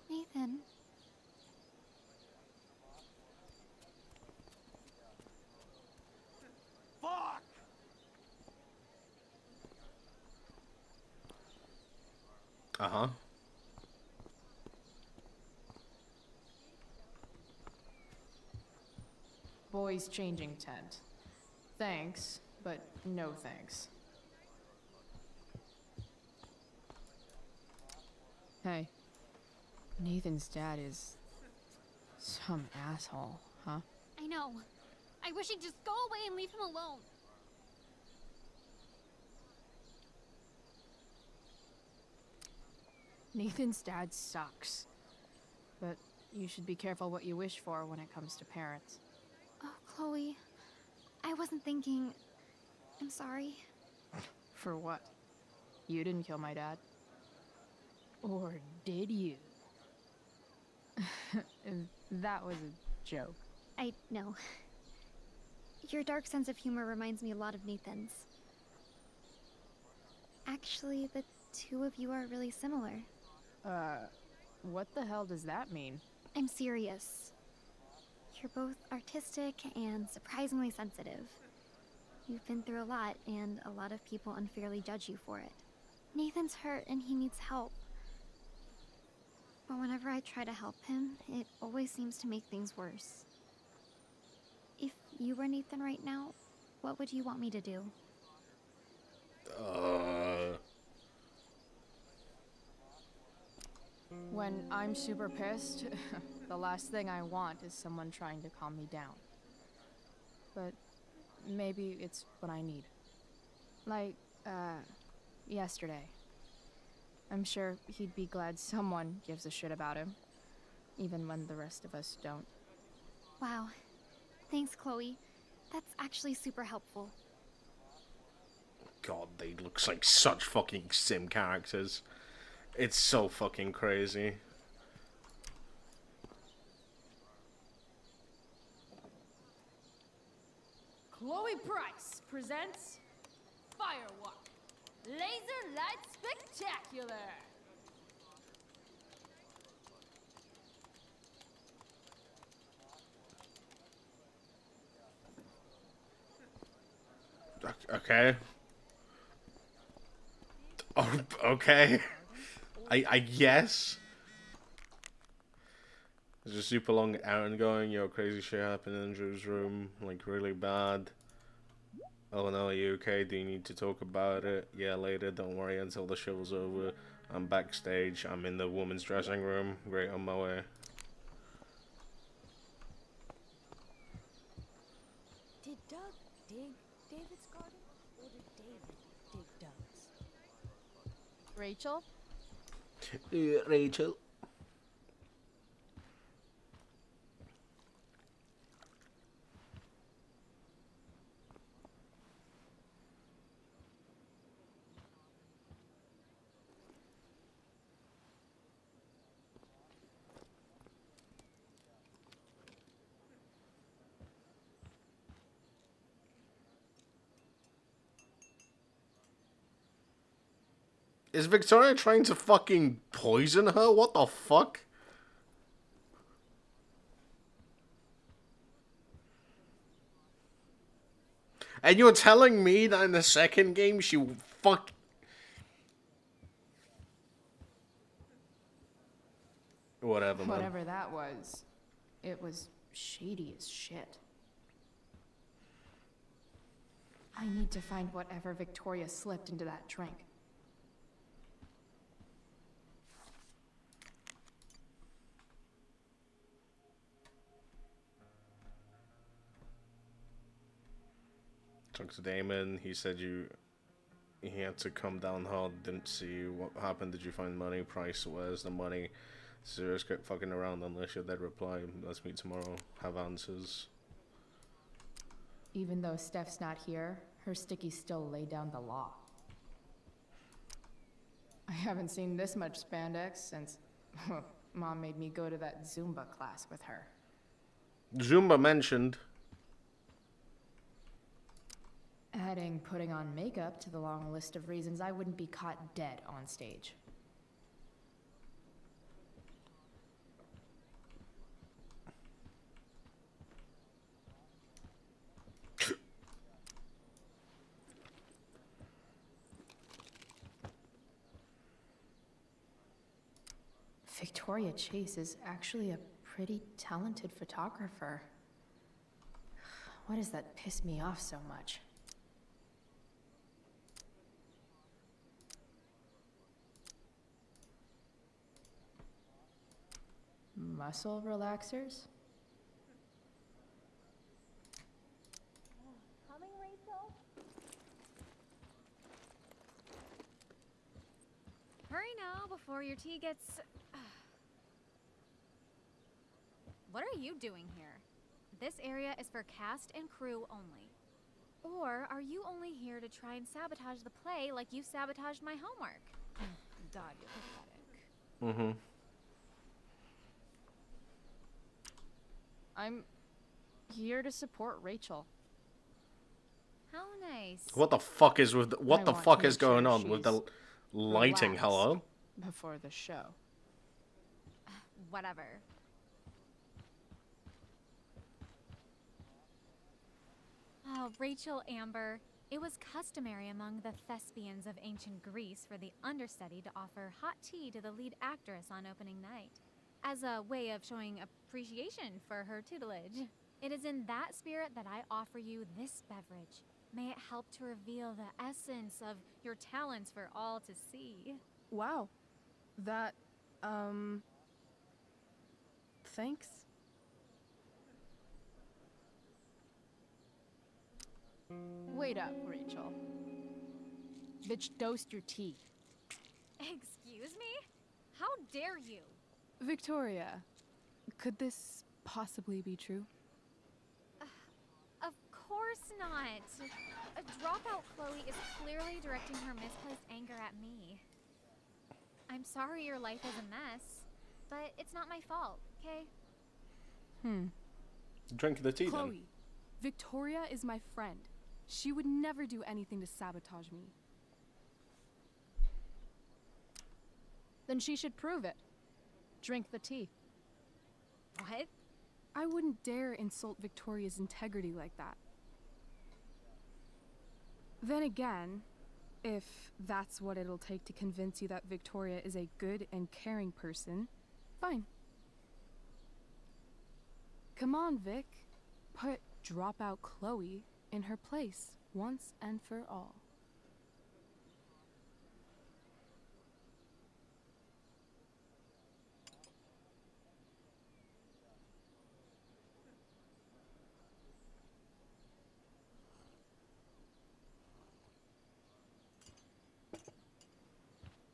Nathan. Fuck! Uh-huh. Boys changing tent. Thanks, but no thanks. Hey. Nathan's dad is some asshole, huh? I know. I wish he'd just go away and leave him alone. Nathan's dad sucks. But you should be careful what you wish for when it comes to parents. Oh, Chloe. I wasn't thinking... I'm sorry. For what? You didn't kill my dad. Or did you? That was a joke. I know. Your dark sense of humor reminds me a lot of Nathan's. Actually, the two of you are really similar. What the hell does that mean? I'm serious. You're both artistic and surprisingly sensitive. You've been through a lot, and a lot of people unfairly judge you for it. Nathan's hurt and he needs help. But whenever I try to help him, it always seems to make things worse. If you were Nathan right now, what would you want me to do? When I'm super pissed, the last thing I want is someone trying to calm me down. But maybe it's what I need. Like, yesterday. I'm sure he'd be glad someone gives a shit about him, even when the rest of us don't. Wow. Thanks, Chloe. That's actually super helpful. God, they look like such fucking sim characters. It's so fucking crazy. Chloe Price presents Firewalk Laser Light Spectacular. Okay. Oh, okay. I guess. There's a super long errand going. Yo, crazy shit happened in Drew's room. Like, really bad. Oh no, are you okay? Do you need to talk about it? Yeah, later. Don't worry until the show's over. I'm backstage. I'm in the woman's dressing room. Great, on my way. Did Doug dig David's garden, or did David dig Doug's? Rachel? Rachel. Is Victoria trying to fucking poison her? What the fuck? And you're telling me that in the second game she fuck... Whatever, man. Whatever that was, it was shady as shit. I need to find whatever Victoria slipped into that drink. Talked to Damon. He said he had to come down hard. Didn't see you. What happened? Did you find money? Price? Where's the money? Serious, quit fucking around unless you're dead. Reply. Let's meet tomorrow. Have answers. Even though Steph's not here, her stickies still lay down the law. I haven't seen this much spandex since Mom made me go to that Zumba class with her. Zumba mentioned. Adding putting on makeup to the long list of reasons I wouldn't be caught dead on stage. Victoria Chase is actually a pretty talented photographer. Why does that piss me off so much? Muscle relaxers? Coming, Rachel? Hurry now before your tea gets... What are you doing here? This area is for cast and crew only. Or are you only here to try and sabotage the play like you sabotaged my homework? God, you're pathetic. Mm-hmm. I'm here to support Rachel. How nice. What the fuck is with what I the want fuck to is make going sure on with the she's lighting? relaxed Hello? Before the show. Whatever. Oh, Rachel Amber. It was customary among the thespians of ancient Greece for the understudy to offer hot tea to the lead actress on opening night, as a way of showing appreciation for her tutelage. It is in that spirit that I offer you this beverage. May it help to reveal the essence of your talents for all to see. Wow. That, thanks. Wait up, Rachel. Bitch, dosed your tea. Excuse me? How dare you? Victoria, could this possibly be true? Of course not. A dropout Chloe is clearly directing her misplaced anger at me. I'm sorry your life is a mess, but it's not my fault, okay? Drink the tea Chloe, Victoria is my friend. She would never do anything to sabotage me. Then she should prove it. Drink the tea. What? I wouldn't dare insult Victoria's integrity like that. Then again, if that's what it'll take to convince you that Victoria is a good and caring person, fine. Come on, Vic. Put dropout Chloe in her place once and for all.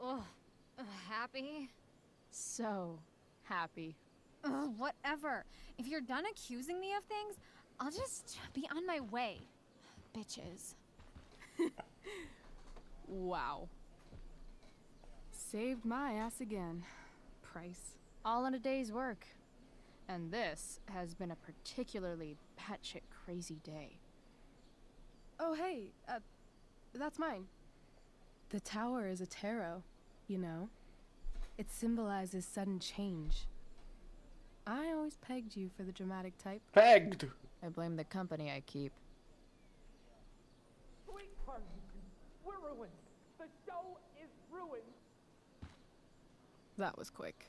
Ugh. Happy? So happy. Ugh, whatever. If you're done accusing me of things, I'll just be on my way. Bitches. Wow. Saved my ass again. Price. All in a day's work. And this has been a particularly batshit crazy day. Oh, hey, that's mine. The tower is a tarot, you know. It symbolizes sudden change. I always pegged you for the dramatic type. Pegged! I blame the company I keep. Wait, Parkinson. We're ruined. The show is ruined. That was quick.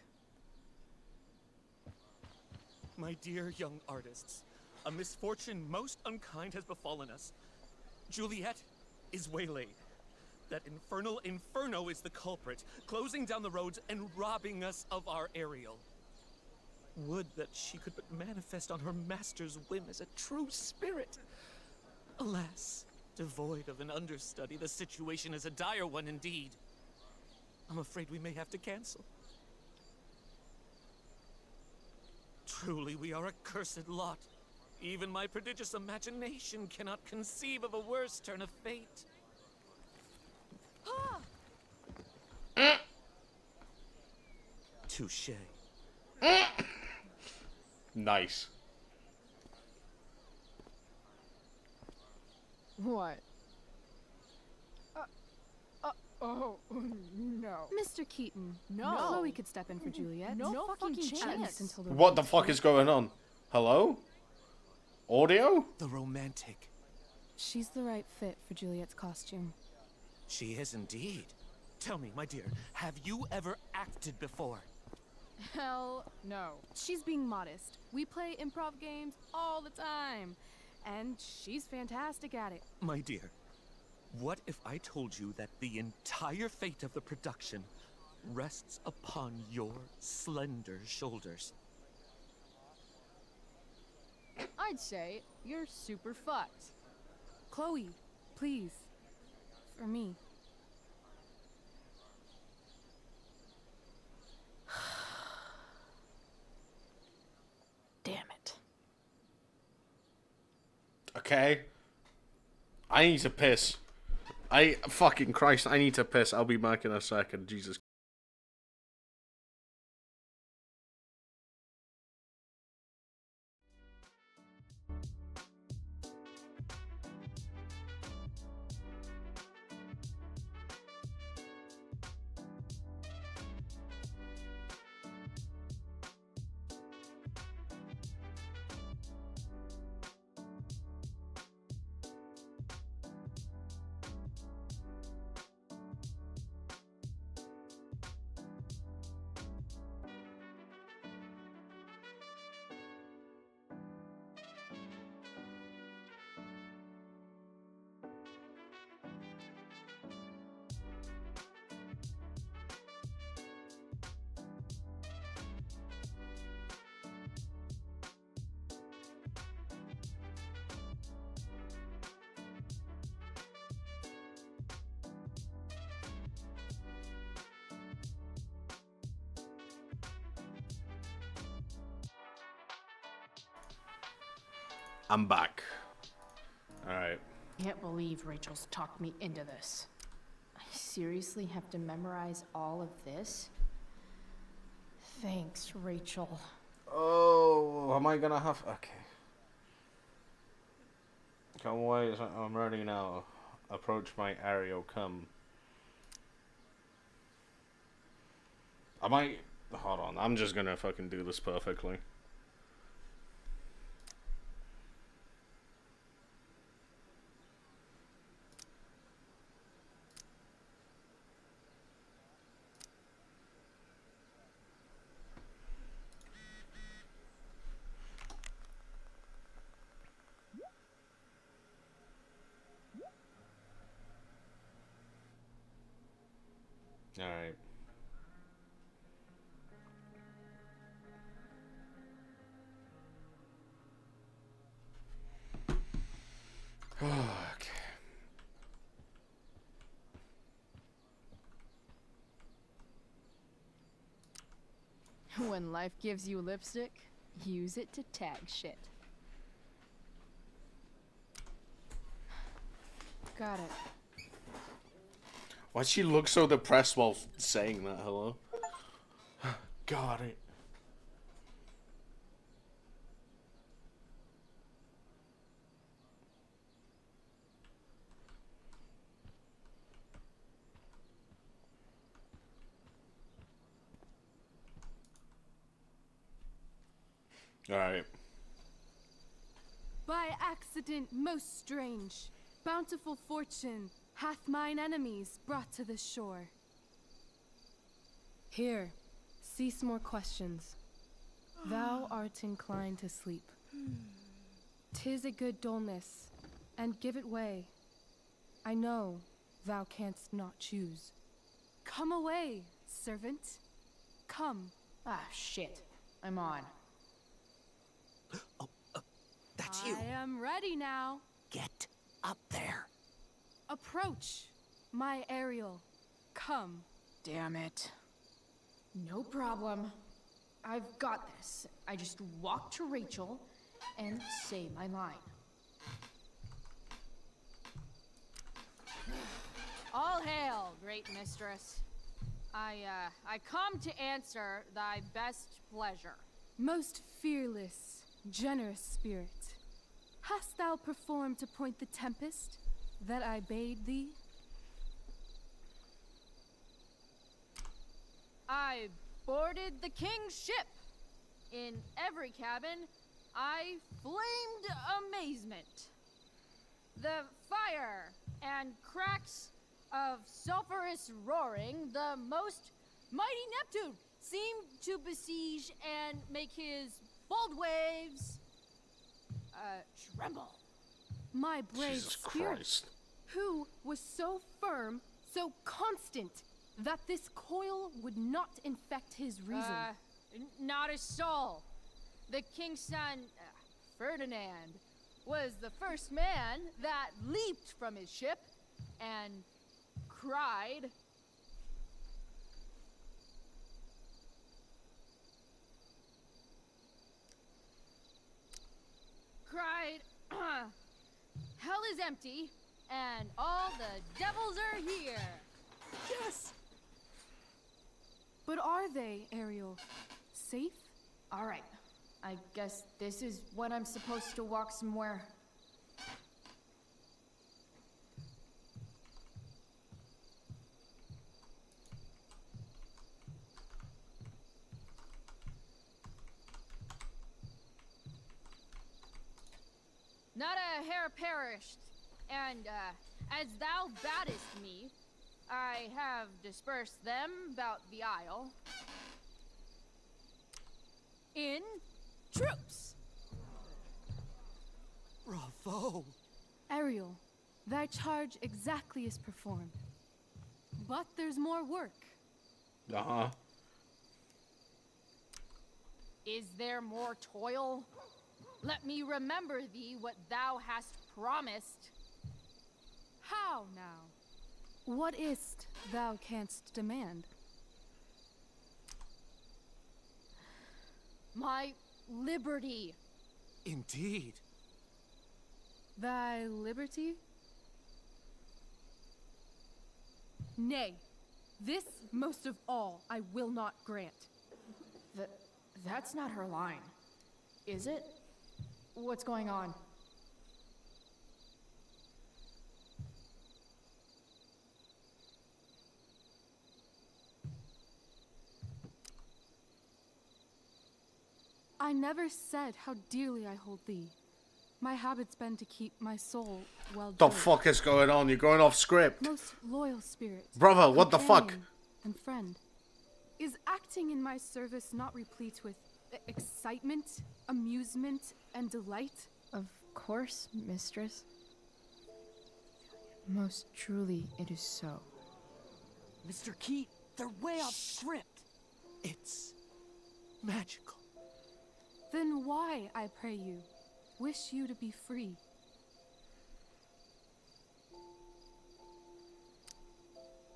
My dear young artists, a misfortune most unkind has befallen us. Juliet is waylaid. That infernal inferno is the culprit, closing down the roads and robbing us of our Ariel. Would that she could but manifest on her master's whim as a true spirit. Alas, devoid of an understudy, the situation is a dire one indeed. I'm afraid we may have to cancel. Truly, we are a cursed lot. Even my prodigious imagination cannot conceive of a worse turn of fate. Touche. Nice. What? Oh, no. Mr. Keaton, No. Chloe could step in for Juliet. No fucking At chance. least until the What the fuck is going on? Hello? Audio? The romantic. She's the right fit for Juliet's costume. She is indeed. Tell me, my dear, have you ever acted before? Hell no. She's being modest. We play improv games all the time. And she's fantastic at it. My dear, what if I told you that the entire fate of the production rests upon your slender shoulders? I'd say you're super fucked. Chloe, please. For me. Damn it. Okay. I need to piss. Fucking Christ, I need to piss. I'll be back in a second. Jesus. I'm back. Alright. Can't believe Rachel's talked me into this. I seriously have to memorize all of this? Thanks, Rachel. Oh, am I gonna have... Okay. Come away, I'm ready now. Approach my Ariel, come. I might... Hold on, I'm just gonna fucking do this perfectly. Alright. Okay. When life gives you lipstick, use it to tag shit. Got it. Why'd she look so depressed while saying that? Hello? Got it. Alright. By accident most strange, bountiful fortune hath mine enemies brought to this shore. Here, cease more questions. Thou art inclined to sleep. 'Tis a good dullness, and give it way. I know thou canst not choose. Come away, servant. Come. Ah, shit. I'm on. That's you. I am ready now. Get up there. Approach, my Ariel. Come. Damn it. No problem. I've got this. I just walk to Rachel and say my line. All hail, great mistress. I come to answer thy best pleasure. Most fearless, generous spirit, hast thou performed to point the tempest that I bade thee? I boarded the king's ship. In every cabin, I flamed amazement. The fire and cracks of sulphurous roaring, the most mighty Neptune seemed to besiege and make his bold waves tremble. My brave Jesus spirit, Christ. who was so firm, so constant, that this coil would not infect his reason. Not a soul. The king's son, Ferdinand, was the first man that leaped from his ship and cried, hell is empty and all the devils are here. Yes! But are they, Ariel? Safe? All right. I guess this is when I'm supposed to walk somewhere. Not a hair perished, and as thou baddest me, I have dispersed them about the isle in troops. Bravo! Ariel, thy charge exactly is performed. But there's more work. Uh-huh. Is there more toil? Let me remember thee what thou hast promised. How now? What is't thou canst demand? My liberty. Indeed. Thy liberty? Nay, this most of all I will not grant. That's not her line, is it? What's going on? I never said how dearly I hold thee. My habit's been to keep my soul well. The fuck is going on? You're going off script. Most loyal spirit. Brother, what the fuck? Companion and friend. Is acting in my service not replete with excitement, amusement, and delight? Of course, mistress. Most truly, it is so. Mr. Keat, they're way off script. It's magical. Then why, I pray you, wish you to be free?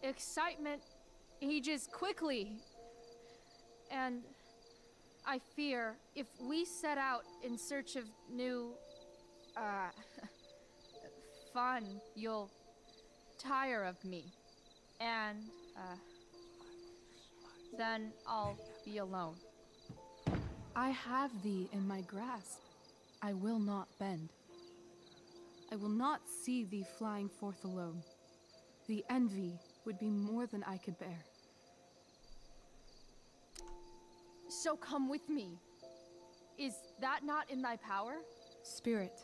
Excitement ages quickly. And I fear if we set out in search of new, fun, you'll tire of me. And, then I'll be alone. I have thee in my grasp. I will not bend. I will not see thee flying forth alone. The envy would be more than I could bear. So come with me. Is that not in thy power? Spirit,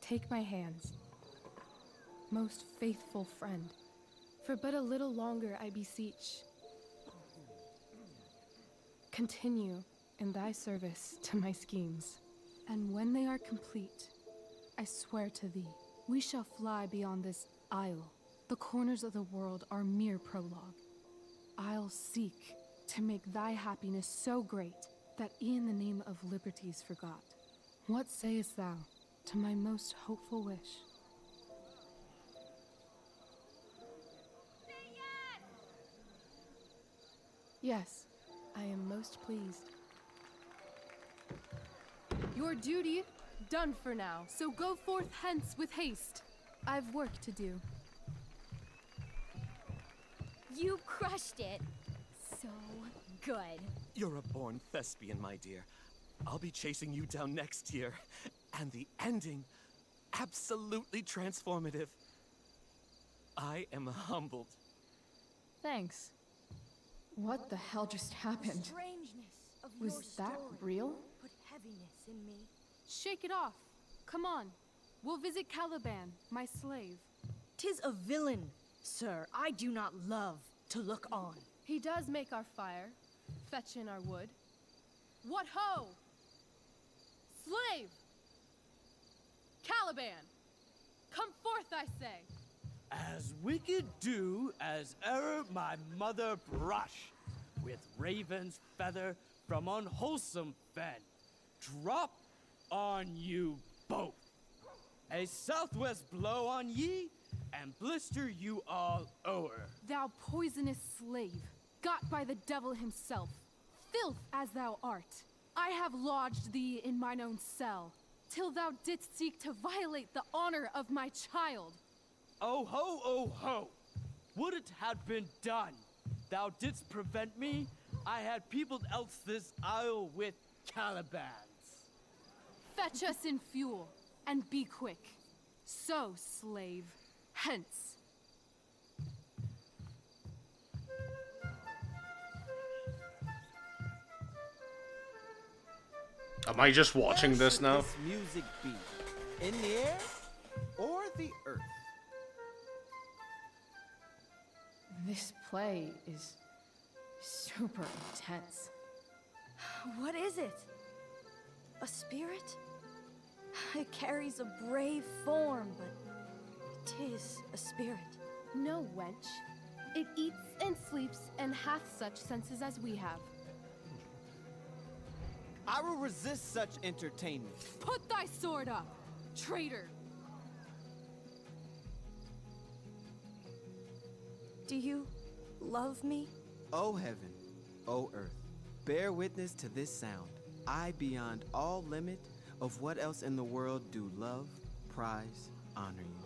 take my hands. Most faithful friend, for but a little longer I beseech. Continue in thy service to my schemes, and when they are complete, I swear to thee, we shall fly beyond this isle. The corners of the world are mere prologue. I'll seek to make thy happiness so great that e'en the name of liberty's forgot. What sayest thou to my most hopeful wish? Yes, I am most pleased. Your duty done for now, so go forth hence with haste. I've work to do. You crushed it. So good. You're a born thespian, my dear. I'll be chasing you down next year. And the ending, absolutely transformative. I am humbled. Thanks. What the hell just happened? Strangeness of Was your that story real? Put heaviness in me. Shake it off. Come on. We'll visit Caliban, my slave. 'Tis a villain, sir. I do not love to look on. He does make our fire, fetch in our wood. What ho! Slave! Caliban! Come forth, I say! As wicked do as e'er my mother brush, with raven's feather from unwholesome fen, drop on you both. A southwest blow on ye, and blister you all o'er. Thou poisonous slave, got by the devil himself, filth as thou art, I have lodged thee in mine own cell, till thou didst seek to violate the honor of my child. Oh ho, oh ho! Would it had been done! Thou didst prevent me, I had peopled else this isle with Calibans. Fetch us in fuel, and be quick. So, slave, hence. Am I just watching this now? This music be in the air or the earth? This play is super intense. What is it? A spirit? It carries a brave form, but 'tis a spirit. No, wench. It eats and sleeps and hath such senses as we have. I will resist such entertainment. Put thy sword up, traitor! Do you love me? O heaven, O earth, bear witness to this sound. I, beyond all limit of what else in the world do love, prize, honor you.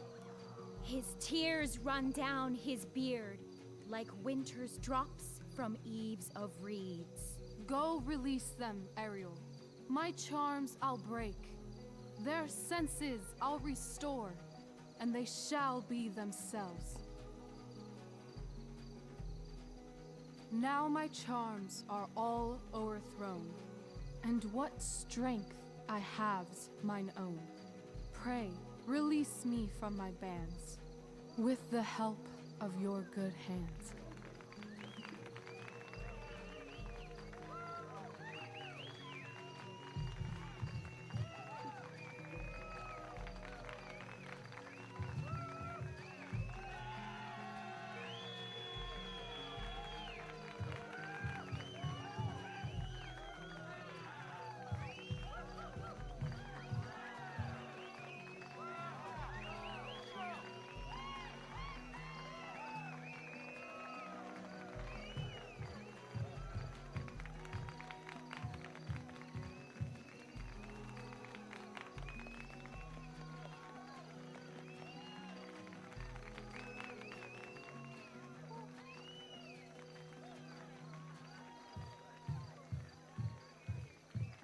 His tears run down his beard like winter's drops from eaves of reeds. Go release them, Ariel. My charms I'll break. Their senses I'll restore, and they shall be themselves. Now my charms are all o'erthrown, And what strength I have's mine own. Pray, release me from my bands, with the help of your good hands.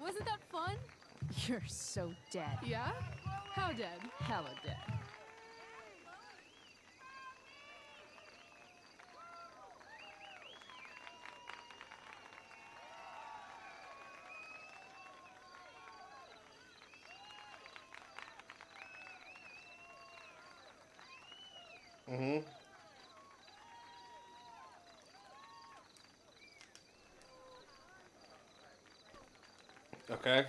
Wasn't that fun? You're so dead. Yeah? How dead? Hella dead. Mm-hmm. Okay.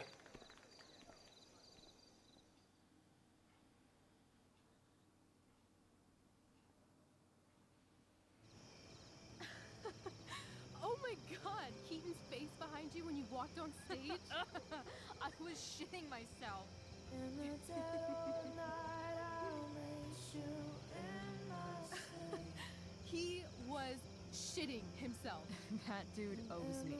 Oh my god, Keaton's face behind you when you walked on stage? I was shitting myself. He was shitting himself. That dude owes me.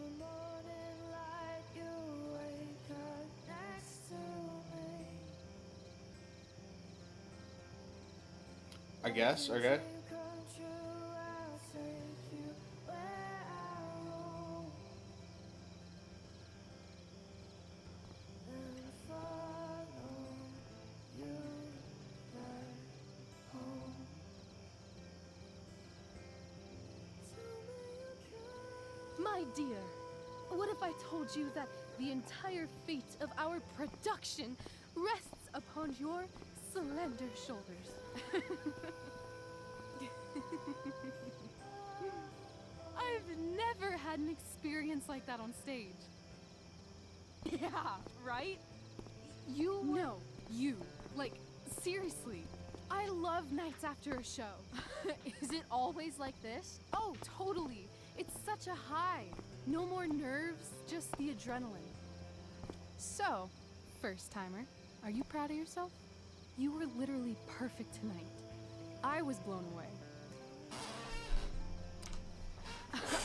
I guess, okay. My dear, what if I told you that the entire fate of our production rests upon your slender shoulders? I've never had an experience like that on stage. Yeah, right? You were... No, you. Like, seriously. I love nights after a show. Is it always like this? Oh, totally. It's such a high. No more nerves, just the adrenaline. So, first timer, are you proud of yourself? You were literally perfect tonight. I was blown away.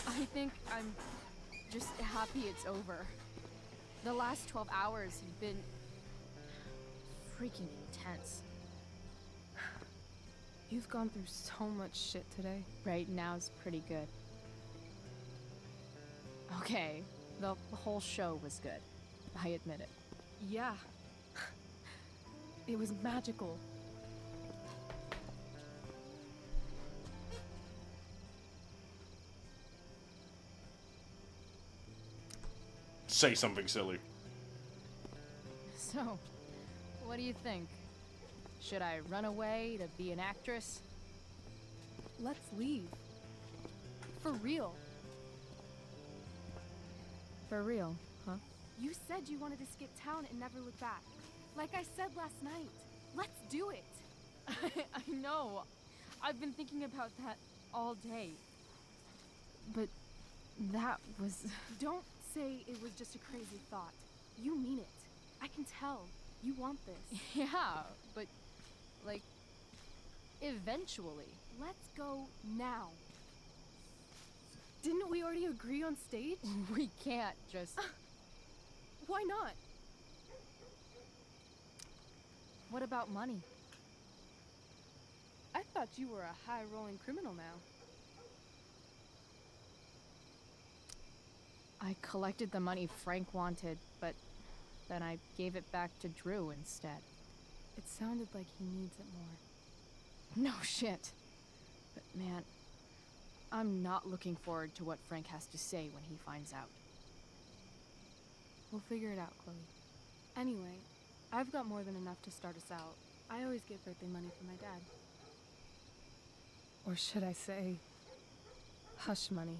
I think I'm just happy it's over. The last 12 hours have been freaking intense. You've gone through so much shit today. Right now's pretty good. Okay, the whole show was good. I admit it. Yeah. It was magical. Say something silly. So, what do you think? Should I run away to be an actress? Let's leave. For real. For real, huh? You said you wanted to skip town and never look back. Like I said last night. Let's do it. I know. I've been thinking about that all day. But that was... Don't say it was just a crazy thought. You mean it. I can tell. You want this. Yeah, but... like... eventually. Let's go now. Didn't we already agree on stage? We can't just... Why not? What about money? I thought you were a high-rolling criminal now. I collected the money Frank wanted, but then I gave it back to Drew instead. It sounded like he needs it more. No shit. But man, I'm not looking forward to what Frank has to say when he finds out. We'll figure it out, Chloe. Anyway, I've got more than enough to start us out. I always get birthday money from my dad. Or should I say, hush money.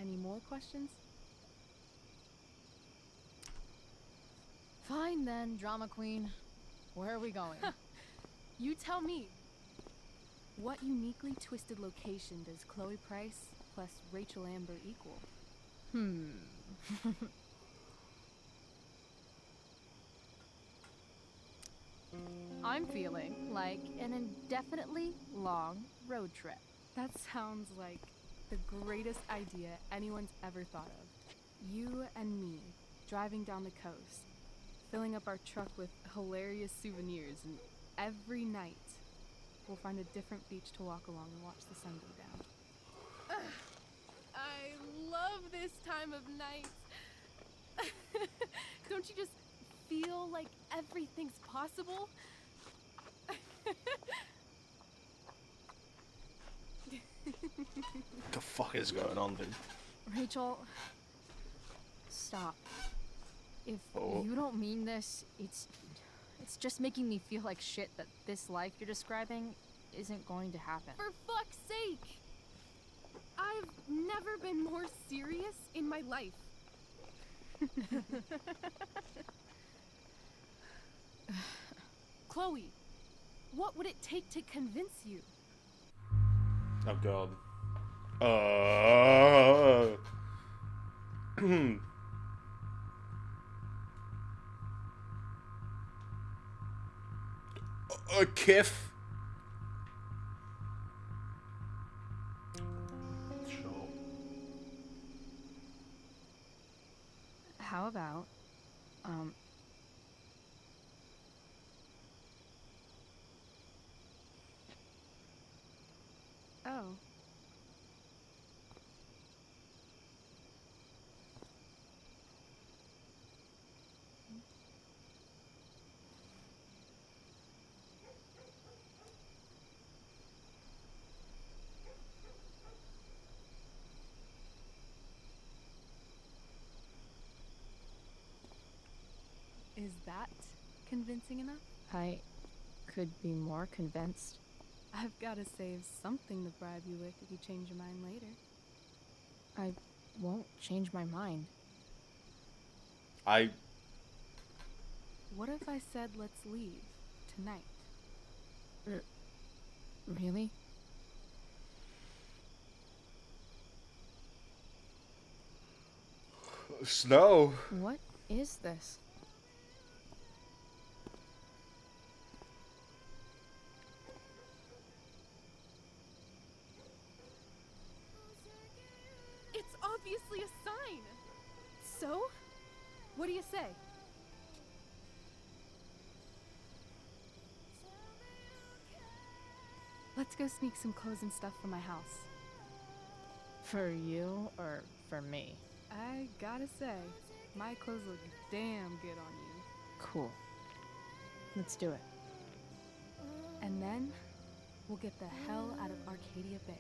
Any more questions? Fine then, drama queen. Where are we going? You tell me. What uniquely twisted location does Chloe Price plus Rachel Amber equal? I'm feeling like an indefinitely long road trip. That sounds like the greatest idea anyone's ever thought of. You and me, driving down the coast, filling up our truck with hilarious souvenirs, and every night we'll find a different beach to walk along and watch the sun go down. I love this time of night. Don't you just feel like everything's possible? What the fuck is going on, dude? Rachel, stop. If you don't mean this, it's just making me feel like shit that this life you're describing isn't going to happen. For fuck's sake! I've never been more serious in my life. Chloe, what would it take to convince you? Oh god. A kiff. Sure. How about, Oh. Is that convincing enough? I could be more convinced. I've got to save something to bribe you with if you change your mind later. I won't change my mind. What if I said let's leave tonight? Really? Snow. What is this? It's obviously a sign. So, what do you say? Let's go sneak some clothes and stuff from my house. For you or for me? I gotta say, my clothes look damn good on you. Cool. Let's do it. And then, we'll get the hell out of Arcadia Bay.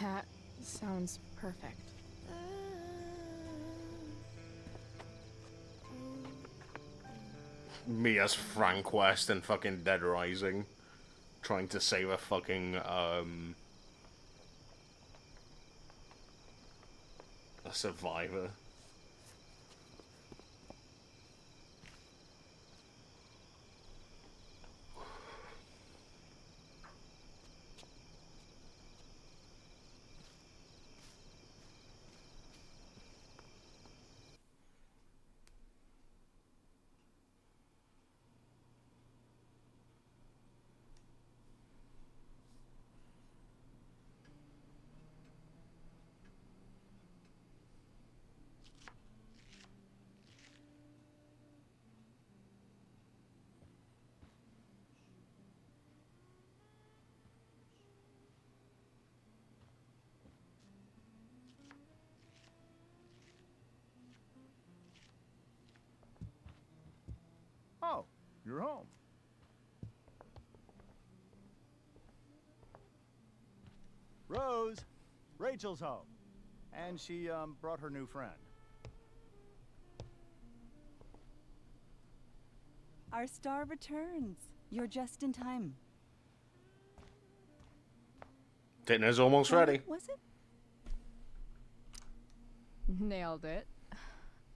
That sounds perfect. Me as Frank West in fucking Dead Rising, trying to save a fucking a survivor. Oh, you're home. Rose, Rachel's home. And she, brought her new friend. Our star returns. You're just in time. Dinner's almost Chloe, ready. Was it? Nailed it.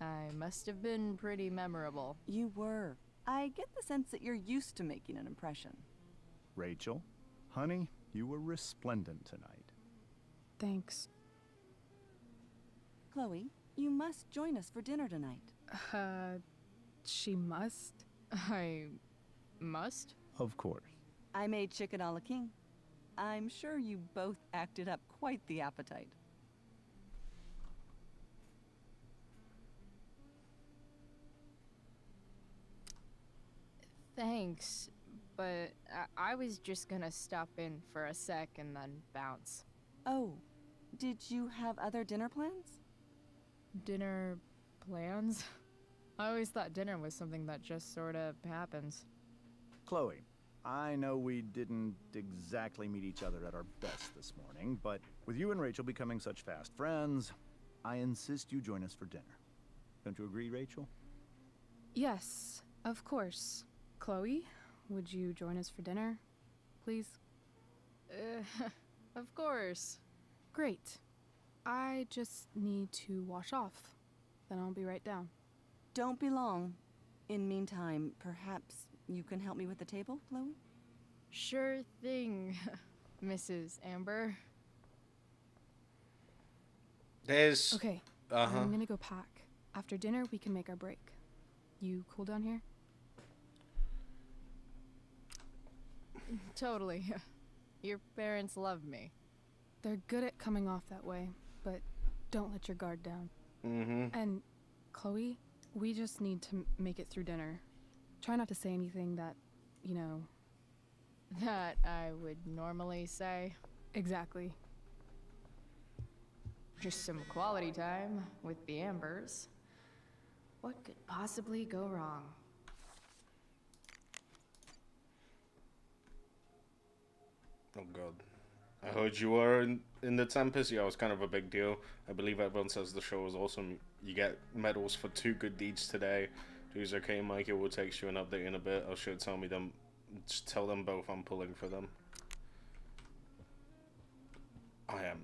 I must have been pretty memorable. You were. I get the sense that you're used to making an impression. Rachel, honey, you were resplendent tonight. Thanks. Chloe, you must join us for dinner tonight. She must? I must? Of course. I made chicken a la king. I'm sure you both acted up quite the appetite. Thanks, but I was just gonna stop in for a sec and then bounce. Oh, did you have other dinner plans? Dinner plans? I always thought dinner was something that just sorta happens. Chloe, I know we didn't exactly meet each other at our best this morning, but with you and Rachel becoming such fast friends, I insist you join us for dinner. Don't you agree, Rachel? Yes, of course. Chloe, would you join us for dinner, please? Of course. Great. I just need to wash off. Then I'll be right down. Don't be long. In meantime, perhaps you can help me with the table, Chloe? Sure thing, Mrs. Amber. There's... Okay, I'm gonna go pack. After dinner, we can make our break. You cool down here? Totally. Your parents love me. They're good at coming off that way, but don't let your guard down. And, Chloe, we just need to make it through dinner. Try not to say anything that, you know... That I would normally say. Exactly. Just some quality time with the Ambers. What could possibly go wrong? Oh god. I heard you were in the Tempest. Yeah, it was kind of a big deal. I believe everyone says the show was awesome. You get medals for 2 good deeds today. Dude's okay, Mike. It will text you an update in a bit. Or should tell me them. Just tell them both I'm pulling for them. I am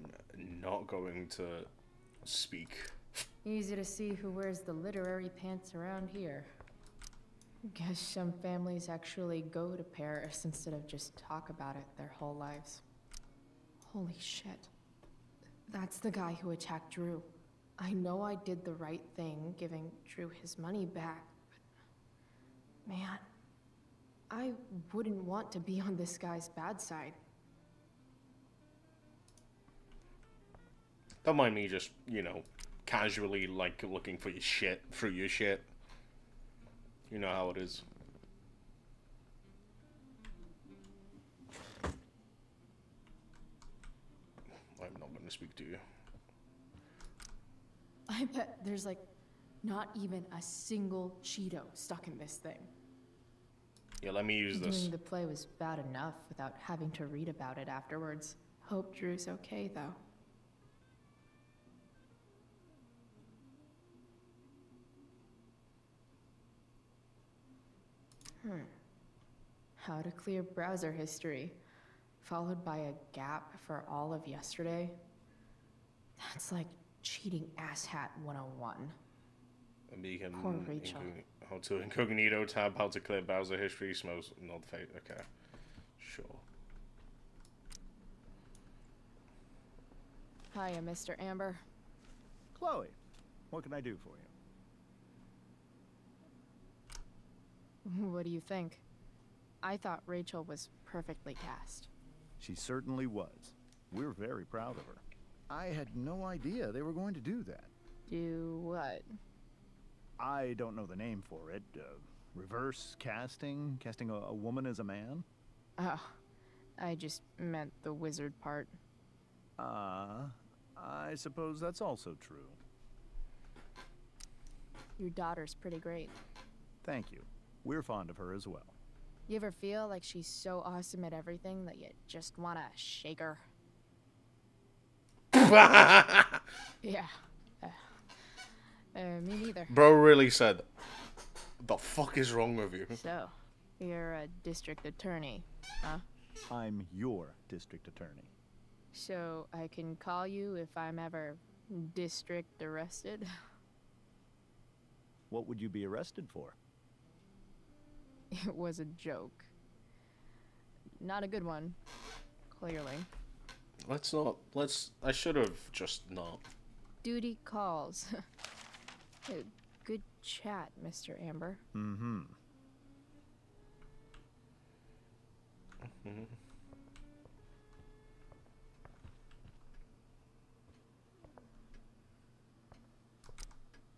not going to speak. Easy to see who wears the literary pants around here. Guess some families actually go to Paris instead of just talk about it their whole lives. Holy shit. That's the guy who attacked Drew. I know I did the right thing giving Drew his money back, but... Man, I wouldn't want to be on this guy's bad side. Don't mind me just, you know, casually, like, looking for your shit, through your shit. You know how it is. I'm not gonna speak to you. I bet there's like not even a single Cheeto stuck in this thing. Yeah, let me use this. Doing the play was bad enough without having to read about it afterwards. Hope Drew's okay though. How to clear browser history, followed by a gap for all of yesterday. That's like cheating asshat 101. Poor Rachel. How to incognito tab, how to clear browser history, smells not fake. Okay, sure. Hiya, Mr. Amber. Chloe, what can I do for you? What do you think? I thought Rachel was perfectly cast. She certainly was. We're very proud of her. I had no idea they were going to do that. Do what? I don't know the name for it. Reverse casting? Casting a woman as a man? Oh, I just meant the wizard part. I suppose that's also true. Your daughter's pretty great. Thank you. We're fond of her as well. You ever feel like she's so awesome at everything that you just wanna shake her? Yeah. Me neither. Bro really said, the fuck is wrong with you? So, you're a district attorney, huh? I'm your district attorney. So, I can call you if I'm ever district arrested? What would you be arrested for? It was a joke. Not a good one, clearly. I should have just not. Duty calls. Good chat, Mr. Amber. Mm-hmm.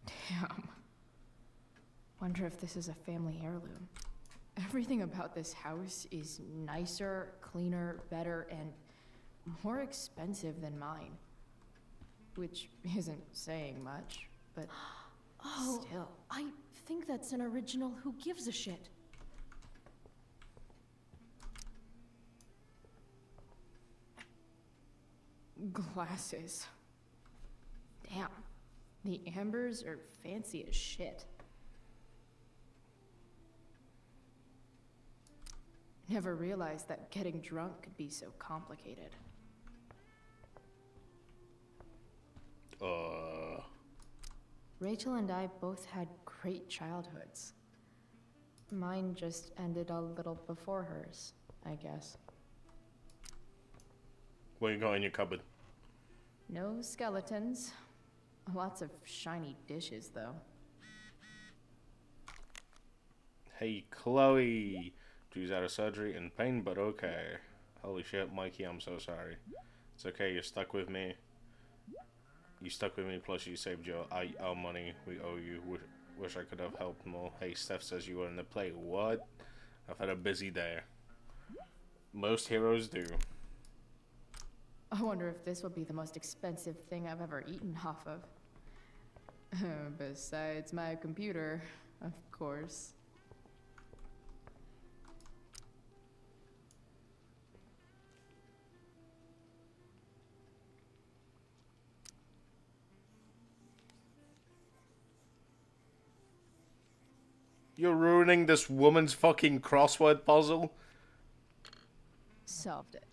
Damn. Wonder if this is a family heirloom. Everything about this house is nicer, cleaner, better, and more expensive than mine. Which isn't saying much, but still. I think that's an original Who Gives a Shit. Glasses. Damn. The Ambers are fancy as shit. Never realized that getting drunk could be so complicated. Rachel and I both had great childhoods. Mine just ended a little before hers, I guess. What you got in your cupboard? No skeletons. Lots of shiny dishes, though. Hey, Chloe. Drew's out of surgery in pain, but okay. Holy shit, Mikey, I'm so sorry. It's okay, you're stuck with me. You stuck with me, plus you saved our money. We owe you. Wish I could have helped more. Hey, Steph says you were in the play. What? I've had a busy day. Most heroes do. I wonder if this will be the most expensive thing I've ever eaten off of. Besides my computer, of course. You're ruining this woman's fucking crossword puzzle? Solved it.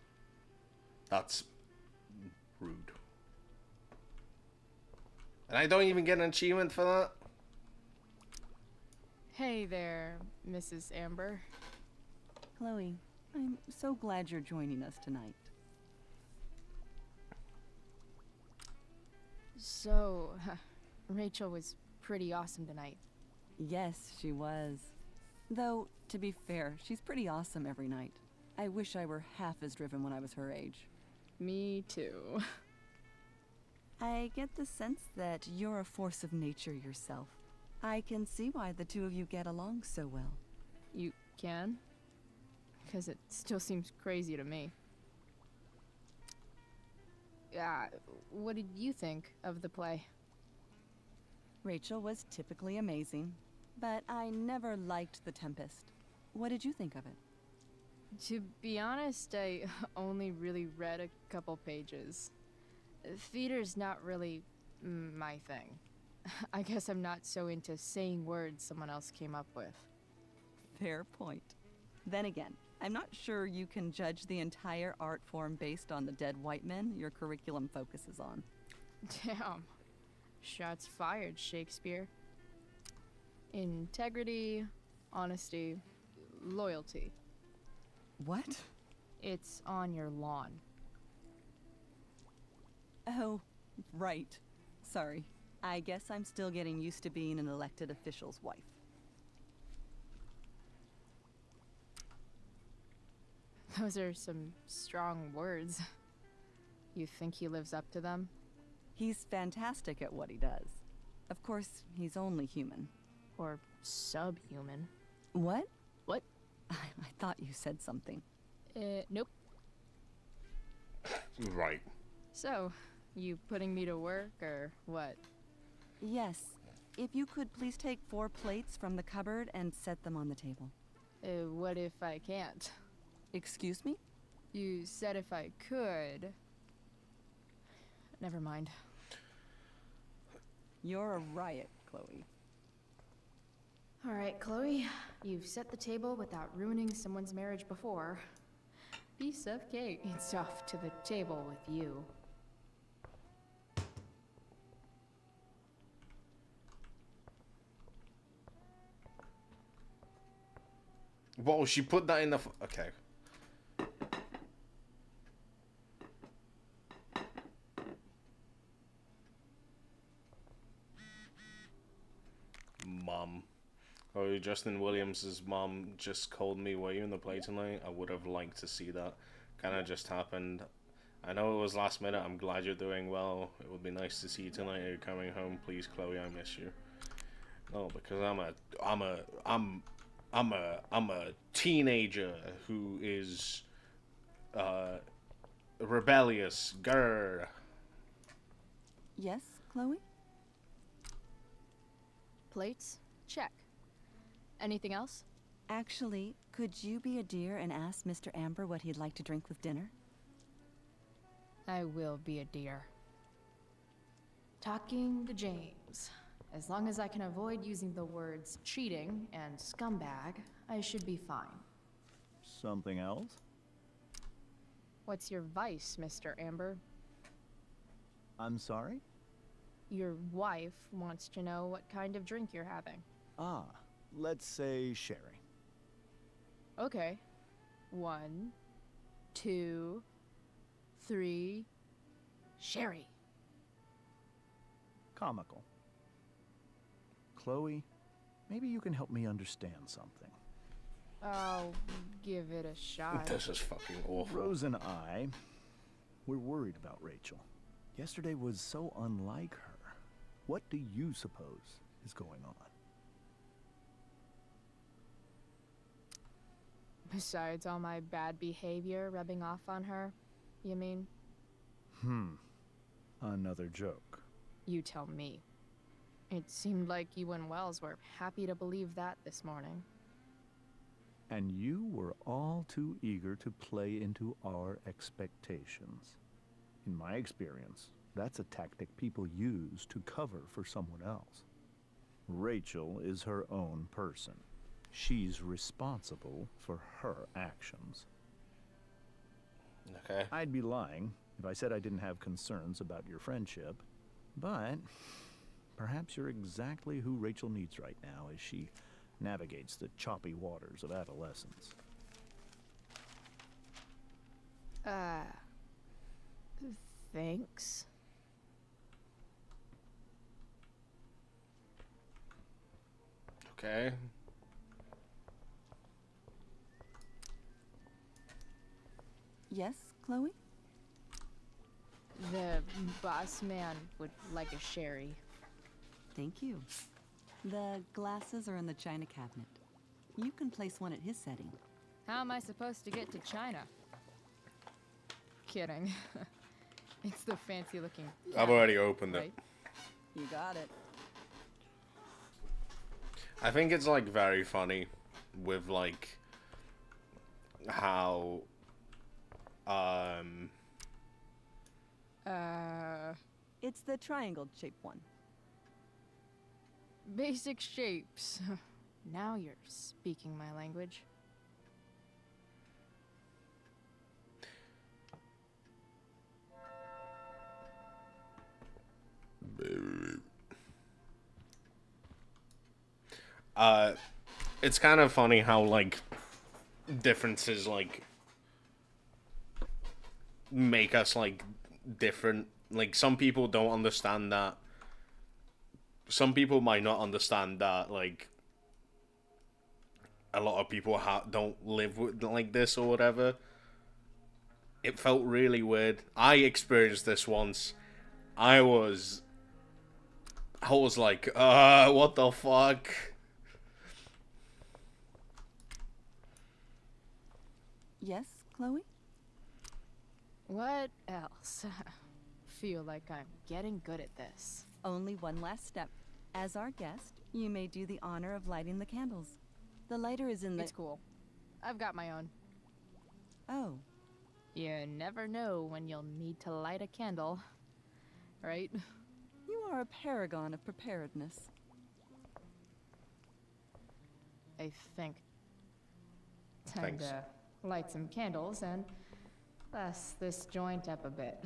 That's rude. And I don't even get an achievement for that? Hey there, Mrs. Amber. Chloe, I'm so glad you're joining us tonight. So, Rachel was pretty awesome tonight. Yes, she was. Though, to be fair, she's pretty awesome every night. I wish I were half as driven when I was her age. Me too. I get the sense that you're a force of nature yourself. I can see why the two of you get along so well. You can? Because it still seems crazy to me. What did you think of the play? Rachel was typically amazing, but I never liked The Tempest. What did you think of it? To be honest, I only really read a couple pages. Theater's not really my thing. I guess I'm not so into saying words someone else came up with. Fair point. Then again, I'm not sure you can judge the entire art form based on the dead white men your curriculum focuses on. Damn. Shots fired, Shakespeare. Integrity, honesty, loyalty. What? It's on your lawn. Oh, right. Sorry. I guess I'm still getting used to being an elected official's wife. Those are some strong words. You think he lives up to them? He's fantastic at what he does. Of course, he's only human. Or subhuman. What? What? I thought you said something. Nope. Right. So, you putting me to work, or what? Yes. If you could please take 4 plates from the cupboard and set them on the table. What if I can't? Excuse me? You said if I could. never mind. You're a riot, Chloe. All right, Chloe, you've set the table without ruining someone's marriage before. Piece of cake. It's off to the table with you. Whoa, she put that in the... Okay. Mom. Oh, Justin Williams' mom just called me, were you in the play tonight? I would have liked to see that. Kinda just happened. I know it was last minute, I'm glad you're doing well. It would be nice to see you tonight. You're coming home, please, Chloe, I miss you. No, because I'm a teenager who is rebellious. Grr. Yes, Chloe? Plates? Check. Anything else? Actually, could you be a dear and ask Mr. Amber what he'd like to drink with dinner? I will be a dear. Talking to James. As long as I can avoid using the words cheating and scumbag, I should be fine. Something else? What's your vice, Mr. Amber? I'm sorry? Your wife wants to know what kind of drink you're having. Ah, let's say sherry. Okay. 1, 2, 3. Sherry. Comical. Chloe, maybe you can help me understand something. I'll give it a shot. This is fucking awful. Rose and I, we're worried about Rachel. Yesterday was so unlike her. What do you suppose is going on? Besides all my bad behavior rubbing off on her, you mean? Another joke. You tell me. It seemed like you and Wells were happy to believe that this morning. And you were all too eager to play into our expectations. In my experience, that's a tactic people use to cover for someone else. Rachel is her own person. She's responsible for her actions. Okay. I'd be lying if I said I didn't have concerns about your friendship, but perhaps you're exactly who Rachel needs right now as she navigates the choppy waters of adolescence. Thanks. Okay. Yes, Chloe? The boss man would like a sherry. Thank you. The glasses are in the china cabinet. You can place one at his setting. How am I supposed to get to China? Kidding. It's the fancy looking. I've already opened it. You got it. I think it's like very funny with like how It's the triangle-shaped one. Basic shapes. Now you're speaking my language. It's kind of funny how like differences like make us like different. Like some people don't understand that. Some people might not understand that like a lot of people don't live with like this or whatever. It felt really weird. I experienced this once. I was like, what the fuck? Yes, Chloe? What else? Feel like I'm getting good at this. Only one last step. As our guest, you may do the honor of lighting the candles. The lighter is in the... It's cool. I've got my own. Oh. You never know when you'll need to light a candle. right? You are a paragon of preparedness. I think. Time to light some candles and bless this joint up a bit.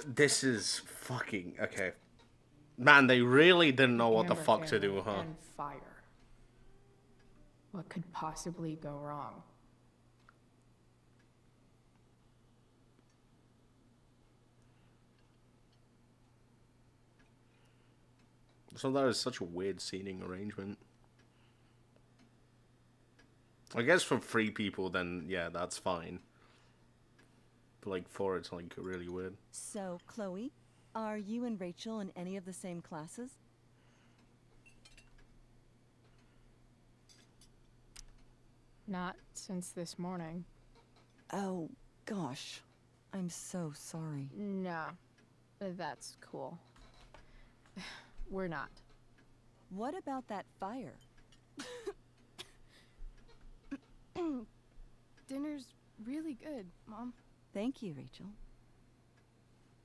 This is fucking okay. Man, they really didn't know what the Amber fuck to do, family huh? And fire. What could possibly go wrong? So that is such a weird seating arrangement. I guess for 3 people, then yeah, that's fine. But like 4, it's like really weird. So, Chloe, are you and Rachel in any of the same classes? Not since this morning. Oh, gosh. I'm so sorry. Nah, that's cool. We're not. What about that fire? Dinner's really good, Mom. Thank you, Rachel.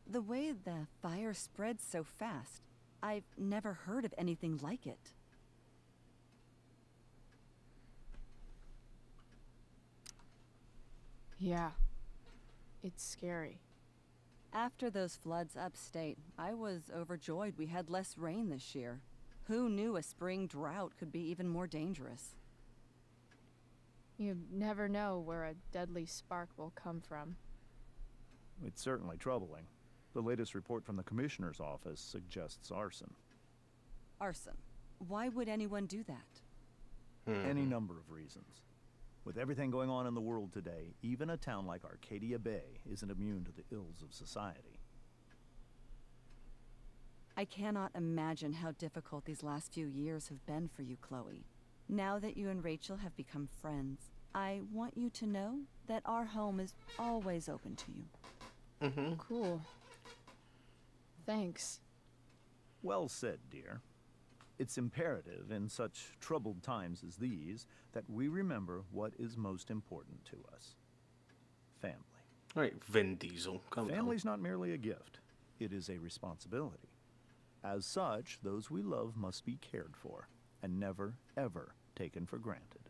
The way the fire spread so fast, I've never heard of anything like it. Yeah, it's scary. After those floods upstate, I was overjoyed we had less rain this year. Who knew a spring drought could be even more dangerous? You never know where a deadly spark will come from. It's certainly troubling. The latest report from the Commissioner's office suggests arson. Arson. Why would anyone do that? Any number of reasons. With everything going on in the world today, even a town like Arcadia Bay isn't immune to the ills of society. I cannot imagine how difficult these last few years have been for you, Chloe. Now that you and Rachel have become friends, I want you to know that our home is always open to you. Cool. Thanks. Well said, dear. It's imperative in such troubled times as these that we remember what is most important to us. Family. All right, Vin Diesel, come on. Family's not merely a gift. It is a responsibility. As such, those we love must be cared for and never, ever taken for granted.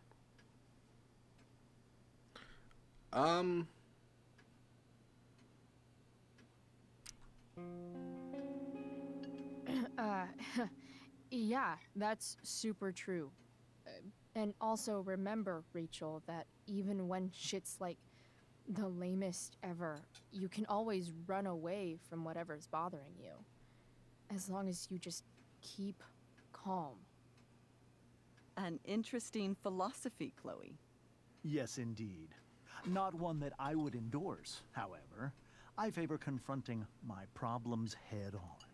Yeah, that's super true. And also remember, Rachel, that even when shit's like the lamest ever, you can always run away from whatever's bothering you. As long as you just keep calm. An interesting philosophy, Chloe. Yes, indeed. Not one that I would endorse, however. I favor confronting my problems head on.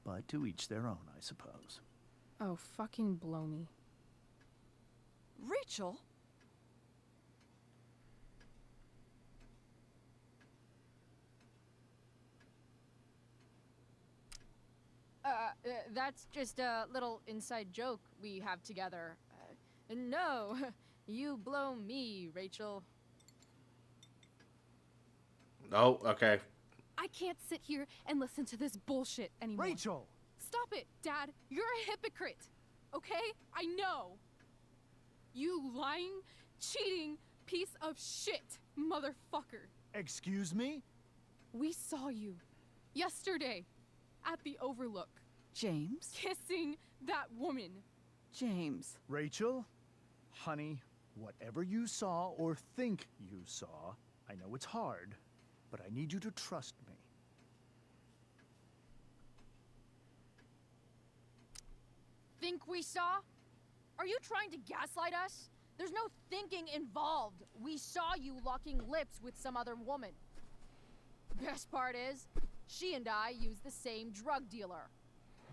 But to each their own, I suppose. Oh, fucking blow me. Rachel? That's just a little inside joke we have together. No, you blow me, Rachel. Oh, okay. I can't sit here and listen to this bullshit anymore. Rachel! Stop it, Dad. You're a hypocrite. Okay? I know. You lying, cheating piece of shit, motherfucker. Excuse me? We saw you yesterday at the Overlook. James? Kissing that woman. James. Rachel? Honey, whatever you saw or think you saw, I know it's hard, but I need you to trust me. Think we saw? Are you trying to gaslight us? There's no thinking involved. We saw you locking lips with some other woman. Best part is, she and I use the same drug dealer.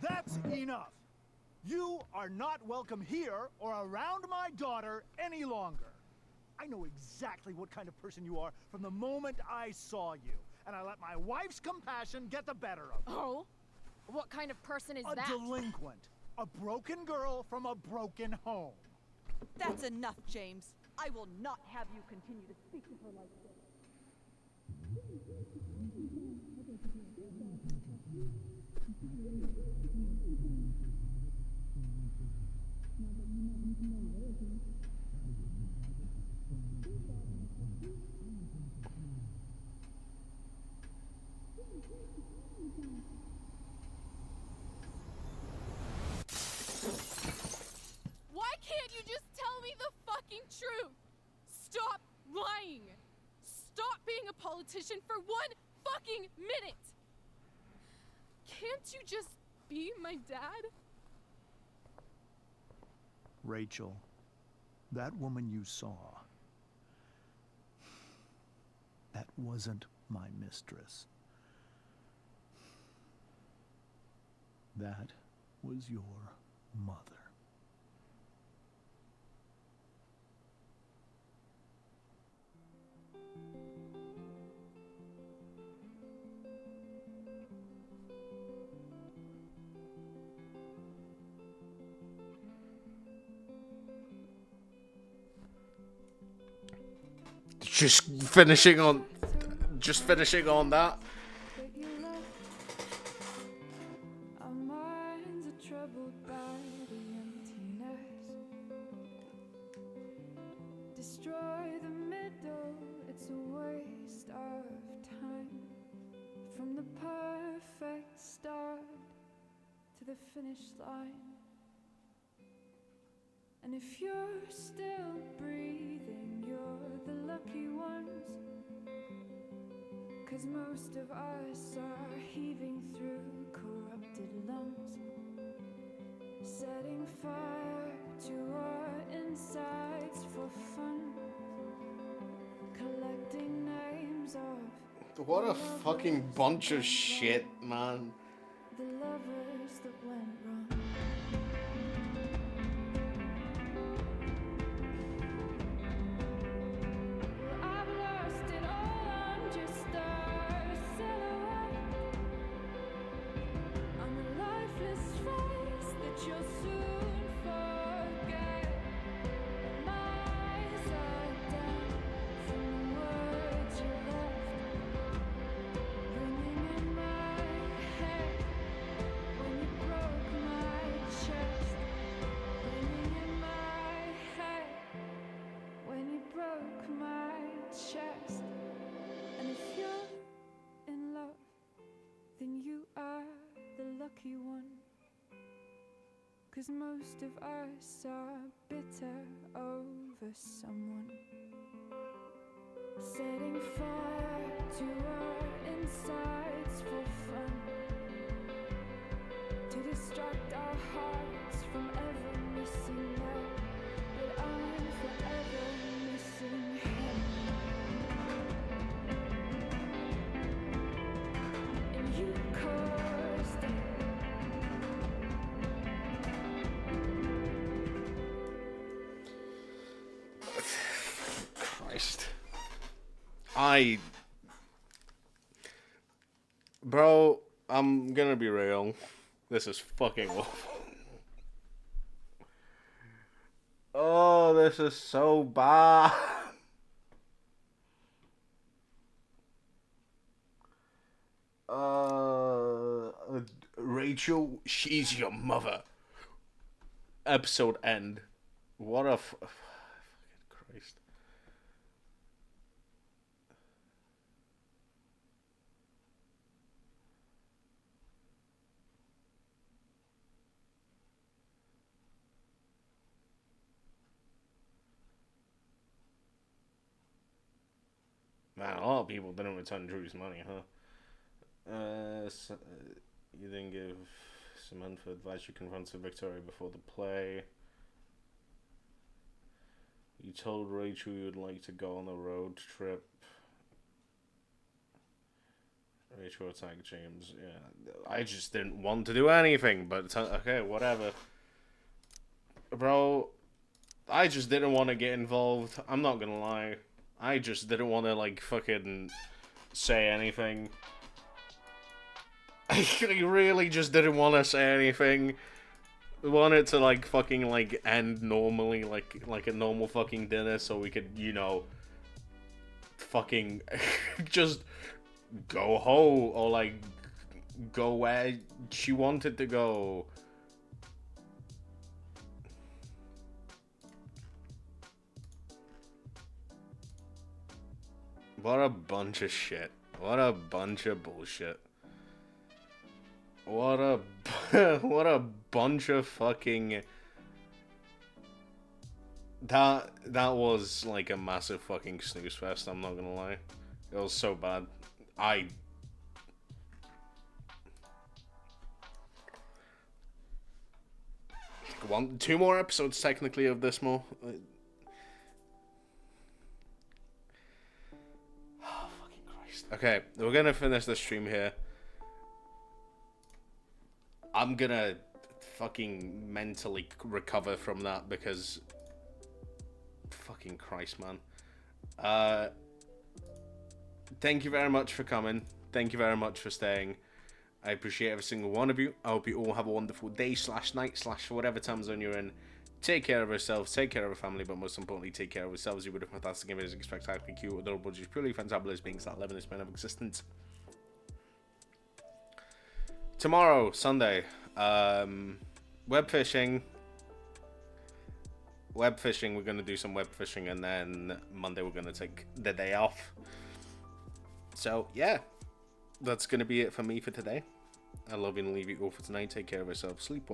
That's enough! You are not welcome here or around my daughter any longer. I know exactly what kind of person you are from the moment I saw you, and I let my wife's compassion get the better of me. Oh? What kind of person is that? A delinquent. A broken girl from a broken home. That's enough, James. I will not have you continue to speak to her like this. Why can't you just tell me the fucking truth? Stop lying. Stop being a politician for 1 fucking minute. Can't you just be my dad? Rachel, that woman you saw, that wasn't my mistress. That was your mother. Just finishing on that. Our minds are troubled by the emptiness. Destroy the middle, it's a waste of time. From the perfect start to the finish line. And if you're still breathing, you're the lucky ones. 'Cause most of us are heaving through corrupted lungs, setting fire to our insides for fun, collecting names of What a fucking bunch of shit, man. the lovers that went wrong. I've lost it all, I'm just a silhouette. I'm a lifeless face that you'll soon forget. My eyes are down from the words you left, ringing in my head when you broke my chest, ringing in my head when you broke my chest. And if you're in love, then you are the lucky one. 'Cause most of us are bitter over someone, setting fire to our insides for fun, to distract our hearts from ever missing that. But I'm forever missing him. And you caused it. Christ. Bro, I'm gonna be real. This is fucking awful. Oh, this is so bad. Rachel, she's your mother. Episode end. What a fucking Christ. Man, a lot of people didn't return Drew's money, huh? You didn't give Samantha advice you confronted Victoria before the play. You told Rachel you would like to go on a road trip. Rachel attacked James. Yeah, I just didn't want to do anything, but okay, whatever. Bro, I just didn't want to get involved. I'm not gonna lie. I just didn't want to, like, fucking say anything. I really just didn't want to say anything. We want it to like fucking like end normally, like a normal fucking dinner, so we could, you know, fucking just go home or like go where she wanted to go. What a bunch of shit. What a bunch of bullshit. What a what a bunch of fucking. That was like a massive fucking snooze fest, I'm not gonna lie. It was so bad. Two more episodes technically of this more. Oh, fucking Christ. Okay, we're gonna finish the stream here. I'm gonna fucking mentally recover from that because fucking Christ, man. Thank you very much for coming. Thank you very much for staying. I appreciate every single one of you. I hope you all have a wonderful day / night / whatever time zone you're in. Take care of yourselves, take care of your family, but most importantly, take care of yourselves. You would have fantastic, amazing, spectacular, cute, adorable, just purely fantabulous beings that live in this plane of existence. Tomorrow, Sunday, web fishing. We're going to do some web fishing, and then Monday we're going to take the day off. So, yeah. That's going to be it for me for today. I love you and leave you all for tonight. Take care of yourself. Sleep well.